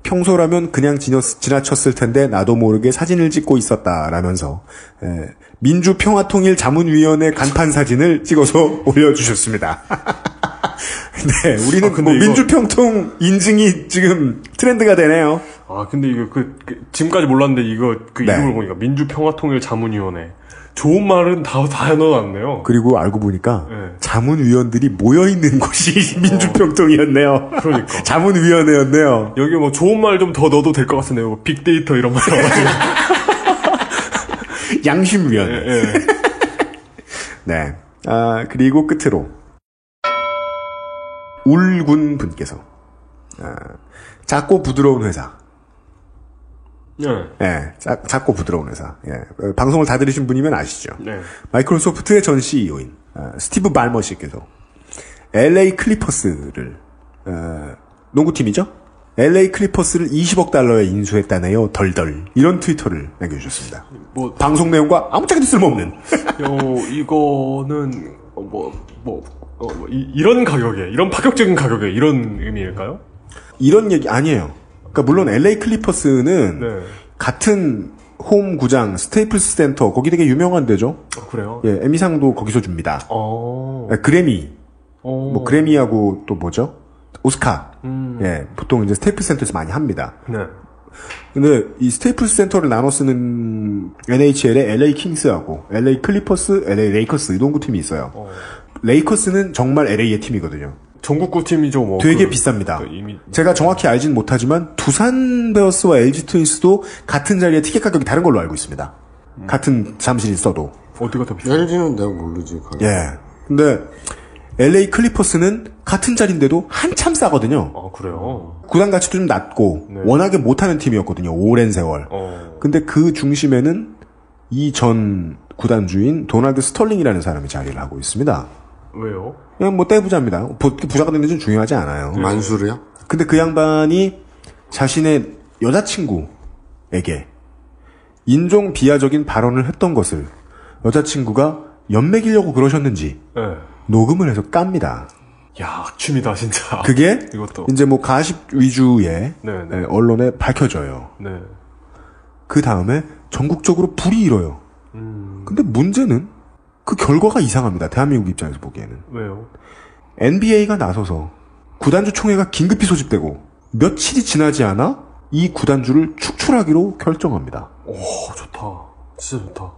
평소라면 그냥 지나쳤을 텐데 나도 모르게 사진을 찍고 있었다라면서 민주평화통일자문위원회 간판 사진을 찍어서 올려주셨습니다. 네, 우리는 민주평통 인증이 지금 트렌드가 되네요. 근데 이거 지금까지 몰랐는데 이거 이름을 보니까 민주평화통일자문위원회. 좋은 말은 다 넣어놨네요. 그리고 알고 보니까 자문위원들이 모여있는 곳이 민주평통이었네요. 그러니까. 자문위원회였네요. 여기 좋은 말 좀 더 넣어도 될 것 같은데요. 빅데이터 이런 말 넣어가지고. 양심위원회. 네. 그리고 끝으로 울군 분께서 작고 부드러운 회사. 네, 작고 부드러운 회사. 방송을 다 들으신 분이면 아시죠. 네. 마이크로소프트의 전 CEO인 스티브 발머 씨께서 LA 클리퍼스를 농구팀이죠. LA 클리퍼스를 20억 달러에 인수했다네요. 덜덜 이런 트위터를 남겨주셨습니다. 방송 내용과 아무짝에도 쓸모없는. 이거는 이런 가격에, 이런 파격적인 가격에 이런 의미일까요? 이런 얘기 아니에요. 그러니까 물론 LA 클리퍼스는 같은 홈 구장 스테이플스 센터 거기 되게 유명한 데죠. 그래요? 예, 에미상도 거기서 줍니다. 그래미 뭐 그래미하고 또 뭐죠? 오스카. 예, 보통 이제 스테이플스 센터에서 많이 합니다. 네. 근데 이 스테이플스 센터를 나눠 쓰는 NHL의 LA 킹스하고 LA 클리퍼스, LA 레이커스 이 농구팀이 있어요. 레이커스는 정말 LA의 팀이거든요. 전국구 팀이죠, 뭐. 되게 비쌉니다. 제가 정확히 알진 못하지만 두산 베어스와 LG 트윈스도 같은 자리에 티켓 가격이 다른 걸로 알고 있습니다. 같은 잠실이 써도. 어디가 더 비싸요? LG는 내가 모르지. 예. 근데 LA 클리퍼스는 같은 자리인데도 한참 싸거든요. 아, 그래요? 구단 가치도 좀 낮고 네. 워낙에 못하는 팀이었거든요. 오랜 세월. 근데 그 중심에는 이 전 구단주인 도널드 스털링이라는 사람이 자리를 하고 있습니다. 왜요? 그냥 뭐 떼부자입니다. 부자가 되는 건 중요하지 않아요. 만수르요? 근데 그 양반이 자신의 여자친구에게 인종 비하적인 발언을 했던 것을 여자친구가 연맥이려고 그러셨는지 네. 녹음을 해서 깝니다. 야, 악취미다, 진짜. 그게 이것도. 이제 뭐 가십 위주의 네. 언론에 밝혀져요. 네. 그 다음에 전국적으로 불이 일어요. 근데 문제는 그 결과가 이상합니다. 대한민국 입장에서 보기에는. 왜요? NBA가 나서서 구단주 총회가 긴급히 소집되고 며칠이 지나지 않아 이 구단주를 축출하기로 결정합니다. 오, 좋다. 진짜 좋다.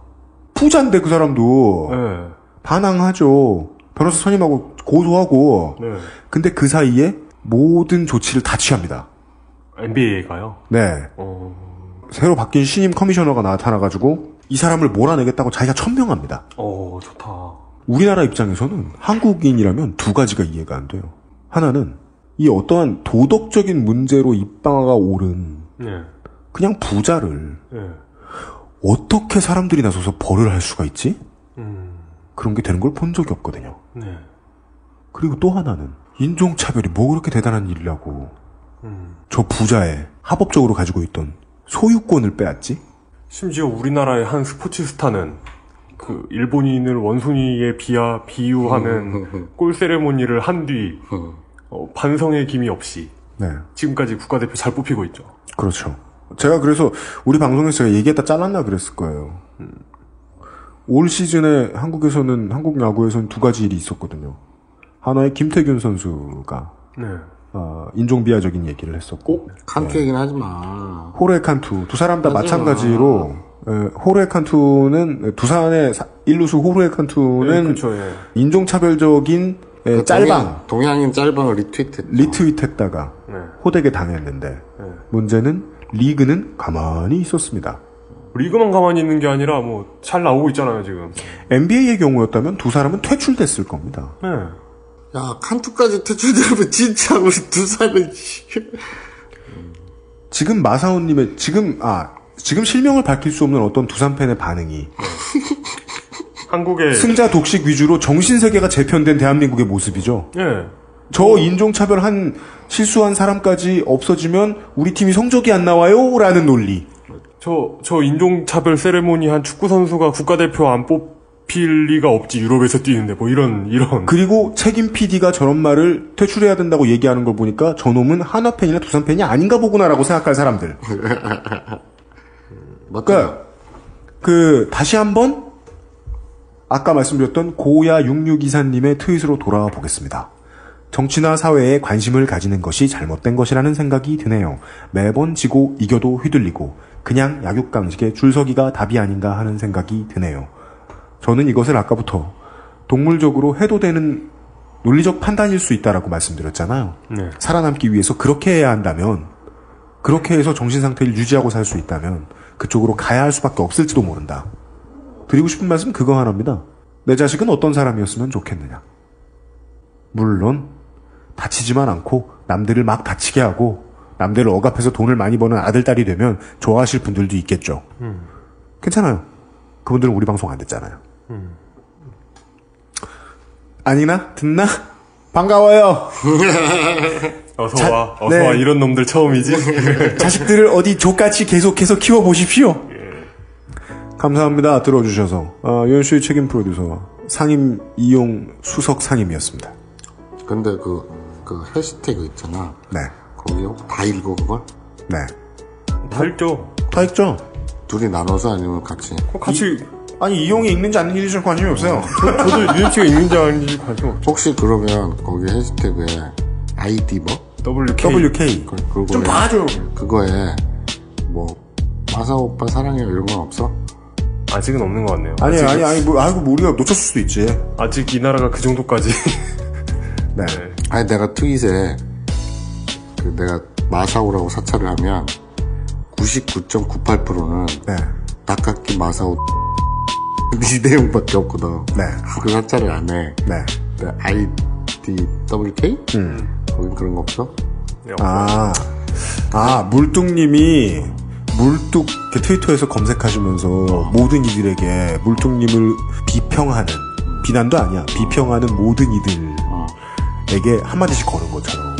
부자인데 그 사람도 네. 반항하죠. 변호사 선임하고 고소하고. 네. 근데 그 사이에 모든 조치를 다 취합니다. NBA가요? 네. 새로 바뀐 신임 커미셔너가 나타나가지고 이 사람을 몰아내겠다고 자기가 천명합니다. 오, 좋다. 우리나라 입장에서는 한국인이라면 두 가지가 이해가 안 돼요. 하나는 이 어떠한 도덕적인 문제로 입방아가 오른 네. 그냥 부자를 네. 어떻게 사람들이 나서서 벌을 할 수가 있지? 그런 게 되는 걸 본 적이 없거든요. 네. 그리고 또 하나는 인종차별이 뭐 그렇게 대단한 일이라고 저 부자의 합법적으로 가지고 있던 소유권을 빼앗지? 심지어 우리나라의 한 스포츠 스타는 그 일본인을 원숭이에 비유하는 골 세레모니를 한 뒤 반성의 기미 없이 네. 지금까지 국가대표 잘 뽑히고 있죠. 그렇죠. 제가 그래서 우리 방송에서 제가 얘기했다 잘랐나 그랬을 거예요. 올 시즌에 한국에서는 한국 야구에서는 두 가지 일이 있었거든요. 하나의 김태균 선수가 네. 인종 비하적인 얘기를 했었고 칸투 얘기는 하지 마. 호르헤 칸투 두 사람 다 마찬가지로 호르헤 칸투는 두산의 일루수 호르헤 칸투는 네, 그렇죠, 예. 인종차별적인 그 짤방 동양인 짤방을 리트윗했다가 네. 호되게 당했는데 문제는 리그는 가만히 있었습니다. 리그만 가만히 있는 게 아니라 뭐 잘 나오고 있잖아요 지금. NBA의 경우였다면 두 사람은 퇴출됐을 겁니다. 네. 야 칸투까지 퇴출되면 진짜 우리 두산은 지금 마사오님의 지금 실명을 밝힐 수 없는 어떤 두산 팬의 반응이 한국의 승자 독식 위주로 정신세계가 재편된 대한민국의 모습이죠. 예. 저 인종차별 실수한 사람까지 없어지면 우리 팀이 성적이 안 나와요? 라는 논리. 저 인종차별 세레모니 한 축구선수가 국가대표 안 뽑힐 리가 없지, 유럽에서 뛰는데, 뭐 이런. 그리고 책임 PD가 저런 말을 퇴출해야 된다고 얘기하는 걸 보니까 저놈은 한화팬이나 두산팬이 아닌가 보구나라고 생각할 사람들. 그러니까, 다시 한번, 아까 말씀드렸던 고야 6624님의 트윗으로 돌아와 보겠습니다. 정치나 사회에 관심을 가지는 것이 잘못된 것이라는 생각이 드네요. 매번 지고 이겨도 휘둘리고 그냥 약육강식의 줄서기가 답이 아닌가 하는 생각이 드네요. 저는 이것을 아까부터 동물적으로 해도 되는 논리적 판단일 수 있다라고 말씀드렸잖아요. 네. 살아남기 위해서 그렇게 해야 한다면, 그렇게 해서 정신상태를 유지하고 살 수 있다면 그쪽으로 가야 할 수밖에 없을지도 모른다. 드리고 싶은 말씀 그거 하나입니다. 내 자식은 어떤 사람이었으면 좋겠느냐. 물론 다치지만 않고 남들을 막 다치게 하고 남들을 억압해서 돈을 많이 버는 아들, 딸이 되면 좋아하실 분들도 있겠죠. 괜찮아요. 그분들은 우리 방송 안 듣잖아요. 아니나? 듣나? 반가워요. 어서와. 어서와. 네. 이런 놈들 처음이지. 자식들을 어디 족같이 계속해서 키워보십시오. 감사합니다. 들어주셔서. 유현수의 책임 프로듀서 상임 이용 수석 상임이었습니다. 근데 그 해시태그 있잖아. 네. 거기 다 읽어 그걸? 네. 다 읽죠. 다 읽죠. 둘이 나눠서 아니면 같이? 아니 이용이 읽는지 안 읽는지 좀 관심이 없어요. 저도 UMC가 읽는지 아닌지 관심 없죠. 혹시 그러면 거기 해시태그에 ID 뭐? WK. 그거에, 좀 봐줘. 그거에 뭐 마사오 오빠 사랑해요 이런 건 없어? 아직은 없는 것 같네요. 아니 뭐 우리가 놓쳤을 수도 있지. 아직 이 나라가 그 정도까지. 네. 아니 내가 트윗에 내가 마사오라고 사찰을 하면 99.98%는 닭깎기 마사오 이 내용밖에 없거든. 네. 그 사찰을 안 해. 네. IDWK? 거긴 그런 거 없어? 물뚱님이 물뚝 트위터에서 검색하시면서 모든 이들에게 물뚱님을 비평하는 비난도 아니야. 비평하는 모든 이들에게 한마디씩 거는 것처럼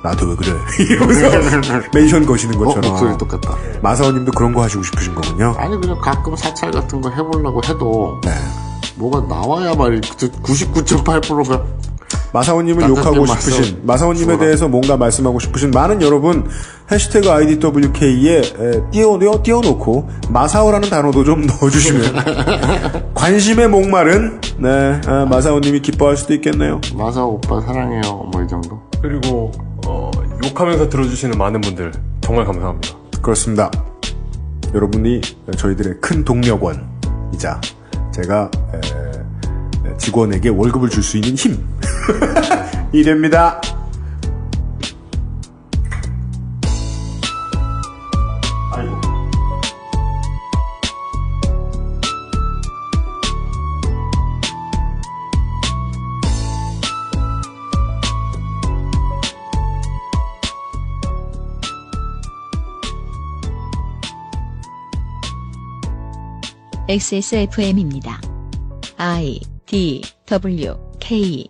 나한테 왜 그래? 이러면서 멘션 거시는 것처럼. 목소리 똑같다. 마사오님도 그런 거 하시고 싶으신 거군요. 아니 그냥 가끔 사찰 같은 거 해보려고 해도 뭐가 나와야 말이지. 99.8%가 마사오님을 욕하고 싶으신 마사오님에 대해서 뭔가 말씀하고 싶으신 많은 여러분 해시태그 IDWK에 띄워놓고 마사오라는 단어도 좀 넣어주시면 관심의 목마른 마사오님이 기뻐할 수도 있겠네요. 마사오 오빠 사랑해요 뭐 이 정도. 그리고 욕하면서 들어주시는 많은 분들 정말 감사합니다. 그렇습니다. 여러분이 저희들의 큰 동력원이자 제가 직원에게 월급을 줄 수 있는 힘 이 됩니다. 아이고. XSFM입니다. I, D, W, K